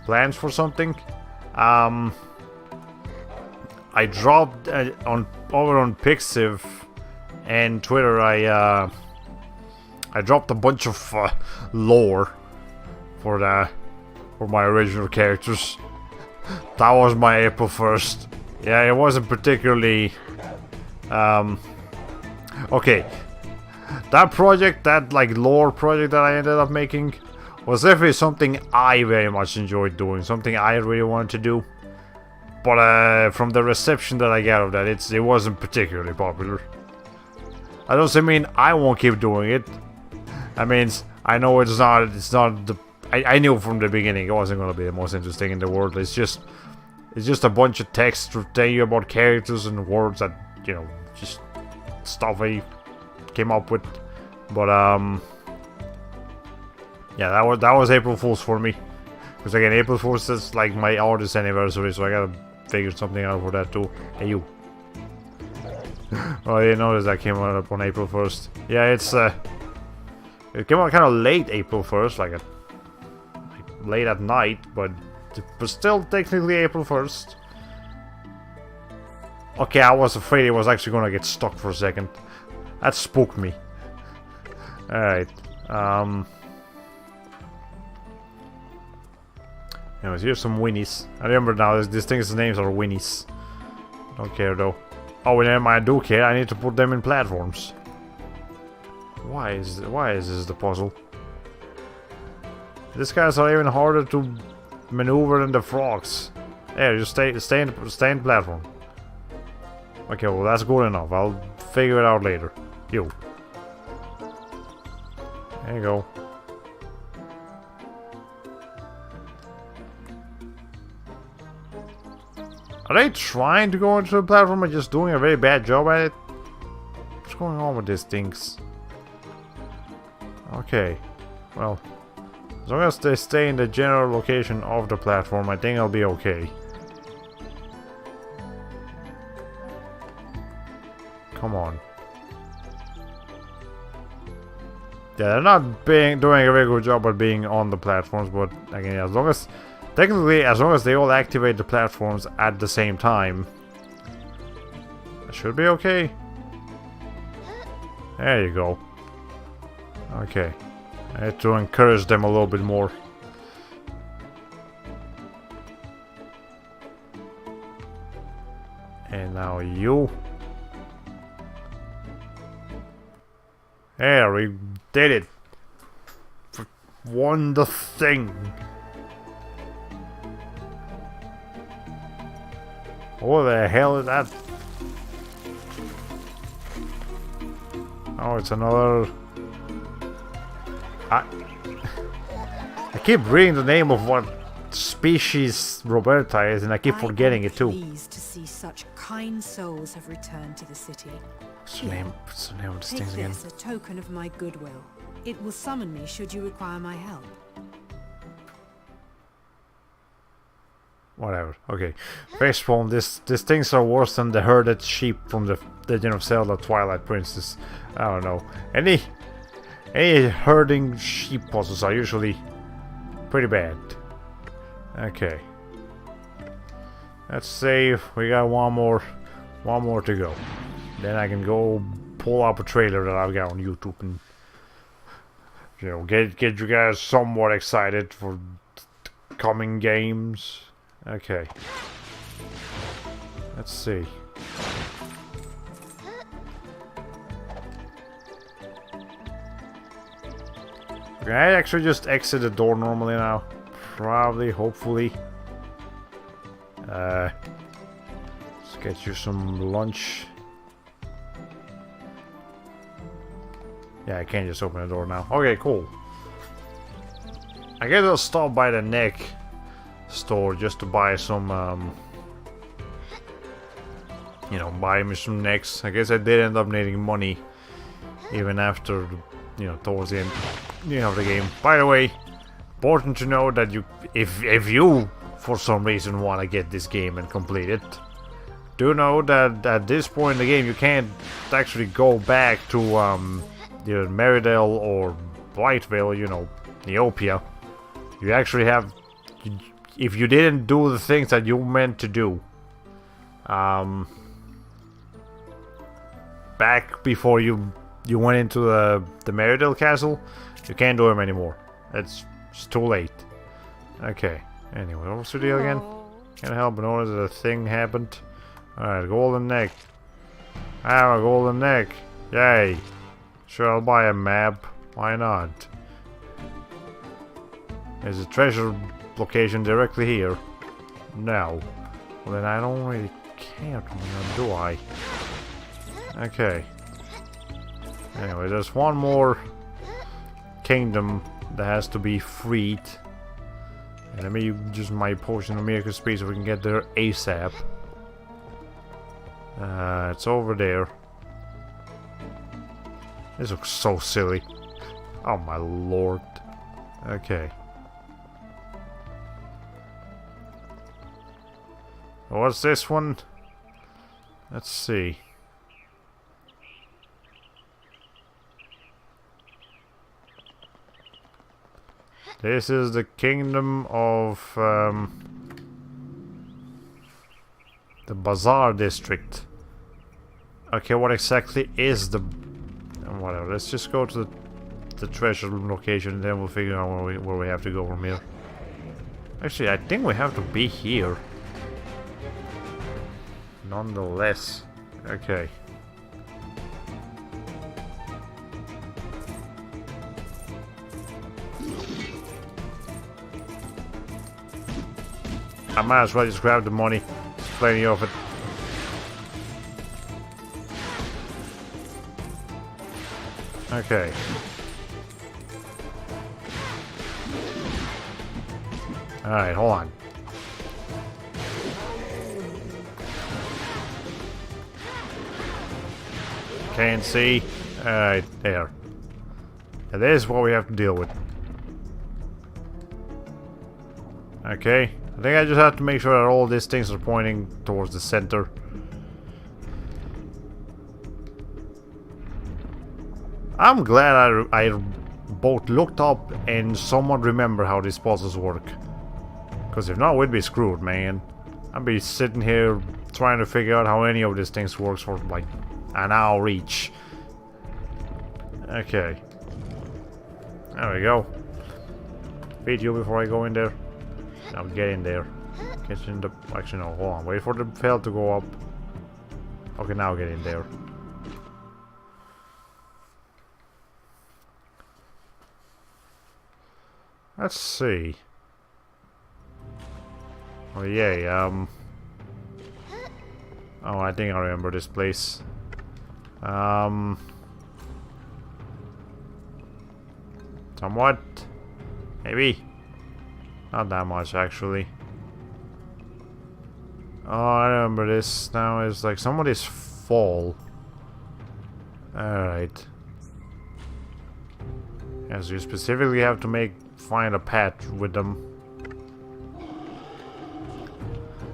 plans for something. I dropped over on Pixiv and Twitter. I dropped a bunch of lore for my original characters. That was my April 1st. Yeah, it wasn't particularly okay. That project, that like lore project that I ended up making, was definitely something I very much enjoyed doing. Something I really wanted to do. But from the reception that I got of that, it wasn't particularly popular. That doesn't mean I won't keep doing it. I mean, I know it's not the. I knew from the beginning it wasn't going to be the most interesting in the world. It's just a bunch of text to tell you about characters and words that, you know, just stuff I came up with. But yeah, that was April Fool's for me. Because again, April Fool's is like my artist anniversary, so I gotta figure something out for that too. Hey you. Oh, I didn't notice that came out on April 1st. Yeah, it came out kind of late April 1st, like late at night, but still technically April 1st. Okay, I was afraid it was actually gonna get stuck for a second. That spooked me. Alright. Anyways, here's some Winnies. I remember now, these things' names are Winnies. Don't care though. Oh, and I do care. I need to put them in platforms. Why is this the puzzle? These guys are even harder to maneuver than the frogs. There, just stay in platform. Okay, well that's good enough. I'll figure it out later. You. There you go. Are they trying to go into the platform and just doing a very bad job at it? What's going on with these things? Okay. Well, as long as they stay in the general location of the platform, I think I'll be okay. Come on. Yeah, they're not doing a very good job at being on the platforms, but again, as long as they all activate the platforms at the same time, it should be okay. There you go. Okay. I had to encourage them a little bit more. now you. There, we did it. Won the thing. What the hell is that? Oh, it's another... I keep reading the name of what species Roberta is, and I keep forgetting it too. Pleased to see such kind souls have returned to the city. What's the name of this Take thing again? this, a token of my goodwill. It will summon me should you require my help. Whatever. Okay. Facepalm, these things are worse than the herded sheep from the Legend of Zelda Twilight Princess. I don't know. Any herding sheep puzzles are usually pretty bad. Okay. Let's save. We got one more to go. Then I can go pull up a trailer that I've got on YouTube and, you know, get you guys somewhat excited for coming games. Okay. Let's see. Can I actually just exit the door normally now? Probably, hopefully. Let's get you some lunch. Yeah, I can't just open the door now. Okay, cool. I guess I'll stop by the neck store just to buy some, you know, buy me some necks. I guess I did end up needing money even after, you know, towards the end, of the game. By the way, important to know that if you for some reason want to get this game and complete it, do know that at this point in the game you can't actually go back to either Meridale or Blythevale, you know, Neopia. You actually have, if you didn't do the things that you meant to do back before you went into the Meridale Castle, you can't do them anymore. It's too late. Okay. Anyway, what's the deal again? Can't help but notice that a thing happened. Alright, golden neck. I have a golden neck. Yay. Sure, I'll buy a map. Why not? There's a treasure location directly here. No. Well, then I don't really care, do I? Okay. Anyway, there's one more kingdom that has to be freed. And let me use my potion of miracle speed so we can get there ASAP. It's over there. This looks so silly. Oh my lord. Okay. What's this one? Let's see. This is the kingdom of the Bazaar district. Okay, what exactly is the... whatever, let's just go to the treasure location and then we'll figure out where we have to go from here. Actually, I think we have to be here. Nonetheless. Okay. I might as well just grab the money. There's plenty of it. Okay. Alright, hold on. Can't see. Alright, there. And this is what we have to deal with. Okay. I think I just have to make sure that all these things are pointing towards the center. I'm glad I both looked up and somewhat remember how these puzzles work. Because if not, we'd be screwed, man. I'd be sitting here trying to figure out how any of these things works for like an hour each. Okay. There we go. Feed you before I go in there. Now get in there. Get in the... actually no, hold on. Wait for the bell to go up. Okay, now get in there. Let's see. Oh yeah, oh, I think I remember this place. Somewhat. Maybe. Not that much, actually. Oh, I remember this now. It's like somebody's fall. Alright. Yes, you specifically have to find a path with them.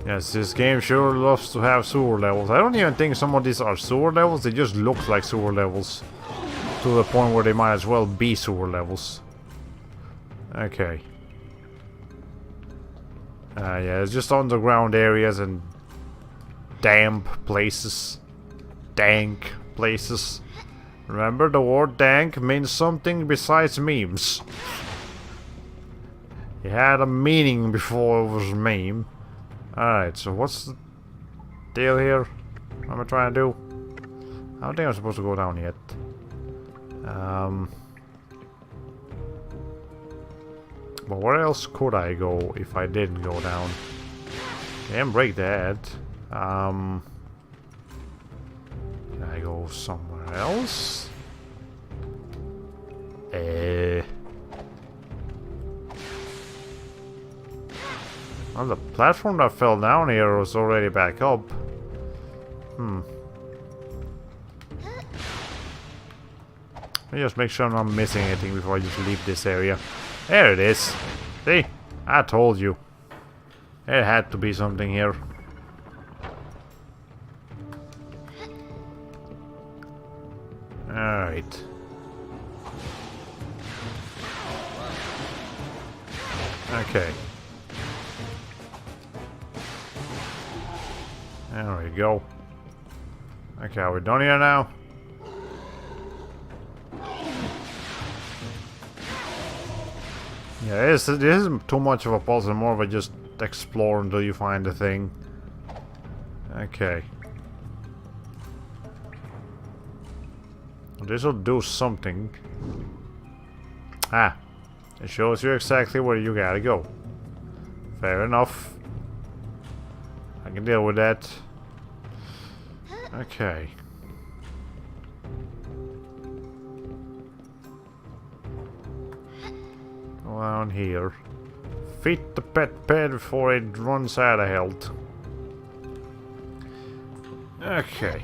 Yes, this game sure loves to have sewer levels. I don't even think some of these are sewer levels. They just look like sewer levels. To the point where they might as well be sewer levels. Okay. Yeah, it's just underground areas and damp places. Dank places. Remember, the word dank means something besides memes. It had a meaning before it was a meme. Alright, so what's the deal here? What am I trying to do? I don't think I'm supposed to go down yet. But where else could I go if I didn't go down? Can't break that. Can I go somewhere else? Well, the platform that fell down here was already back up. Let me just make sure I'm not missing anything before I just leave this area. There it is. See? I told you. There had to be something here. Alright. Okay. There we go. Okay, are we done here now? Yeah, this isn't too much of a puzzle, more of a just explore until you find the thing. Okay. This'll do something. Ah. It shows you exactly where you gotta go. Fair enough. I can deal with that. Okay. Go down here. Feed the pet before it runs out of health. Okay.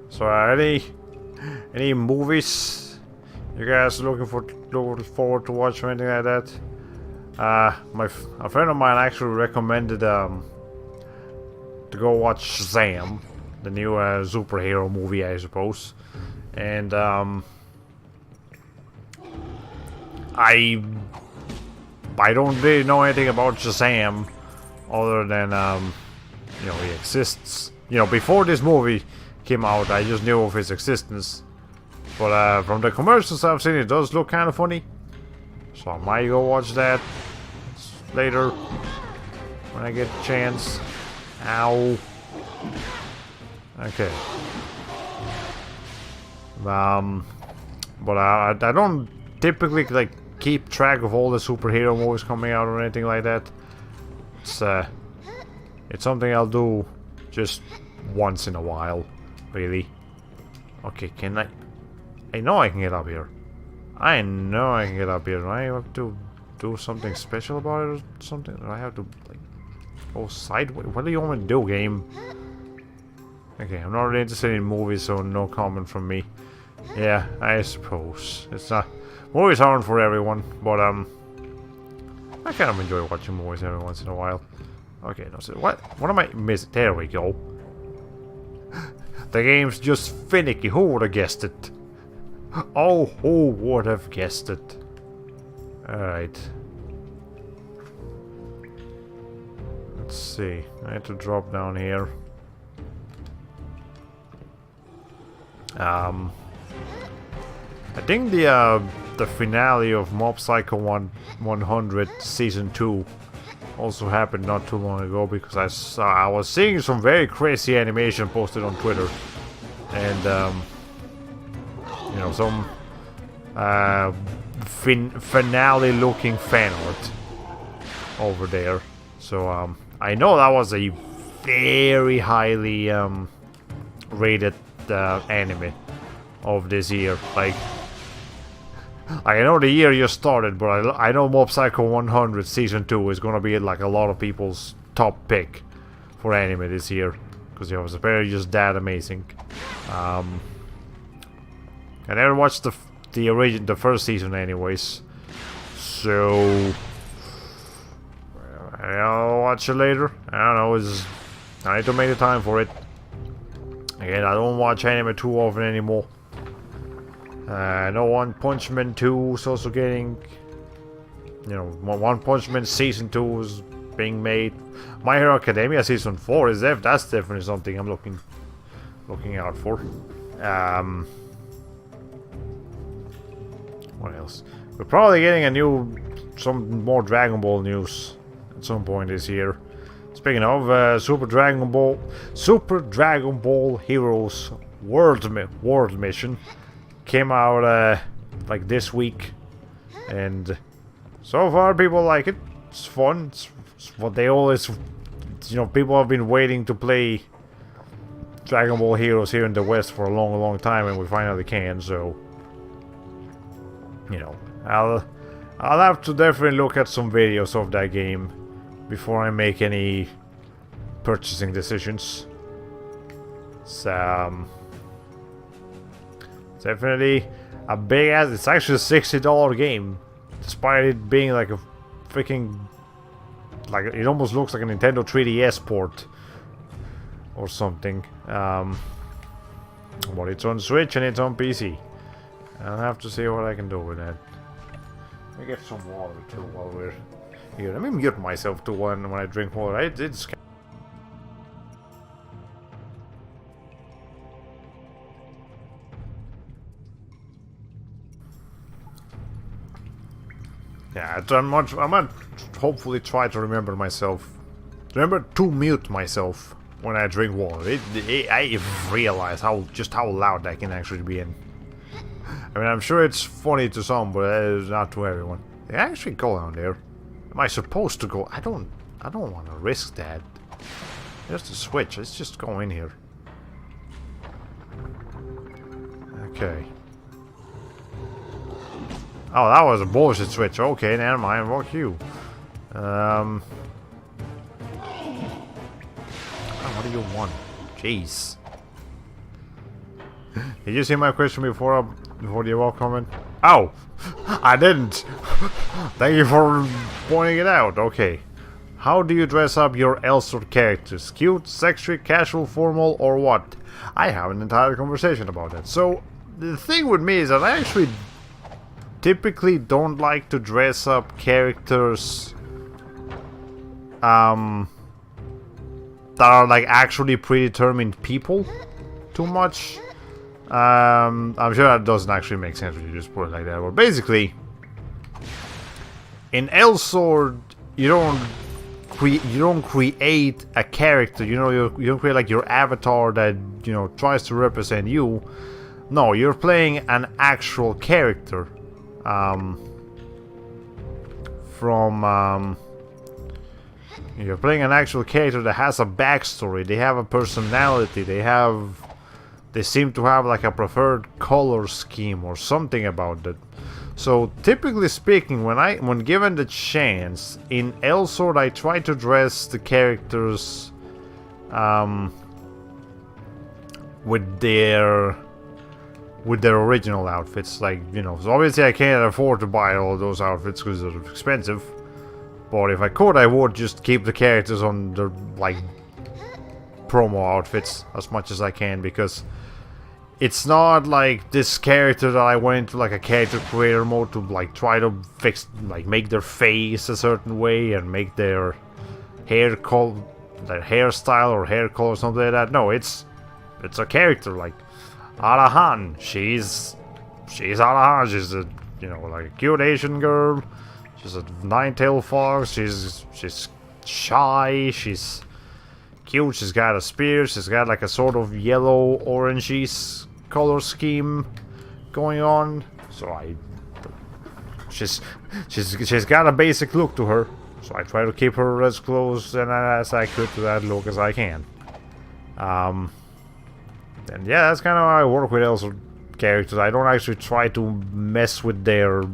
So any movies you guys looking forward to watch or anything like that? A friend of mine actually recommended to go watch Shazam, the new superhero movie, I suppose. And I don't really know anything about Shazam other than you know, he exists. You know, before this movie came out, I just knew of his existence. But from the commercials I've seen, it does look kind of funny. So I might go watch that later when I get a chance. Ow. Okay. But I don't typically like keep track of all the superhero movies coming out or anything like that. It's something I'll do just once in a while, really. Okay, can I know I can get up here. I know I can get up here. Do I have to do something special about it or something? Do I have to like go sideways? What do you want me to do, game? Okay, I'm not really interested in movies, so no comment from me. Yeah, I suppose. It's not... Movies aren't for everyone, but I kind of enjoy watching movies every once in a while. Okay, no, so what am I missing? There we go. The game's just finicky. Who would have guessed it? Oh, who would have guessed it? Alright. Let's see. I have to drop down here. I think the finale of Mob Psycho 100 Season 2 also happened not too long ago because I was seeing some very crazy animation posted on Twitter, and you know, some finale looking fan art over there. So I know that was a very highly rated anime of this year. Like I know the year just started, but I know Mob Psycho 100 Season 2 is gonna be like a lot of people's top pick for anime this year, because it was apparently just that amazing. I never watched the first season anyways, so I'll watch it later. I don't know, I need to make the time for it. Again, I don't watch anime too often anymore. I know One Punch Man 2 is also getting, you know, One Punch Man Season 2 is being made. My Hero Academia Season 4 is that's definitely something I'm looking out for. What else? We're probably getting some more Dragon Ball news at some point this year. Speaking of Super Dragon Ball Heroes World Mission came out like this week, and so far people like it. It's fun. It's what they always, you know, people have been waiting to play Dragon Ball Heroes here in the West for a long time, and we finally can. So, you know, I'll have to definitely look at some videos of that game before I make any purchasing decisions. So, definitely a big ass. It's actually a $60 game, despite it being like a freaking, like, it almost looks like a Nintendo 3DS port or something. But it's on Switch and it's on PC. I'll have to see what I can do with that. Let me get some water too while we're here. Let me mute myself to when I drink water. It's yeah, I might hopefully try to remember to mute myself when I drink water. I realize just how loud that can actually be. I mean, I'm sure it's funny to some, but it's not to everyone. They actually go down there. Am I supposed to go? I don't want to risk that. There's the switch. Let's just go in here. Okay. Oh, that was a bullshit switch. Okay, never mind. Fuck you. Oh, what do you want? Jeez. Did you see my question before the above comment? Oh! I didn't! Thank you for pointing it out. Okay. How do you dress up your Elsword characters? Cute, sexy, casual, formal, or what? I have an entire conversation about that. So, the thing with me is that I actually typically don't like to dress up characters that are like actually predetermined people too much. I'm sure that doesn't actually make sense when you just put it like that. But basically, in Elsword, you don't create a character. You know, you don't create like your avatar that, you know, tries to represent you. No, you're playing an actual character. You're playing an actual character that has a backstory. They have a personality. They seem to have like a preferred color scheme or something about that. So typically speaking, when given the chance in Elsword, I try to dress the characters with their original outfits. Like, you know, so obviously I can't afford to buy all those outfits because they're expensive. But if I could, I would just keep the characters on their like promo outfits as much as I can, because it's not like this character that I went into like a character creator mode to like try to make their face a certain way and make their hair their hairstyle or hair color or something like that. No, it's a character like Arahan. She's Arahan. She's a, you know, like a cute Asian girl. She's a nine-tailed fox. She's shy, she's cute, she's got a spear, she's got like a sort of yellow orangey color scheme going on. So she's got a basic look to her. So I try to keep her as close and as I could to that look as I can. And yeah, that's kind of how I work with Elsa characters. I don't actually try to mess with their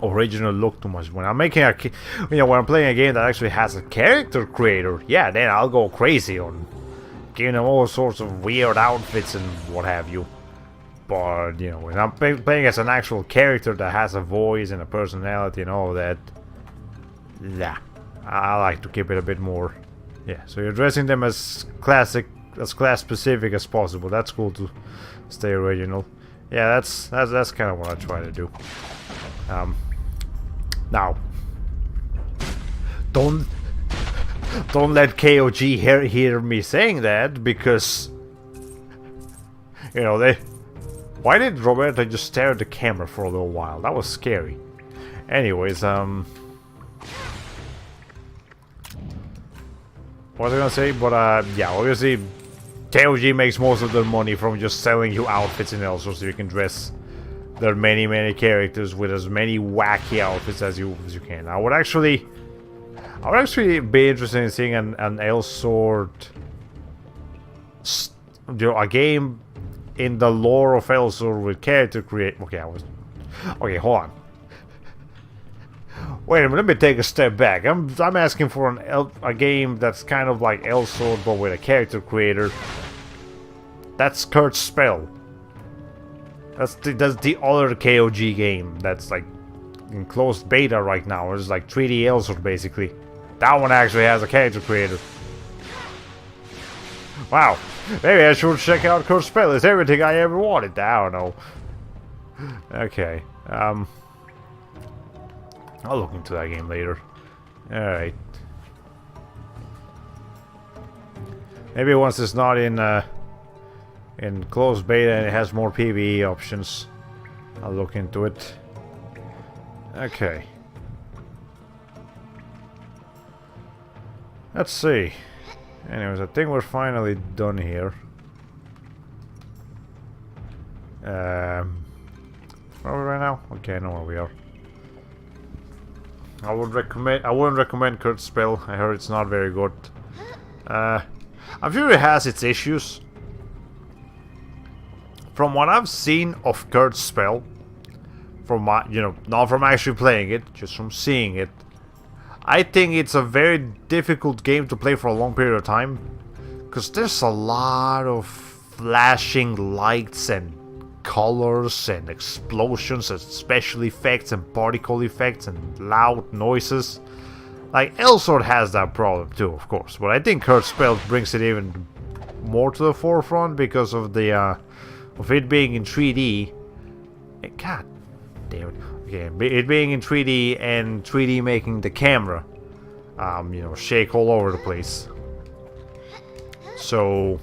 original look too much. When I'm making when I'm playing a game that actually has a character creator, yeah, then I'll go crazy on giving them all sorts of weird outfits and what have you. But when I'm playing as an actual character that has a voice and a personality and all that, yeah, I like to keep it a bit more. Yeah, so you're dressing them as class specific as possible. That's cool to stay original. Yeah, that's kind of what I try to do. Now, don't let KOG hear me saying that, because why did Roberta just stare at the camera for a little while? That was scary. Anyways, what was I gonna say? But yeah, obviously KOG makes most of their money from just selling you outfits in Elsa, so you can dress their many characters with as many wacky outfits as you can. I would actually be interested in seeing an Elsword, a game in the lore of Elsword with character create. Okay, hold on. Wait a minute, let me take a step back. I'm asking for a game that's kind of like Elsword but with a character creator. That's Kurt's Spell. That's the other KOG game that's like in closed beta right now. It's like 3D Elsword basically. That one actually has a character creator. Wow, maybe I should check out Kurt's Spell. It's everything I ever wanted. I don't know. Okay, I'll look into that game later. Alright. Maybe once it's not in closed beta and it has more PvE options, I'll look into it. Okay. Let's see. Anyways, I think we're finally done here. Where are we right now? Okay, I know where we are. I wouldn't recommend Kurt's Spell. I heard it's not very good. I'm sure it has its issues. From what I've seen of Kurt's Spell, from my, not from actually playing it, just from seeing it, I think it's a very difficult game to play for a long period of time, because there's a lot of flashing lights and colors and explosions and special effects and particle effects and loud noises. Like, Elsword has that problem too, of course, but I think Kurt's Spell brings it even more to the forefront because of the of it being in 3D. God damn it. Okay, it being in 3D and 3D making the camera shake all over the place. So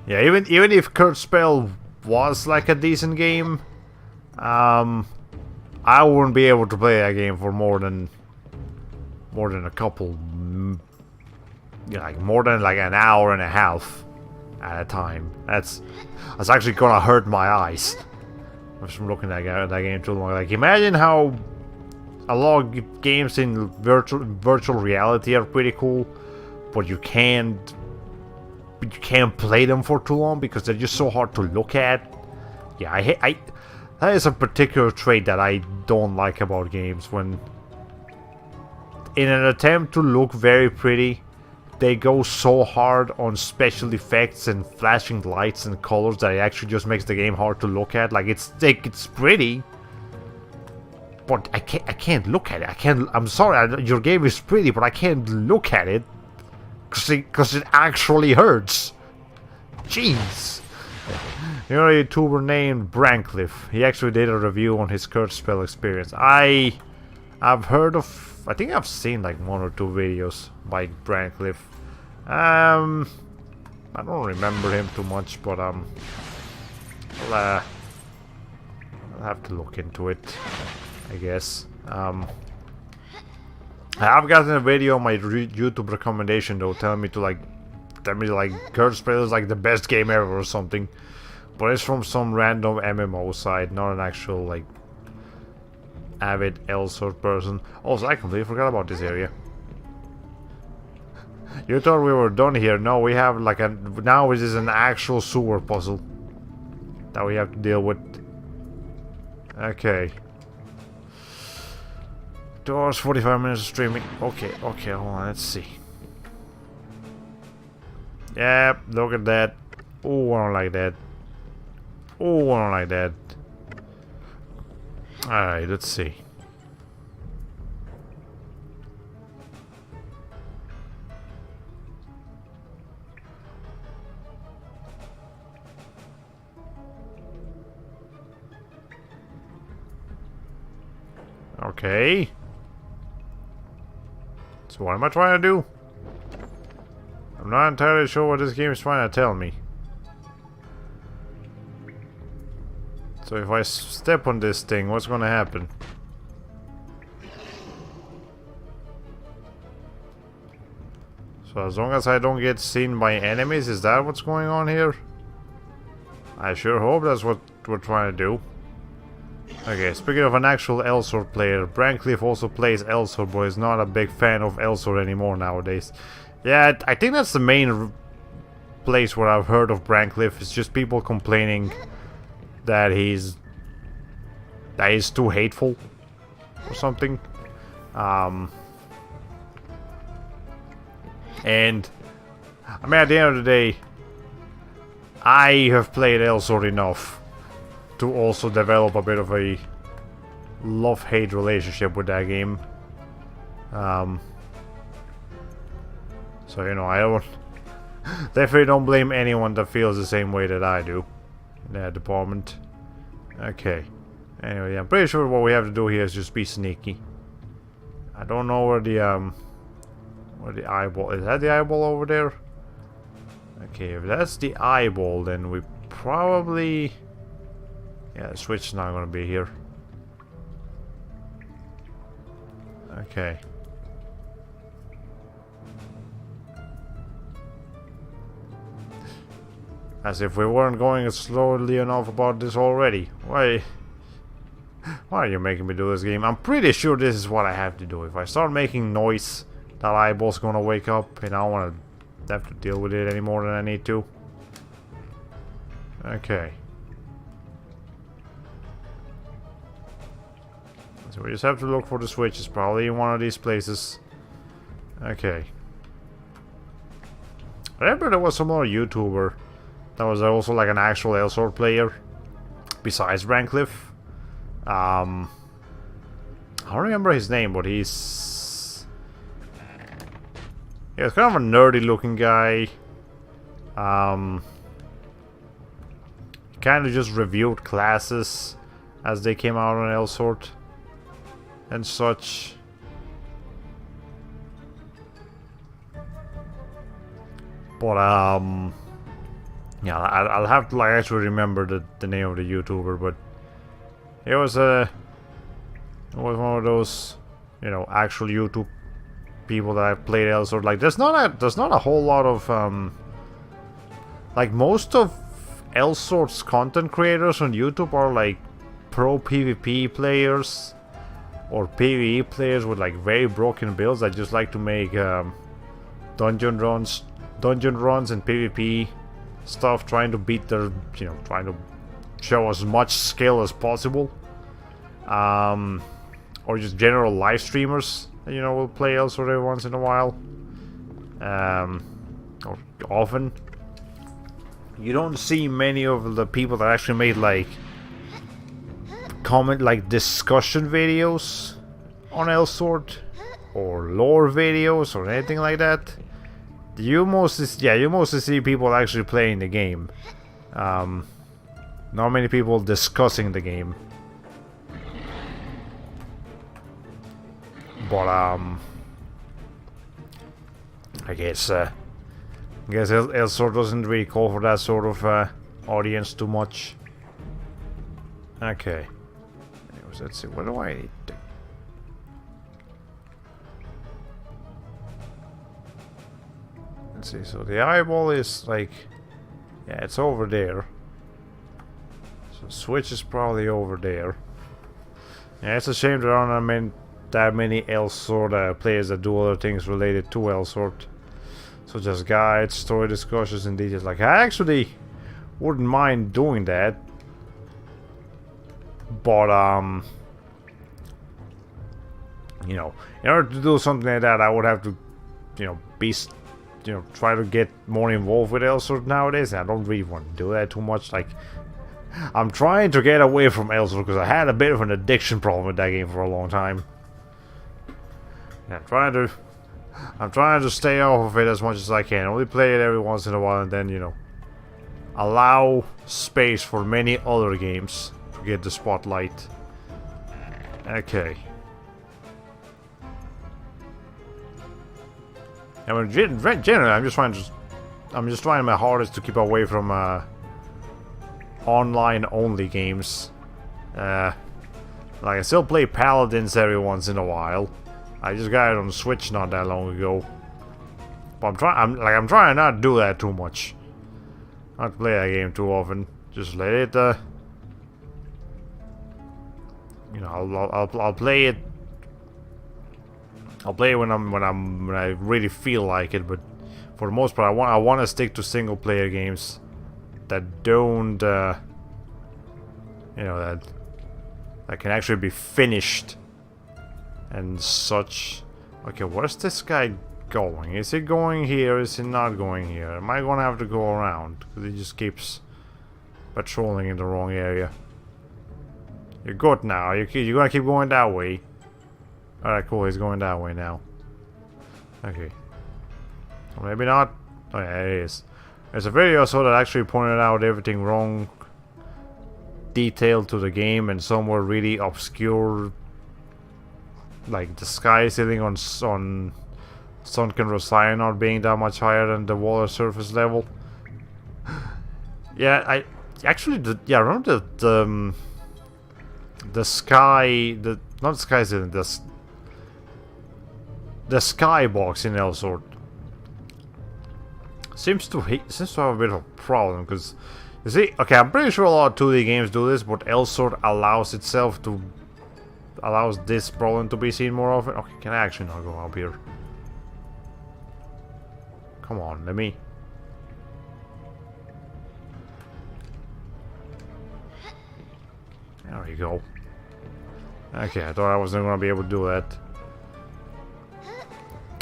yeah, even if Kurt's Spell was like a decent game, I wouldn't be able to play that game for more than a couple, like more than like an hour and a half at a time. That's actually gonna hurt my eyes from looking at that game too long. Like, imagine how a lot of games in virtual reality are pretty cool, but you can't play them for too long because they're just so hard to look at. Yeah, that is a particular trait that I don't like about games, when in an attempt to look very pretty, they go so hard on special effects and flashing lights and colors that it actually just makes the game hard to look at. Like, it's pretty, but I can't look at it. I'm sorry, your game is pretty, but I can't look at it because it actually hurts. Jeez. You know, a YouTuber named Brancliff. He actually did a review on his Kurt's Spell experience. I've heard of. I think I've seen like 1 or 2 videos by Brancliff. I don't remember him too much, but I'll have to look into it, I guess. I've gotten a video on my YouTube recommendation though, telling me like Curse Spreader is like the best game ever or something. But it's from some random MMO site, not an actual like avid Elsword person. Also, I completely forgot about this area. You thought we were done here? No, we have like now it is an actual sewer puzzle that we have to deal with. Okay. 2 hours 45 minutes of streaming. Okay, hold on, let's see. Yep, look at that. Oh, I don't like that. Oh, I don't like that. Alright, let's see. Okay. So what am I trying to do? I'm not entirely sure what this game is trying to tell me. So if I step on this thing, what's gonna happen? So as long as I don't get seen by enemies, is that what's going on here? I sure hope that's what we're trying to do. Okay, speaking of an actual Elsword player, Brancliff also plays Elsword, but is not a big fan of Elsword anymore nowadays. Yeah, I think that's the main place where I've heard of Brancliff. It's just people complaining that he's too hateful or something. And I mean, at the end of the day, I have played Elsword enough to also develop a bit of a love-hate relationship with that game. So, you know, I don't definitely don't blame anyone that feels the same way that I do in that department. Okay. Anyway, I'm pretty sure what we have to do here is just be sneaky. I don't know where the eyeball is. That the eyeball over there? Okay, if that's the eyeball, then we probably... Yeah, the switch is not gonna be here. Okay. As if we weren't going slowly enough about this already. Why are you making me do this game? I'm pretty sure this is what I have to do. If I start making noise, that eyeball's gonna wake up, and I don't wanna have to deal with it any more than I need to. Okay. So we just have to look for the switch. It's probably in one of these places. Okay. I remember there was some other YouTuber that was also like an actual Elsword player besides Brancliff. I don't remember his name, but he's kind of a nerdy looking guy. Kind of just reviewed classes as they came out on Elsword and such. But yeah, I'll have to like actually remember the name of the YouTuber, but it was one of those, you know, actual YouTube people that I've played Elsword. Like there's not a whole lot of like most of Elsword's content creators on YouTube are like pro PvP players or PvE players with like very broken builds that just like to make dungeon runs and PvP stuff, trying to beat their, you know, trying to show as much skill as possible. Or just general live streamers, you know, will play Elsword every once in a while. Or often. You don't see many of the people that actually made like discussion videos on Elsword or lore videos or anything like that. You mostly see people actually playing the game. Not many people discussing the game. But I guess Elsword doesn't really call for that sort of audience too much. Okay. Anyways, let's see. What do I need to... Let's see, so the eyeball is like... Yeah, it's over there. So switch is probably over there. Yeah, it's a shame there aren't that many L-Sort players that do other things related to L-Sort. Such as guides, story discussions, and details. Like, I actually wouldn't mind doing that. But, you know, in order to do something like that, I would have to, you know, try to get more involved with L-Sort nowadays. And I don't really want to do that too much. Like, I'm trying to get away from L-Sort because I had a bit of an addiction problem with that game for a long time. Yeah, I'm trying to stay off of it as much as I can. Only play it every once in a while and then, you know, allow space for many other games to get the spotlight. Okay. I mean, generally, I'm just trying my hardest to keep away from online-only games. Like, I still play Paladins every once in a while. I just got it on Switch not that long ago. But I'm trying not to do that too much. Not play that game too often. Just let it. You know, I'll play it. I'll play it when I really feel like it. But for the most part, I want to stick to single player games that don't. You know, that can actually be finished. And such. Okay, where's this guy going? Is he going here? Is he not going here? Am I gonna have to go around? Because he just keeps patrolling in the wrong area. You're good now. You're gonna keep going that way. Alright, cool. He's going that way now. Okay. Or maybe not. Oh yeah, it is. There's a video I saw that actually pointed out everything wrong. Detailed to the game and somewhere really obscure. Like the sky ceiling on Sunken Rosiah not being that much higher than the water surface level. Yeah, I actually I remember the sky, not the sky ceiling, the skybox in L-Sort seems to have a bit of a problem because you see, okay, I'm pretty sure a lot of 2D games do this, but L-Sort allows this problem to be seen more often. Okay, can I actually not go up here? Come on, let me. There we go. Okay, I thought I wasn't gonna be able to do that.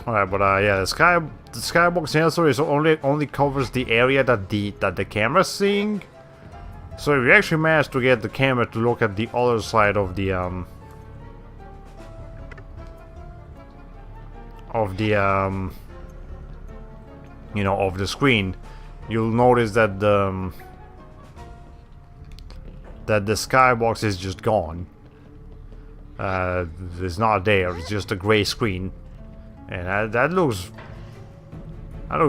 Alright, but yeah, the skybox answer is only covers the area that the camera's seeing. So if you actually manage to get the camera to look at the other side of the you know, of the screen, you'll notice that the skybox is just gone. It's not there. It's just a gray screen, and that looks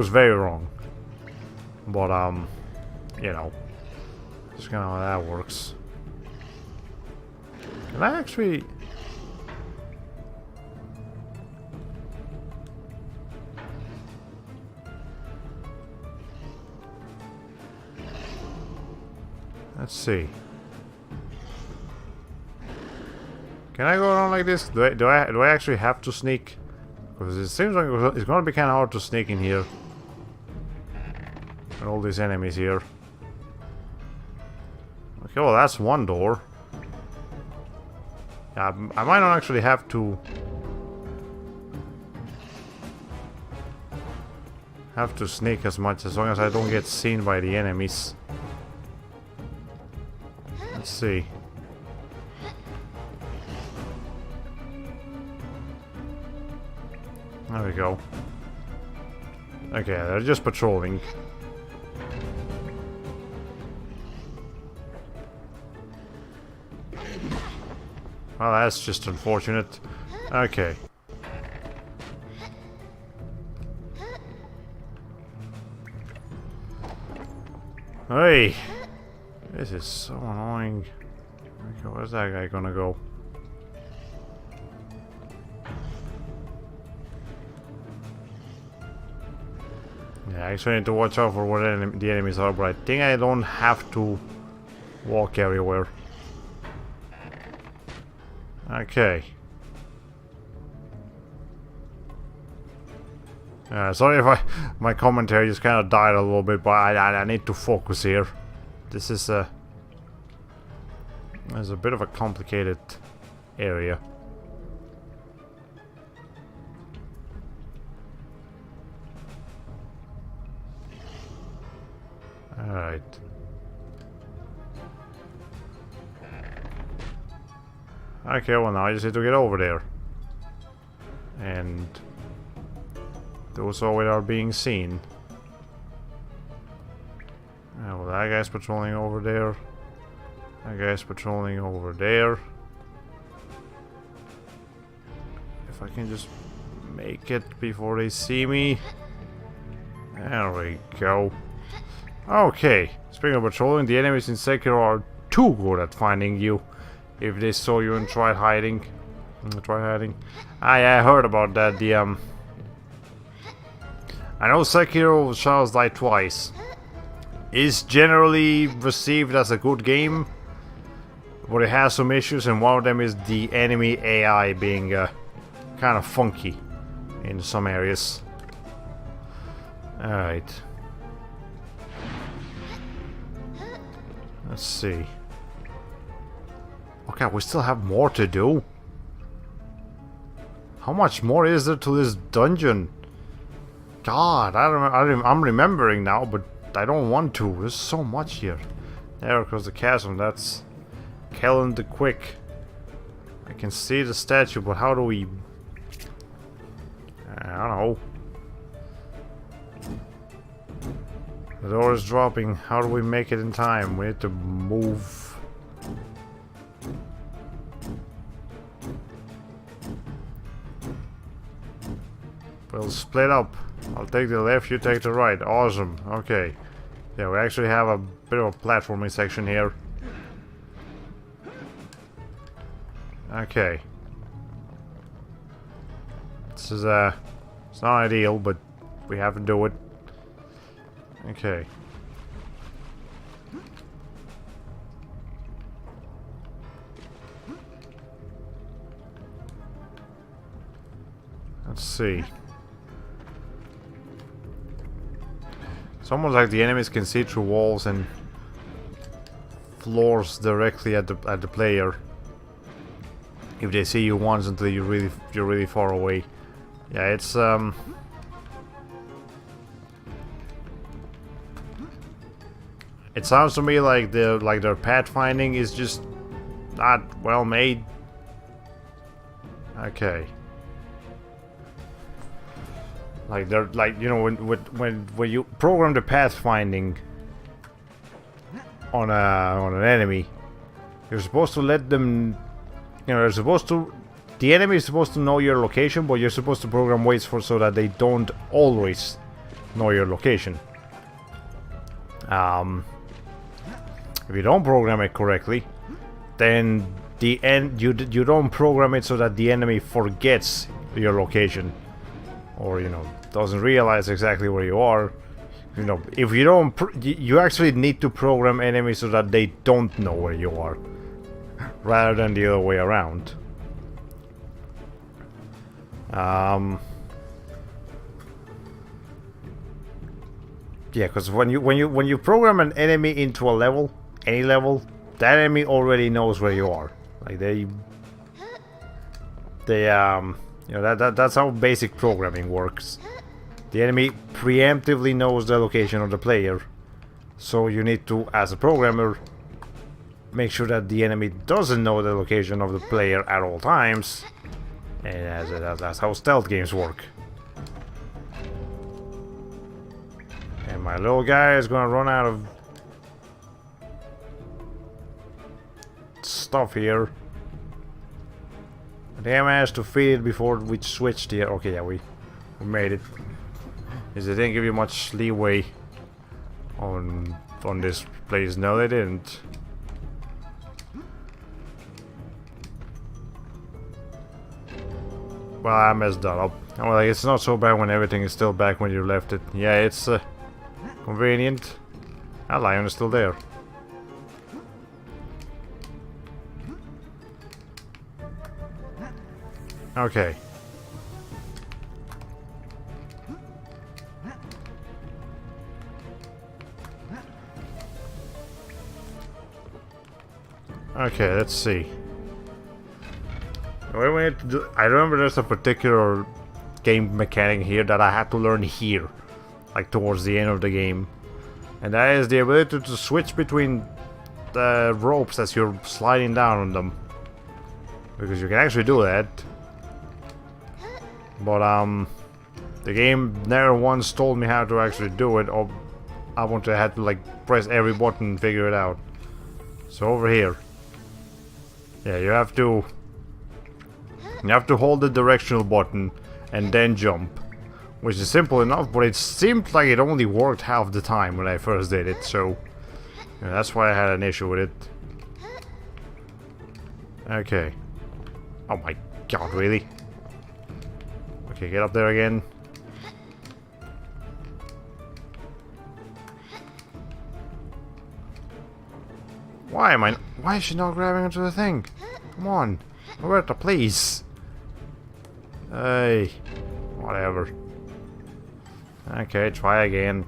very wrong. But you know, just kind of how that works. Can I actually? Let's see. Can I go around like this? Do I actually have to sneak? Because it seems like it's gonna be kind of hard to sneak in here. And all these enemies here. Okay, well that's one door. Yeah, I might not actually have to sneak as much as long as I don't get seen by the enemies. Let's see. There we go. Okay, they're just patrolling. Well, that's just unfortunate. Okay. Hey! This is so annoying. Okay, where's that guy gonna go? I actually need to watch out for where the enemies are, but I think I don't have to walk everywhere. Okay. Sorry if my commentary just kind of died a little bit, but I need to focus here. This is a bit of a complicated area. Alright. Okay, well now I just need to get over there. And do so without being seen. Well, that guy's patrolling over there. That guy's patrolling over there. If I can just make it before they see me. There we go. Okay, speaking of patrolling, the enemies in Sekiro are too good at finding you. If they saw you and tried hiding. I heard about that. I know Sekiro Shadows Die Twice is generally received as a good game, but it has some issues, and one of them is the enemy AI being kind of funky in some areas. Alright. Let's see. Okay, we still have more to do. How much more is there to this dungeon? God, I'm remembering now, but I don't want to. There's so much here. There goes the chasm. That's Kellen the Quick. I can see the statue, but how do we... I don't know. The door is dropping. How do we make it in time? We need to move. We'll split up. I'll take the left, you take the right. Awesome. Okay. Yeah, we actually have a bit of a platforming section here. Okay. This is it's not ideal, but we have to do it. Okay. Let's see. It's almost like the enemies can see through walls and floors directly at the player. If they see you once until you're really far away. Yeah, it's it sounds to me like their pathfinding is just not well made. Okay. Like they're like, you know, when you program the pathfinding on an enemy, you're supposed to let them, you know, they're supposed to, the enemy is supposed to know your location, but you're supposed to program waits for so that they don't always know your location. If you don't program it correctly, then you don't program it so that the enemy forgets your location, or you know, doesn't realize exactly where you are. You know, if you don't, you actually need to program enemies so that they don't know where you are, rather than the other way around. Yeah, because when you program an enemy into a level, any level, that enemy already knows where you are. Like they you know, that's how basic programming works. The enemy preemptively knows the location of the player, so you need to, as a programmer, make sure that the enemy doesn't know the location of the player at all times, and that's how stealth games work. And my little guy is gonna run out of stuff here. They managed to feed it before we switched here. Okay, yeah, we made it. Is they didn't give you much leeway on this place. No, they didn't. Well, I messed that up. Oh, well, it's not so bad when everything is still back when you left it. Yeah, it's convenient. Ah, lion is still there. Okay. Okay, let's see. What we need to do, I remember there's a particular game mechanic here that I had to learn here, like towards the end of the game, and that is the ability to switch between the ropes as you're sliding down on them, because you can actually do that. But the game never once told me how to actually do it, or I had to like press every button and figure it out. So over here, yeah, you have to hold the directional button and then jump, which is simple enough, but it seemed like it only worked half the time when I first did it, so yeah, that's why I had an issue with it. Okay. Oh my god, really? Okay, get up there again. Why is she not grabbing onto the thing? Come on. Roberta, please. Hey. Whatever. Okay, try again.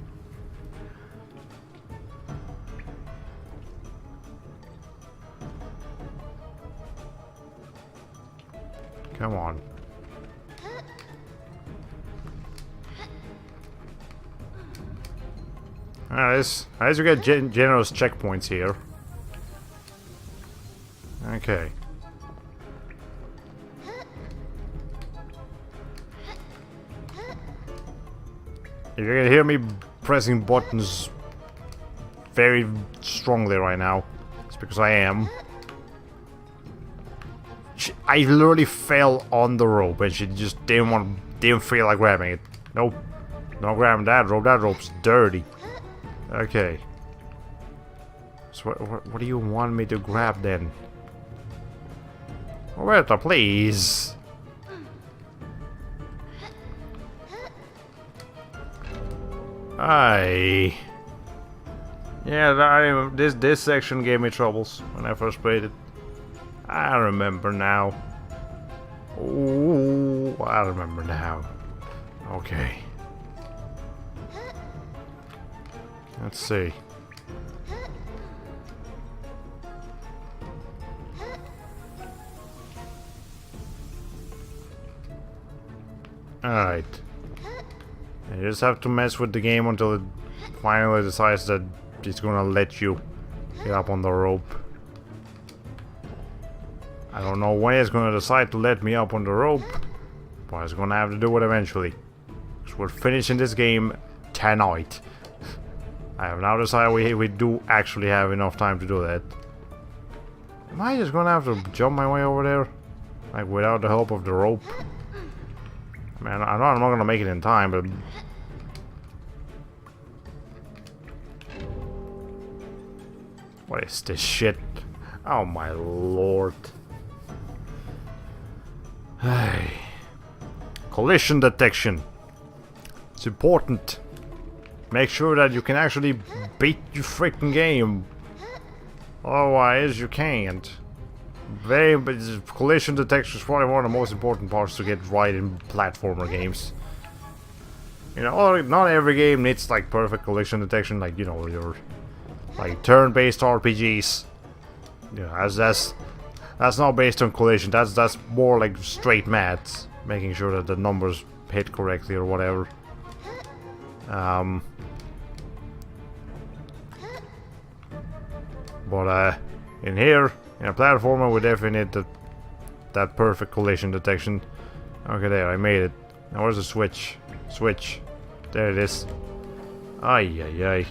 Come on. At least you get generous checkpoints here. Okay. If you can hear me pressing buttons very strongly right now, it's because I am. I literally fell on the rope and she just didn't feel like grabbing it. Nope. Not grabbing that rope. That rope's dirty. Okay. So what do you want me to grab then? Roberta, please. Yeah, this section gave me troubles when I first played it. I remember now. Ooh, I remember now. Okay. Let's see. Alright. You just have to mess with the game until it finally decides that it's gonna let you get up on the rope. I don't know when it's gonna decide to let me up on the rope, but it's gonna have to do it eventually. Because we're finishing this game tonight. I have now decided we do actually have enough time to do that. Am I just gonna have to jump my way over there? Like without the help of the rope? Man, I know I'm not gonna make it in time, but... What is this shit? Oh my lord. Hey. Collision detection. It's important. Make sure that you can actually beat your freaking game. Otherwise, you can't. Collision detection is probably one of the most important parts to get right in platformer games. You know, not every game needs like perfect collision detection, like, you know, your like turn-based RPGs. You know, that's not based on collision. That's more like straight maths, making sure that the numbers hit correctly or whatever. But in here, in a platformer, we definitely need that perfect collision detection. Okay, there, I made it. Now where's the switch? Switch. There it is. Ay, ay, ay.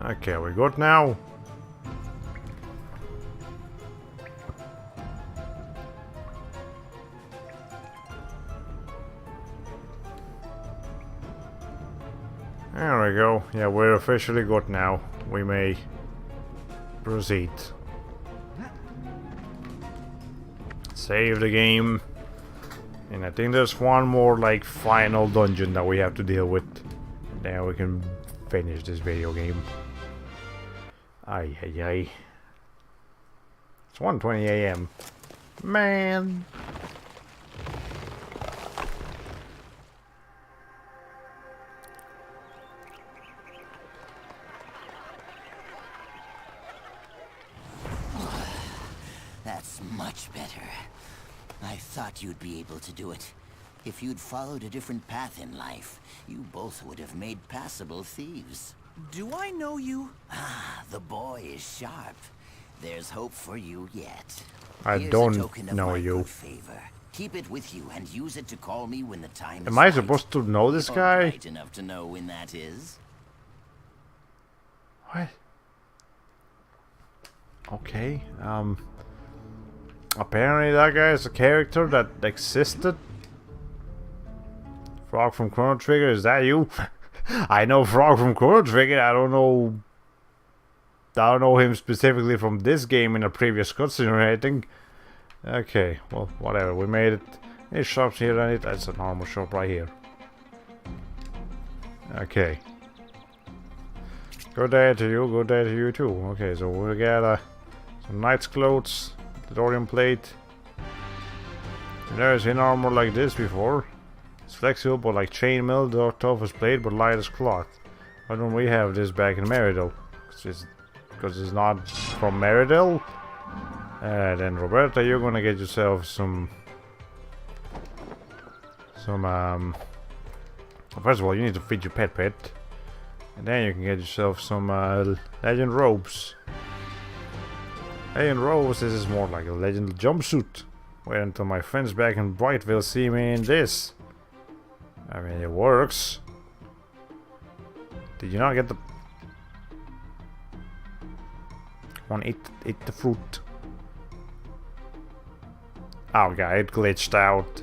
Okay, we're good now. There we go. Yeah, we're officially good now. We may proceed. Save the game. And I think there's one more like final dungeon that we have to deal with. Then we can finish this video game. Ay ay ay. It's 1:20 AM. Man. That's much better. I thought you'd be able to do it. If you'd followed a different path in life, you both would have made passable thieves. Do I know you? Ah, the boy is sharp. There's hope for you yet. I Here's don't a token of know my you. good favor. Keep it with you and use it to call me when the time is Am I right. supposed to know this Or guy? right enough to know when that is. What? Okay. Apparently that guy is a character that existed. Frog from Chrono Trigger, is that you? I know Frog from Chrono Trigger. I don't know him specifically from this game in a previous cutscene or anything. Okay, well, whatever. We made it. Any shops here and it. That's a normal shop right here. Okay. Good day to you. Good day to you too. Okay, so we got some knight's clothes, the Dorian plate. I've never seen armor like this before. It's flexible, but like chainmail, the tough as plate, but light as cloth. Why don't we have this back in Meridel? Because it's not from Meridel. Then Roberta, you're gonna get yourself some. First of all, you need to feed your pet, and then you can get yourself some legend robes. Legend robes. This is more like a legend jumpsuit. Wait until my friends back in Brightville see me in this. I mean, it works. Did you not get the... Come on, eat the fruit. Oh god, it glitched out.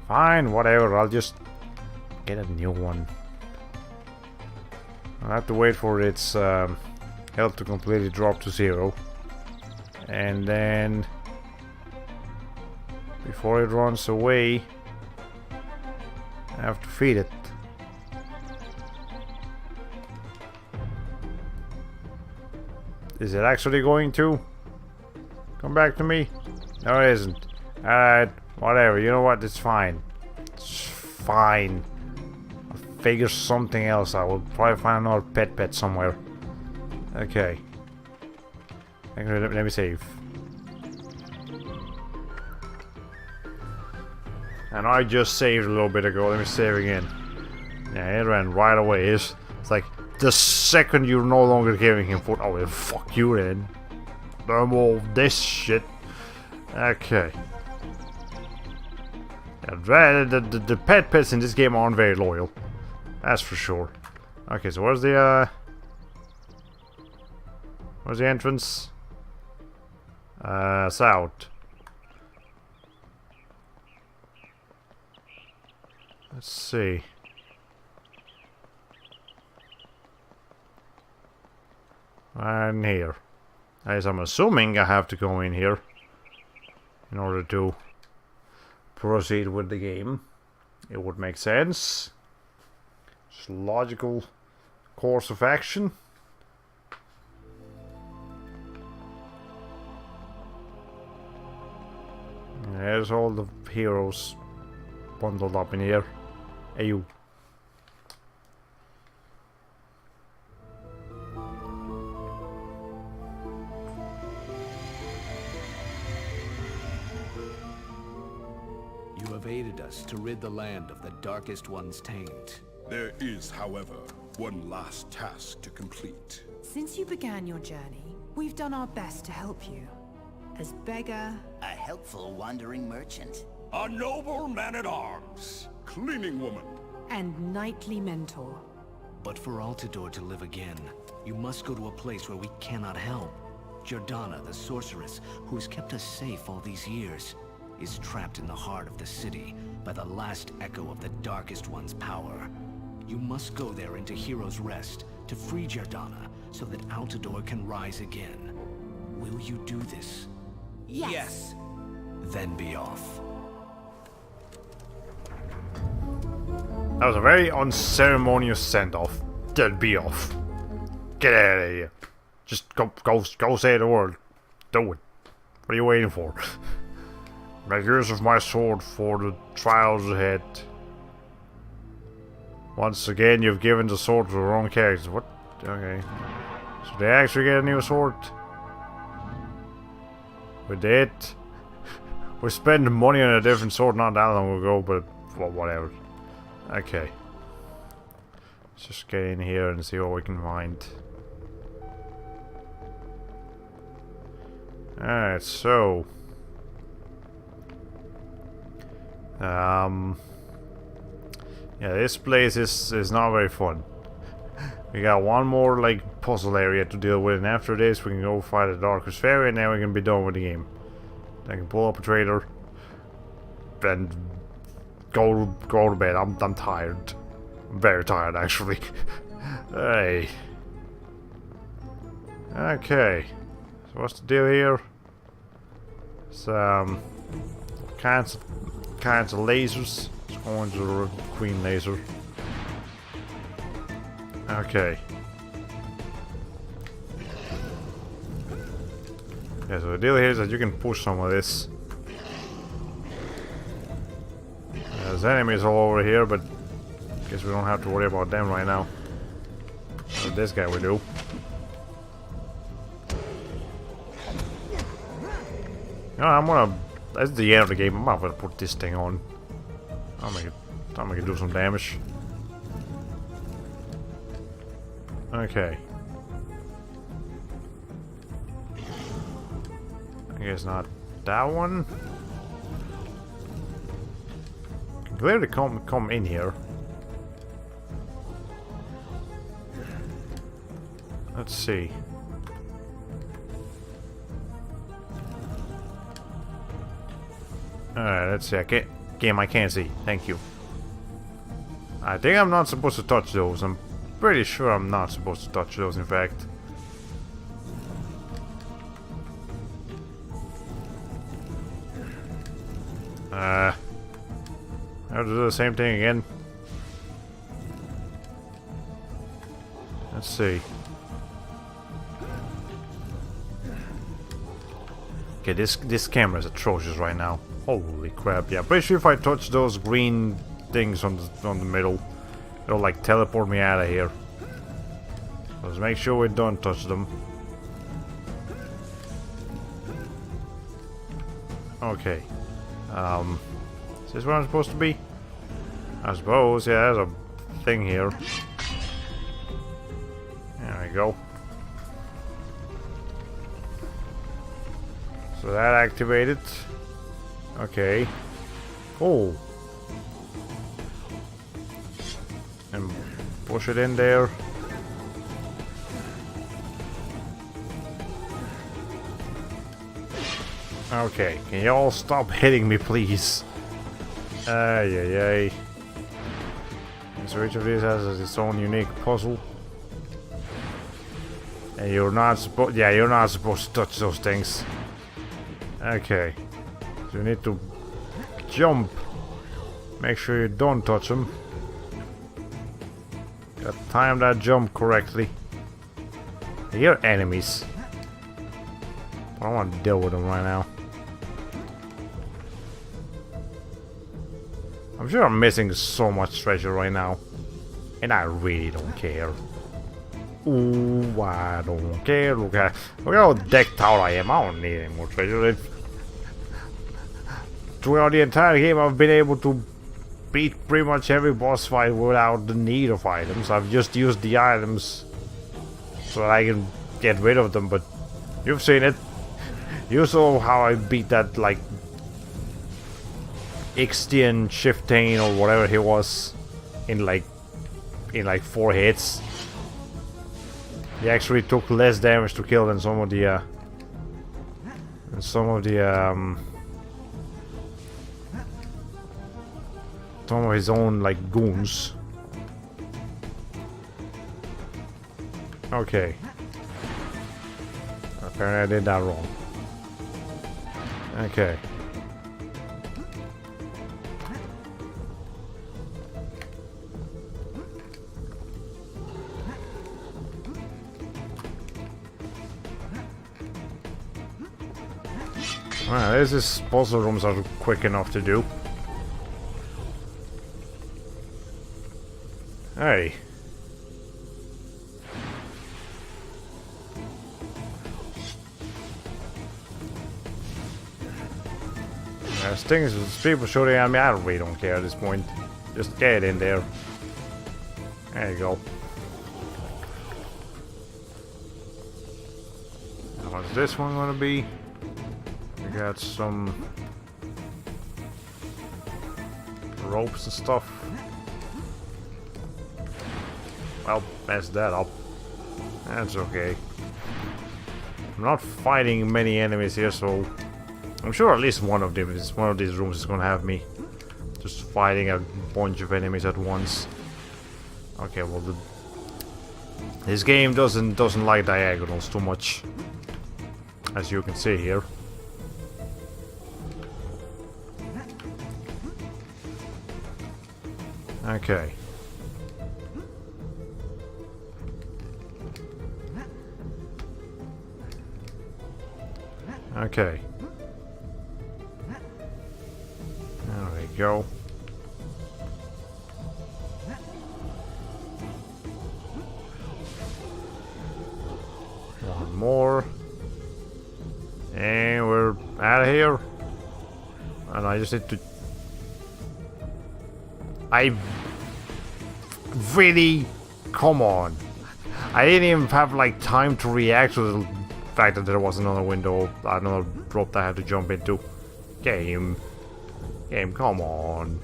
Fine, whatever, I'll just get a new one. I'll have to wait for its health to completely drop to 0. And then... before it runs away... I have to feed it. Is it actually going to come back to me? No, it isn't. Alright, whatever. You know what? It's fine. It's fine. I'll figure something else out. We'll probably find another pet somewhere. Okay. Let me save. And I just saved a little bit ago. Let me save again. Yeah, it ran right away. It's like the second you're no longer giving him food. Oh, well, fuck you then. No more of this shit. Okay. Yeah, the pets in this game aren't very loyal. That's for sure. Okay, so where's the entrance? South. Let's see. And here. As I'm assuming I have to go in here in order to proceed with the game. It would make sense. Just logical course of action. There's all the heroes bundled up in here. Hey, you. You have aided us to rid the land of the Darkest One's taint. There is, however, one last task to complete. Since you began your journey, we've done our best to help you. As beggar... A helpful wandering merchant. A noble man-at-arms. Cleaning woman. and knightly mentor. But for Altador to live again, you must go to a place where we cannot help. Jordana, the sorceress, who has kept us safe all these years, is trapped in the heart of the city by the last echo of the Darkest One's power. You must go there into Hero's Rest to free Jordana so that Altador can rise again. Will you do this? Yes. then be off. That was a very unceremonious send-off. Then be off. Get out of here. Just go say the word. Do it. What are you waiting for? Make use of my sword for the trials ahead. Once again, you've given the sword to the wrong character. What? Okay. So they actually get a new sword? We did. We spent money on a different sword not that long ago, but well, whatever. Okay. Let's just get in here and see what we can find. Alright, so... yeah, this place is not very fun. We got one more like puzzle area to deal with, and after this we can go fight the Darkest Faerie, and then we can be done with the game. I can pull up a trader and go to bed. I'm tired. I'm very tired actually. Hey. Okay. So what's the deal here? It's kinds of lasers. Let's go into the green laser. Okay. Yeah, so the deal here is that you can push some of this. There's enemies all over here, but I guess we don't have to worry about them right now. With this guy we do. No, that's the end of the game. I'm not gonna put this thing on. I'll make it do some damage. Okay. I guess not that one. Can clearly come in here. Let's see. Alright, let's see. I can't see. Thank you. I think I'm not supposed to touch those. I'm pretty sure I'm not supposed to touch those, in fact. I'll do the same thing again. Let's see. Okay, this camera is atrocious right now. Holy crap! Yeah, pretty sure if I touch those green things on the middle, it'll like teleport me out of here. Let's make sure we don't touch them. Okay. Is this where I'm supposed to be? I suppose. Yeah, there's a thing here. There we go. So that activated. Okay. Oh. And push it in there. Okay, can you all stop hitting me, please? Ay. So each of these has its own unique puzzle. And you're not supposed... Yeah, you're not supposed to touch those things. Okay. So you need to jump. Make sure you don't touch them. Gotta time that jump correctly. You're enemies. I don't want to deal with them right now. I'm sure I'm missing so much treasure right now. And I really don't care. Ooh, I don't care. Look at how decked out I am. I don't need any more treasure. Throughout the entire game, I've been able to beat pretty much every boss fight without the need of items. I've just used the items so that I can get rid of them, but you've seen it. You saw how I beat that, like, Ixtian Shiftain or whatever he was in like 4 hits. He actually took less damage to kill than some of the some of his own like goons. Okay. Apparently I did that wrong. Okay. Well, these puzzle rooms are quick enough to do. Hey. There's things people shooting at me, I really don't care at this point. Just get in there. There you go. What's this one gonna be? We got some ropes and stuff. Well, messed that up. That's okay. I'm not fighting many enemies here, so I'm sure at least one of these rooms is gonna have me just fighting a bunch of enemies at once. Okay, well, this game doesn't like diagonals too much, as you can see here. Okay. Okay. There we go. One more. And we're out of here. And I just need to... Really? Come on. I didn't even have like time to react to the fact that there was another window, another rope that I had to jump into. Game, come on.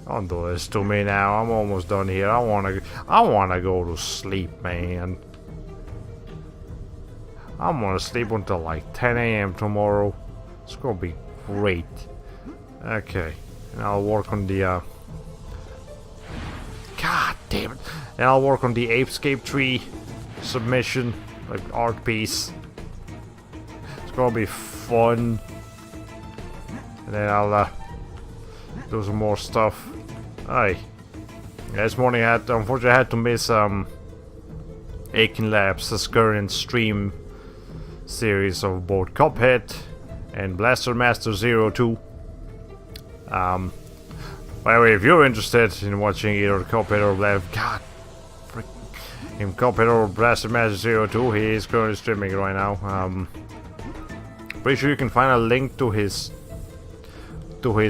Don't do this to me now. I'm almost done here. I wanna go to sleep, man. I'm gonna sleep until like 10 AM tomorrow. It's gonna be great. Okay, and I'll work on the God damn it! And I'll work on the Apescape tree submission, like art piece. It's gonna be fun. And then I'll do some more stuff. Aye. Yeah, this morning unfortunately I had to miss Aiken Labs' current stream series of both Cuphead and Blaster Master 02. By the way, if you're interested in watching either Cuphead or Cuphead or Blaster Master 02, he is currently streaming right now. Pretty sure you can find a link to his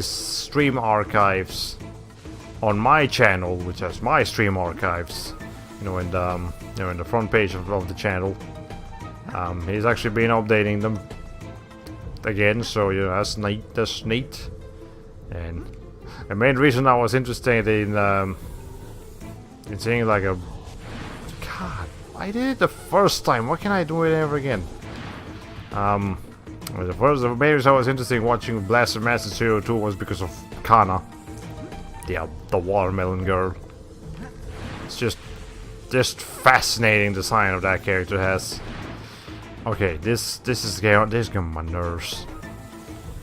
stream archives on my channel, which has my stream archives, in the front page of the channel. He's actually been updating them again, so that's neat. That's neat. And the main reason I was interested in seeing like a God, I did it the first time. Why can't I do it ever again? The main reason I was interested in watching Blaster Master 02 was because of Kana, the watermelon girl. It's just fascinating design of that character has. Okay, this is getting on my nerves.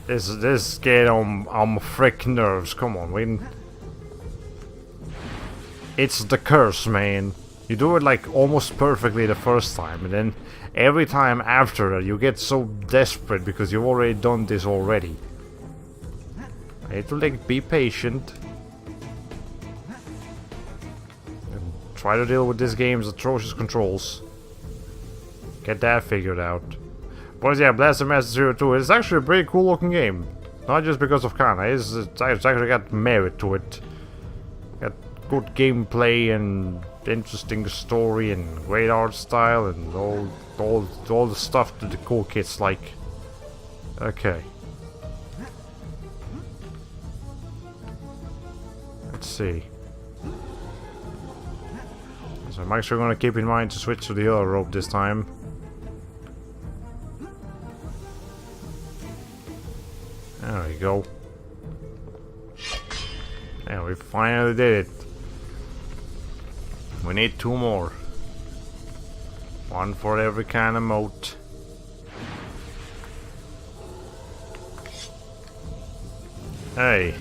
This getting on my freaking nerves. Come on, it's the curse, man. You do it like almost perfectly the first time, and then every time after that you get so desperate because you've already done this already. I need to like be patient and try to deal with this game's atrocious controls. Get that figured out. But yeah, Blaster Master 02 is actually a pretty cool looking game. Not just because of Kana, it's actually got merit to it. Got good gameplay and interesting story and great art style and all the stuff that the cool kids like. Okay. Let's see. So I'm actually gonna keep in mind to switch to the other rope this time. There we go. And we finally did it. We need 2 more. 1 for every kind of moat. Hey.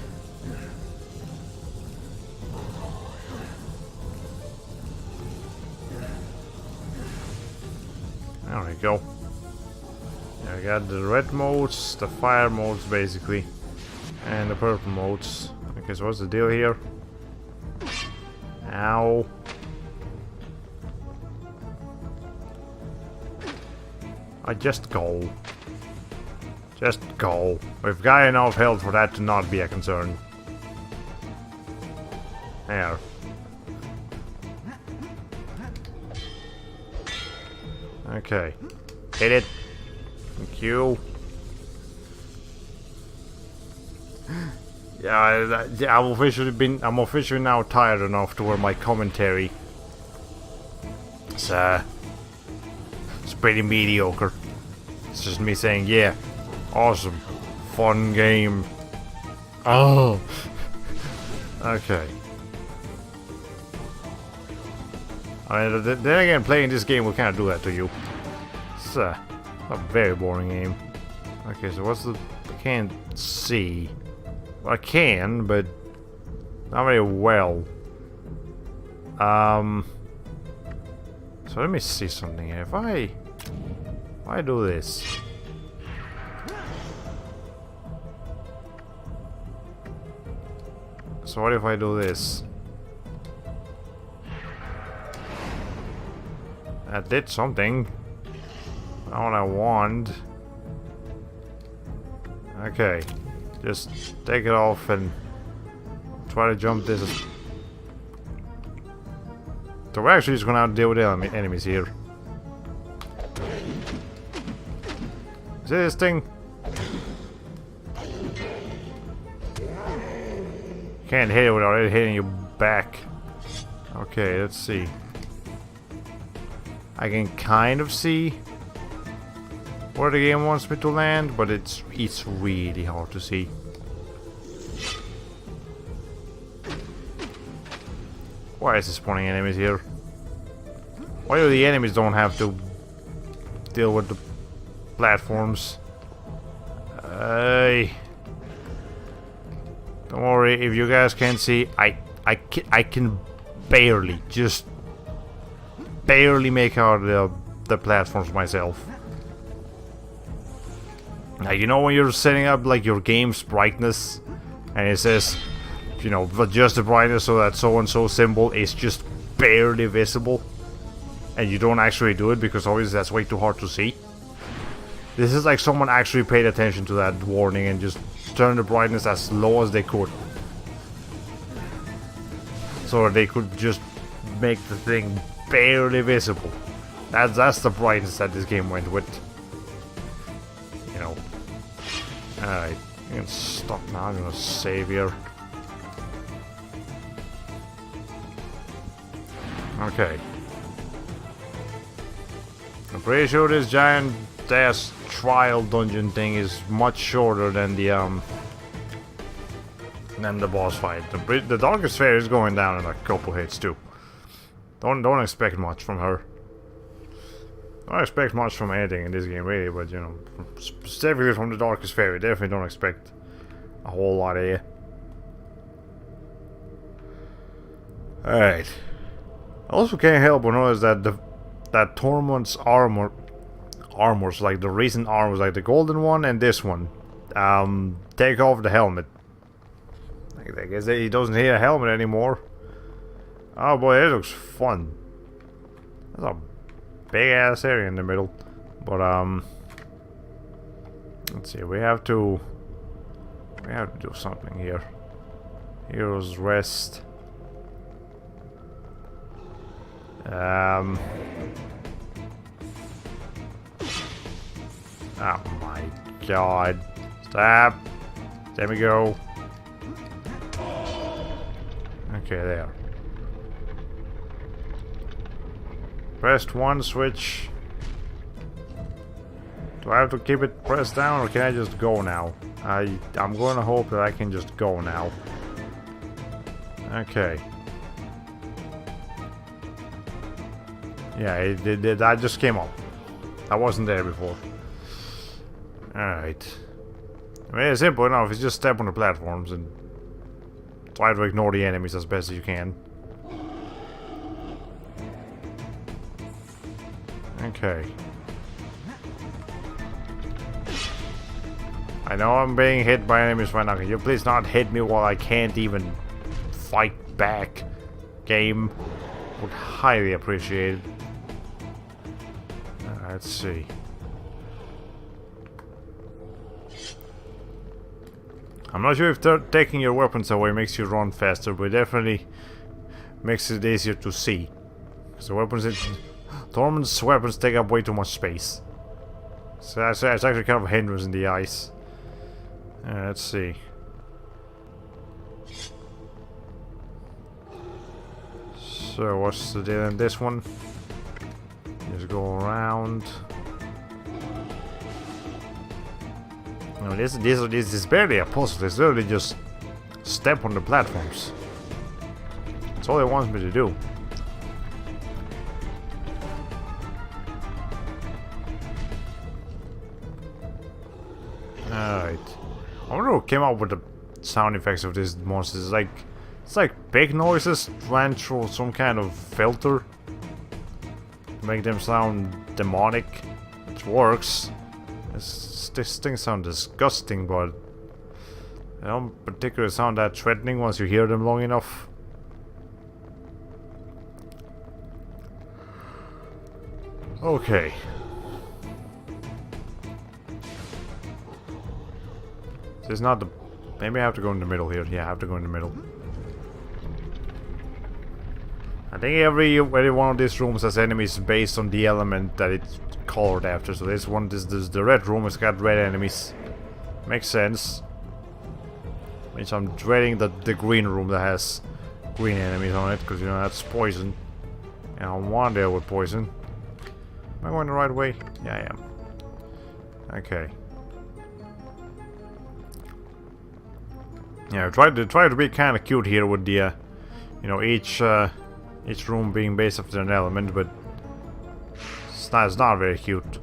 There we go. There we got the red modes, the fire modes basically, and the purple modes. Okay, so what's the deal here? Ow. Just go. Just go. We've got enough health for that to not be a concern. There. Okay. Hit it. Thank you. Yeah, I'm officially now tired enough to where my commentary is pretty mediocre. It's just me saying, yeah, awesome, fun game. Oh. Okay. I mean, then again, playing this game will kind of do that to you. It's a very boring game. Okay, so what's the... I can't see. Well, I can, but not very well. So let me see something here. If I do this. So what if I do this? That did something. Not what I want. Okay. Just take it off and try to jump this. So we're actually just gonna have to deal with enemies here. See this thing? Can't hit it without it hitting you back. Okay, let's see. I can kind of see where the game wants me to land, but it's really hard to see. Why is it spawning enemies here? Why do the enemies don't have to deal with the platforms? Don't worry, if you guys can't see, I can barely, just barely make out the platforms myself. Now, you know when you're setting up like your game's brightness and it says, you know, adjust the brightness so that so-and-so symbol is just barely visible and you don't actually do it because obviously that's way too hard to see. This is like someone actually paid attention to that warning and just turned the brightness as low as they could. So they could just make the thing barely visible. That's the brightness that this game went with. You know. Alright, you can stop now. I'm gonna save here. Okay. I'm pretty sure this giant ass trial dungeon thing is much shorter than the boss fight. The Darkest Faerie is going down in a couple hits too. Don't expect much from her. Don't expect much from anything in this game really, but you know, specifically from the Darkest Faerie, definitely don't expect a whole lot of you. Alright. I also can't help but notice that that Tormund's armors, like the recent armors, like the golden one and this one, take off the helmet. I guess he doesn't need a helmet anymore. Oh boy, it looks fun. That's a big ass area in the middle. But let's see, we have to do something here. Heroes Rest. Oh my god. Stop. There we go. Okay, there. Pressed one switch. Do I have to keep it pressed down or can I just go now? I'm gonna hope that I can just go now. Okay. Yeah, that just came up. I wasn't there before. Alright. I mean, it's simple enough. It's just step on the platforms and try to ignore the enemies as best as you can. Okay. I know I'm being hit by enemies right now. Can you please not hit me while I can't even fight back? Game. Would highly appreciate it. Let's see. I'm not sure if taking your weapons away makes you run faster, but it definitely makes it easier to see. So Torment's weapons take up way too much space. So that's actually kind of a hindrance in the ice. Let's see. So what's the deal in this one? Just go around. No, this is barely a puzzle. It's literally just step on the platforms. That's all it wants me to do. Alright. I wonder who came up with the sound effects of these monsters. It's like big noises ran through some kind of filter to make them sound demonic. It works. This thing sounds disgusting, but they don't particularly sound that threatening once you hear them long enough. Okay. This is not the... Maybe I have to go in the middle here. Yeah, I have to go in the middle. I think every one of these rooms has enemies based on the element that it's colored after. So this one, this the red room has got red enemies. Makes sense. Means I'm dreading the green room that has green enemies on it, because you know that's poison. And I don't want to deal with poison. Am I going the right way? Yeah, I am. Okay. Yeah, I tried to be kind of cute here with the, you know, each room being based off an element, but it's not very cute.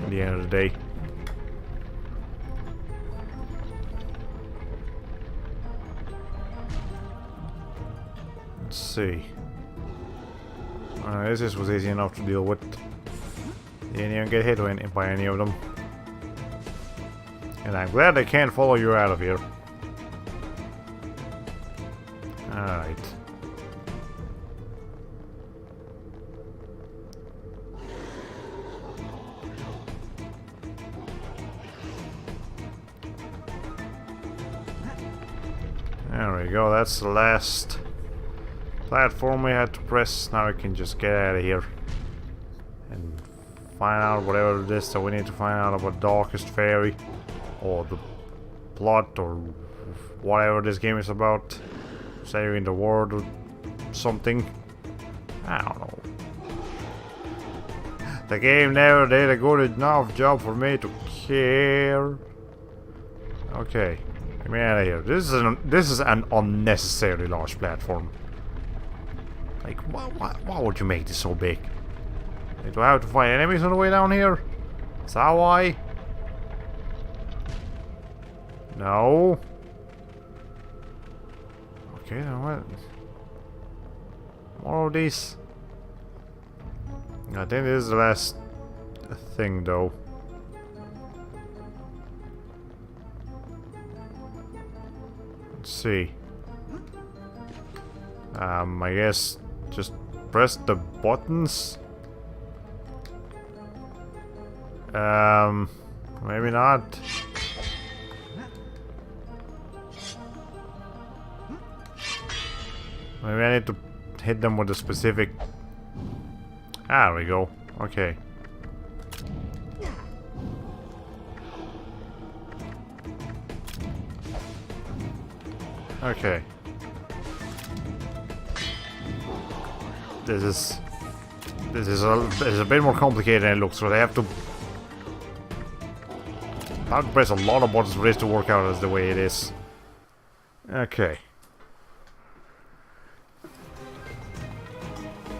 At the end of the day. Let's see. This was easy enough to deal with. Didn't even get hit by any of them. And I'm glad they can't follow you out of here. Alright. There we go, that's the last platform we had to press. Now we can just get out of here and find out whatever it is that we need to find out about Darkest Faerie, or the plot, or whatever this game is about. Saving the world or something. I don't know. The game never did a good enough job for me to care. Okay, get me out of here. This is an unnecessarily large platform. Like, why would you make this so big? Do I have to find enemies on the way down here? Is that why? No. Okay, then what? More of these. I think this is the last thing, though. Let's see. I guess just press the buttons. Maybe not. Maybe I need to hit them with a specific... Ah, there we go. Okay. Okay. This is a bit more complicated than it looks, so I have to press a lot of buttons for this to work out as the way it is. Okay.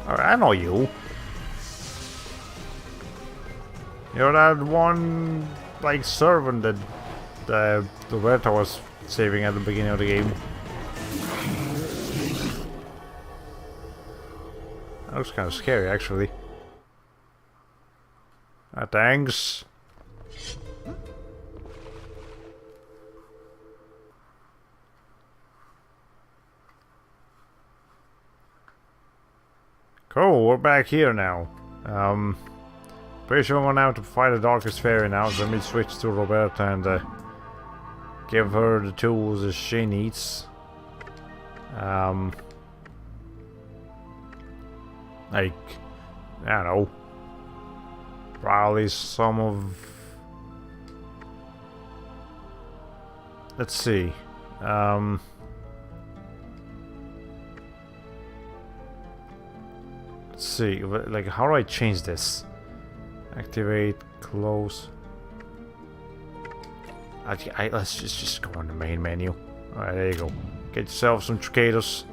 Alright, I know you. You're that one, like, servant that the Berta was saving at the beginning of the game. That looks kind of scary, actually. Thanks. Cool, we're back here now. Pretty sure we're now to fight the Darkest Faerie now, so let me switch to Roberta and give her the tools that she needs. Like, I don't know. Probably some of... Let's see. Let's see, like, how do I change this? Activate, close. Let's just go on the main menu. Alright, there you go. Get yourself some tricados,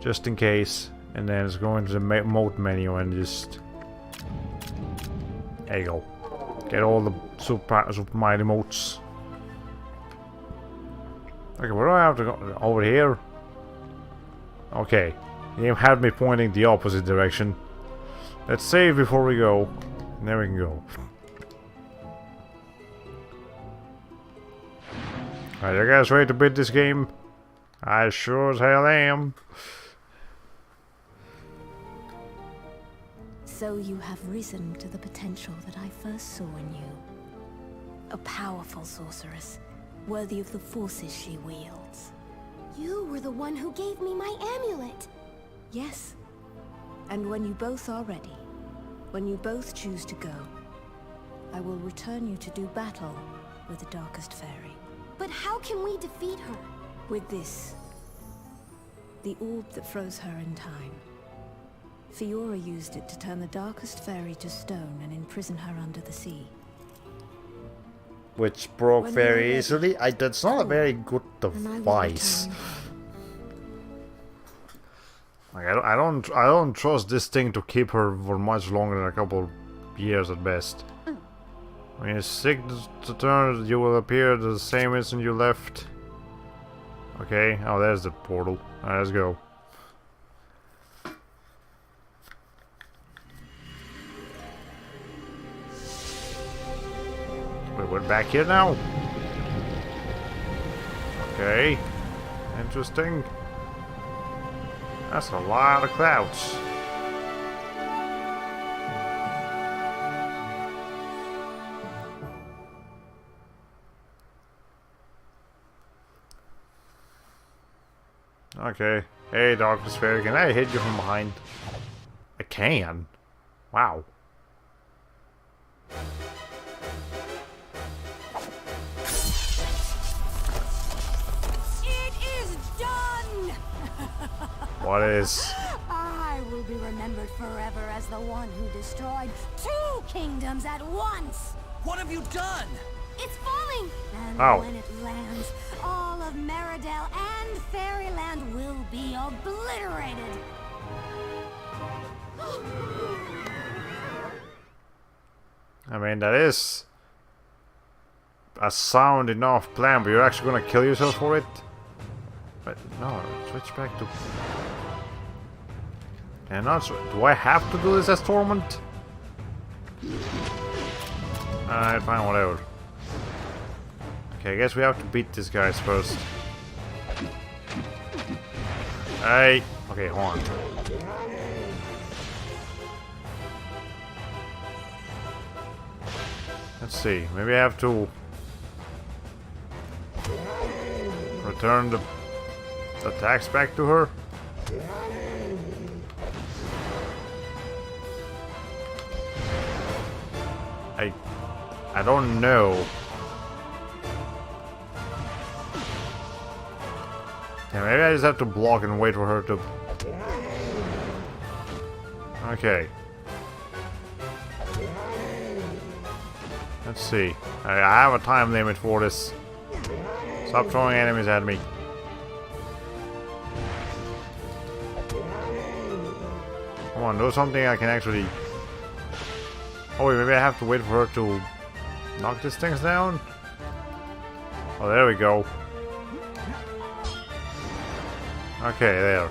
just in case. And then let's go into the mode menu and just... There you go. Get all the super mighty motes. Okay, where do I have to go? Over here? Okay. The game had me pointing the opposite direction. Let's save before we go. And then we can go. Are you guys ready to beat this game? I sure as hell am. So you have risen to the potential that I first saw in you. A powerful sorceress, worthy of the forces she wields. You were the one who gave me my amulet. Yes. And when you both are ready, when you both choose to go, I will return you to do battle with the Darkest Faerie. But how can we defeat her? With this. The orb that froze her in time. Faerie used it to turn the Darkest Faerie to stone and imprison her under the sea. Which broke very easily. That's not a very good device. Like, I don't trust this thing to keep her for much longer than a couple years at best. When you seek to turn, you will appear the same instant you left. Okay, oh, there's the portal. Alright, let's go. Wait, we're back here now? Okay. Interesting. That's a lot of clouds. Okay. Hey, Darkest Faerie, can I hit you from behind? I can. Wow. It is done! What is? I will be remembered forever as the one who destroyed 2 kingdoms at once! What have you done? It's falling! And Oh. when it lands, all of Meridel and Fairyland will be obliterated! I mean, that is a sound enough plan, but you're actually gonna kill yourself for it? But no, switch back to... And not... Do I have to do this as Torment? Alright, fine, whatever. Okay, I guess we have to beat these guys first. Hey! Okay, hold on. Let's see, maybe I have to return the attacks back to her. I don't know. Yeah, maybe I just have to block and wait for her to... Okay. Let's see. I have a time limit for this. Stop throwing enemies at me. Come on, do something I can actually... Oh wait, maybe I have to wait for her to knock these things down? Oh, there we go. Okay, there.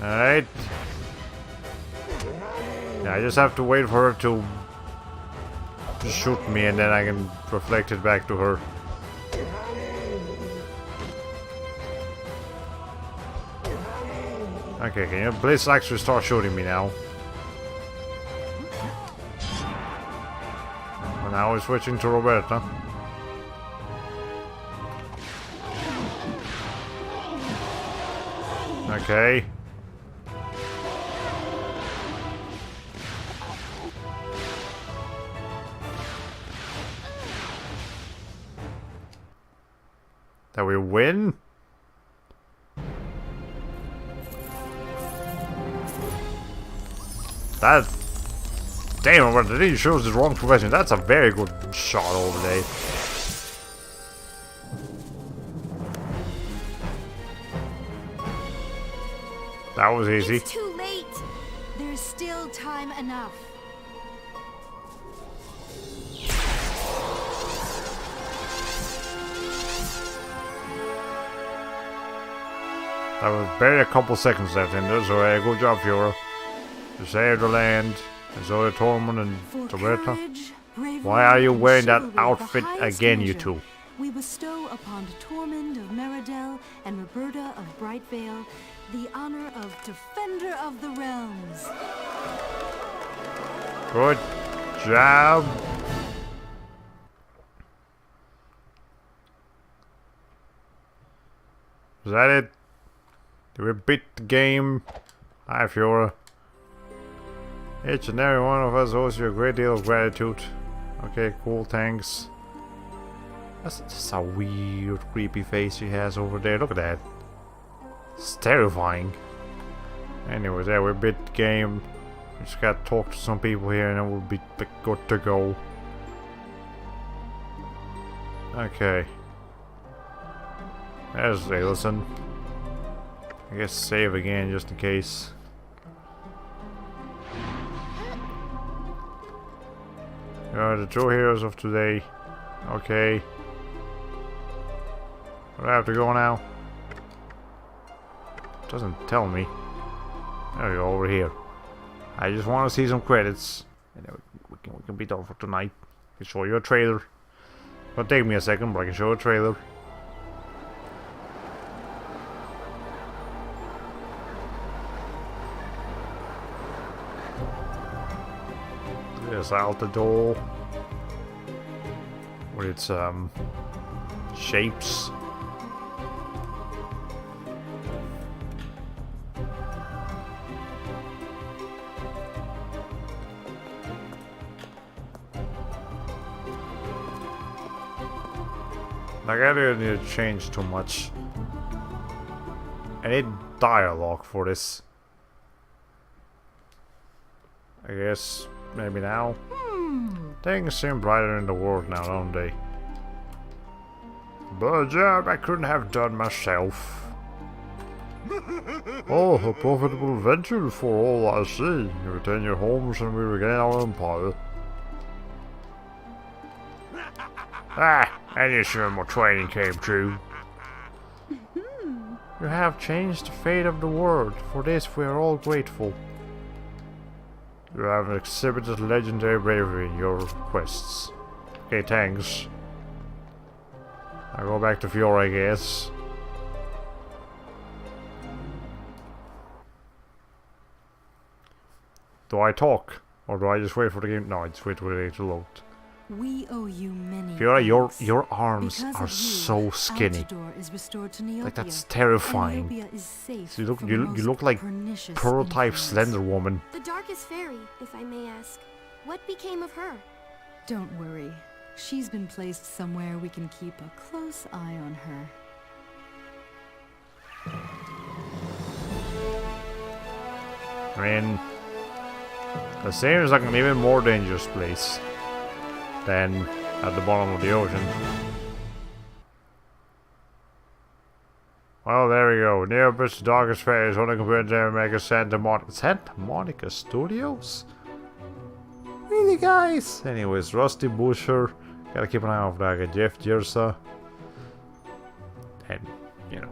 Alright. Yeah, I just have to wait for her to shoot me and then I can reflect it back to her. Okay, can you please actually start shooting me now? And now we're switching to Roberta. Okay. That we win? That... Damn, but it really shows the wrong profession. That's a very good shot over there. That was easy. It's too late. There's still time enough. That was barely a couple seconds left in there, so good job, Fiora. You saved the land, and Zoe Tormund and Roberta. Why are you wearing that outfit again, you two? We bestow upon Tormund of Meridel and Roberta of Brightvale the honor of Defender of the Realms. Good job. Is that it? Did we beat the game? Hi, Fiora. Each and every one of us owes you a great deal of gratitude. Okay, cool, thanks. That's just a weird, creepy face he has over there. Look at that. It's terrifying. Anyways, yeah, we beat the game. We just gotta talk to some people here and then we'll be good to go. Okay. There's Ailson. I guess save again just in case. You are the true heroes of today. Okay. Where do I have to go now? Doesn't tell me. There we go, over here. I just want to see some credits. And then we can be done for tonight. I can show you a trailer. It'll take me a second, but I can show a trailer. There's out the door. With its shapes. Like, I didn't need to change too much. I need dialogue for this. I guess maybe now. Things seem brighter in the world now, don't they? But job I couldn't have done myself. Oh, a profitable venture for all I see. You retain your homes and we regain our empire. Ah, and you sure my training came true. You have changed the fate of the world. For this we are all grateful. You have exhibited legendary bravery in your quests. Okay, thanks. I go back to Fiora, I guess. Do I talk? Or do I just wait for the game? No, I just wait for the game to load. We owe you many. Fiora, your arms are so skinny. Like, that's terrifying. So you look like prototype Slender Woman. The darkest fairy, if I may ask. What became of her? Don't worry. She's been placed somewhere we can keep a close eye on her. I mean, it seems like an even more dangerous place than at the bottom of the ocean. Well, there we go. Neopets, darkest fairies, only compared to Mega Santa Monica. Santa Monica Studios? Really, guys? Anyways, Rusty Busher. Gotta keep an eye on that guy, Jeff Jersa. And, you know,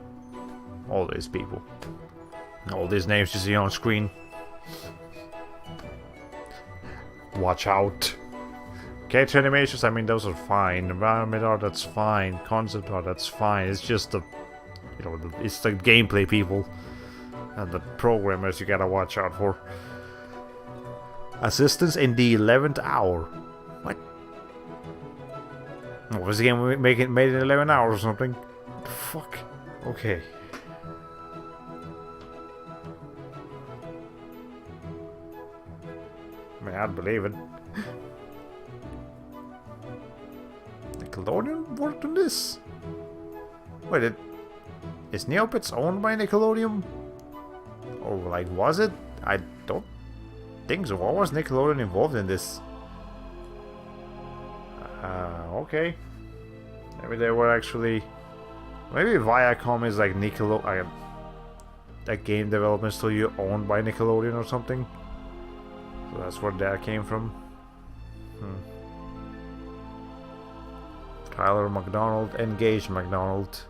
all these people. All these names you see on screen. Watch out. Catch animations, I mean, those are fine. Environment art, that's fine. Concept art, that's fine. It's just the, you know, it's the gameplay, people. And the programmers you gotta watch out for. Assistance in the 11th hour. What? What was the game made in 11 hours or something? What the fuck? Okay. I mean, I'd believe it. Nickelodeon worked on this? Wait, is Neopets owned by Nickelodeon? Or, like, was it? I don't think so. Why was Nickelodeon involved in this? Okay. Maybe they were actually... Maybe Viacom is like Nickelodeon... a game development studio owned by Nickelodeon or something. So that's where that came from. Tyler McDonald, Engage McDonald.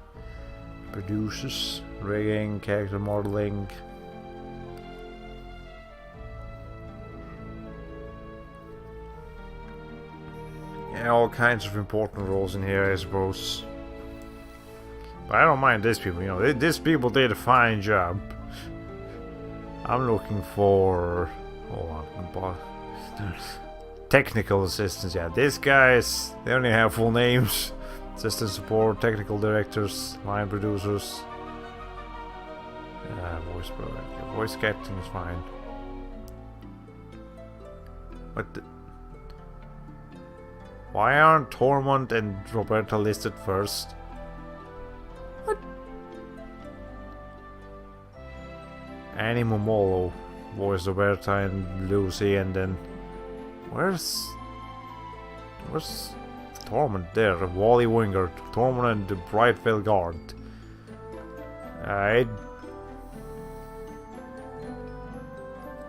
Producers, rigging, character modeling. Yeah, all kinds of important roles in here, I suppose. But I don't mind these people, you know, these people did a fine job. I'm looking for... Hold on, technical assistants, yeah, these guys, they only have full names. Assistant support, technical directors, line producers. Voice acting is fine. What the... Why aren't Tormund and Roberta listed first? What? Annie Momolo voiced Roberta and Lucy, and then... Where's Tormund? There, Wally Wingard, Tormund and the Brightvale Guard.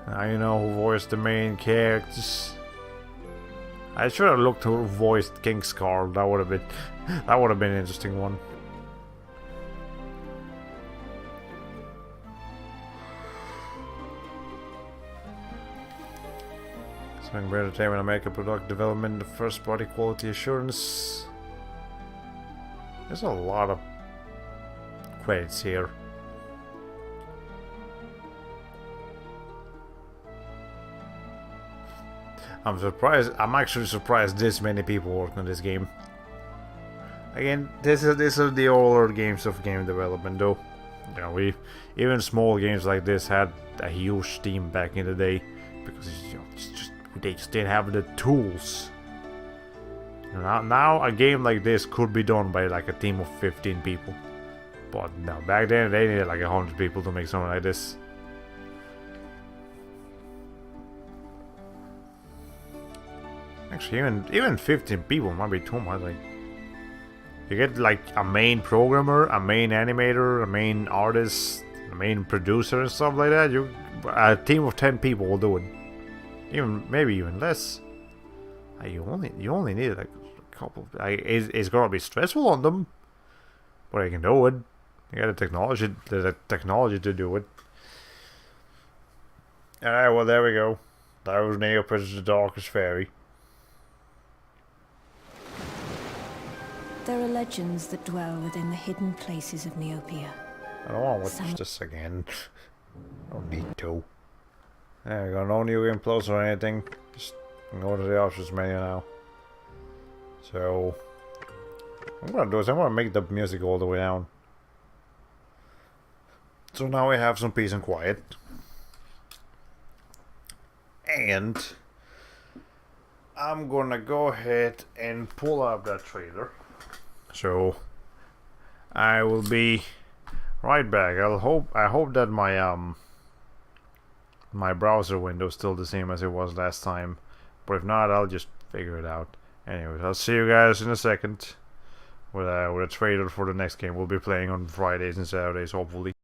Now you know who voiced the main characters. I should have looked who voiced King Scarl. That would have been an interesting one. Spring Entertainment America Product Development, the first party quality assurance. There's a lot of credits here. I'm actually surprised this many people worked on this game. Again, this is the older games of game development, though. You know, even small games like this had a huge team back in the day because they just didn't have the tools. Now a game like this could be done by like a team of 15 people, but no, back then they needed like 100 people to make something like this. Actually, even 15 people might be too much. Like, you get like a main programmer, a main animator, a main artist, a main producer, and stuff like that. A team of 10 people will do it. Maybe even less. You only need like a couple. It's gonna be stressful on them, but you can do it. You got the technology to do it. Alright, well there we go. That was Neopets the Darkest Faerie. There are legends that dwell within the hidden places of Neopia. I don't want to watch this again. I don't need to. There we go, no new game plus or anything. Just go to the options menu now. So, what I'm gonna do is I'm gonna make the music all the way down. So now we have some peace and quiet. And I'm gonna go ahead and pull up that trailer. So I will be right back. I hope that my browser window is still the same as it was last time, but if not, I'll just figure it out. Anyways, I'll see you guys in a second with a trailer for the next game we'll be playing on Fridays and Saturdays, hopefully.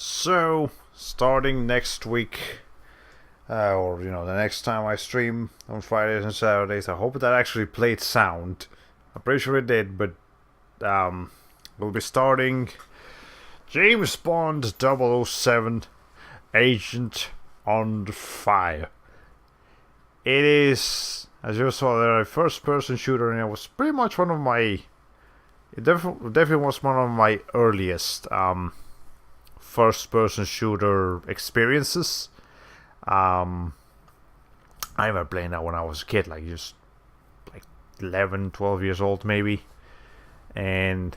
So, starting next week, or the next time I stream on Fridays and Saturdays, I hope that actually played sound. I'm pretty sure it did, but we'll be starting James Bond 007 Agent on Fire. It is, as you saw there, a first-person shooter, and it was pretty much one of my... It definitely was one of my earliest first-person shooter experiences. I remember playing that when I was a kid, like 11, 12 years old maybe. And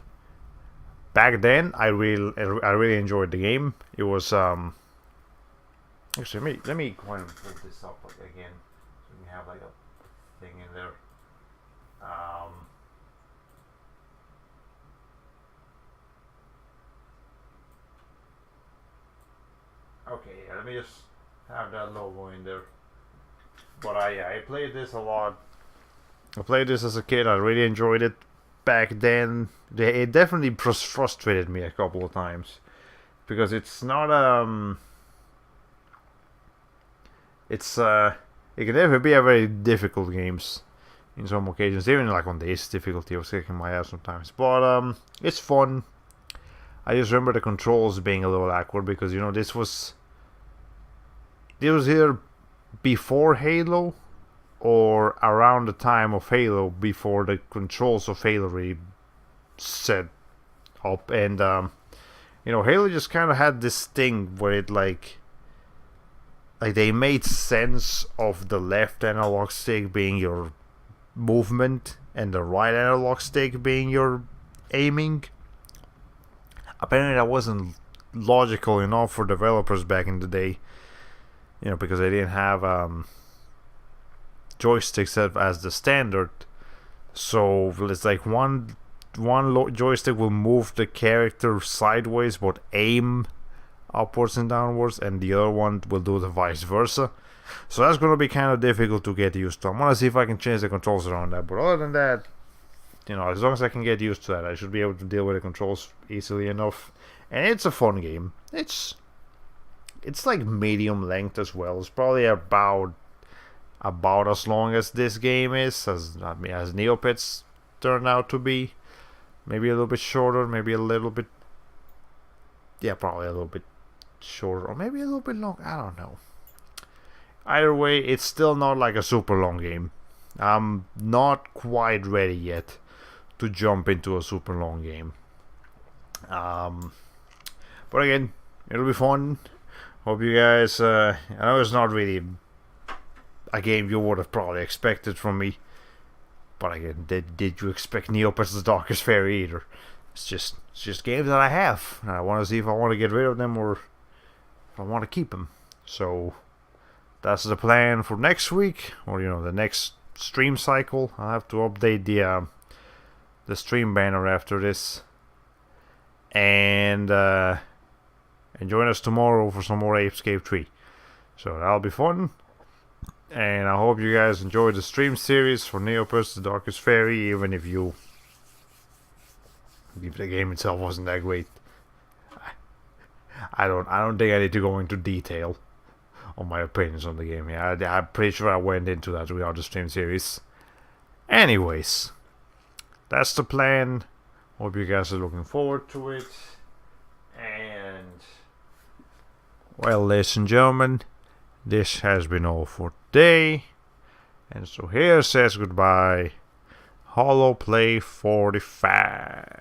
back then, I really enjoyed the game. It was actually let me go ahead and pull this up again, so we have like a thing in there. Okay, yeah, let me just have that logo in there. But I played this a lot. I played this as a kid. I really enjoyed it back then. It definitely frustrated me a couple of times because it's not it can never be a very difficult games in some occasions. Even like on this difficulty, I was kicking my ass sometimes. But it's fun. I just remember the controls being a little awkward because this was either before Halo or around the time of Halo, before the controls of Halo really set up. And Halo just kind of had this thing where it like they made sense of the left analog stick being your movement and the right analog stick being your aiming. Apparently that wasn't logical enough for developers back in the day, because they didn't have joysticks as the standard. So it's like one joystick will move the character sideways but aim upwards and downwards, and the other one will do the vice versa. So that's going to be kind of difficult to get used to. I'm going to see if I can change the controls around that, but other than that, as long as I can get used to that, I should be able to deal with the controls easily enough. And it's a fun game. It's like medium length as well. It's probably about as long as this game is, as Neopets turned out to be. Maybe a little bit shorter, maybe a little bit... Yeah, probably a little bit shorter, or maybe a little bit long. I don't know. Either way, it's still not like a super long game. I'm not quite ready yet to jump into a super long game. But again, it'll be fun. Hope you guys... I know it's not really a game you would have probably expected from me. But again, did you expect Neopets the Darkest Faerie either? It's just games that I have. And I want to see if I want to get rid of them or if I want to keep them. So that's the plan for next week, or the next stream cycle. I'll have to update the stream banner after this. And join us tomorrow for some more Apescape 3. So that'll be fun. And I hope you guys enjoyed the stream series for Neopets the Darkest Faerie, even if the game itself wasn't that great. I don't think I need to go into detail on my opinions on the game. Yeah, I'm pretty sure I went into that throughout the stream series. Anyways, that's the plan. Hope you guys are looking forward to it. And well, ladies and gentlemen, this has been all for today. And so here says goodbye, HoloPlay 45.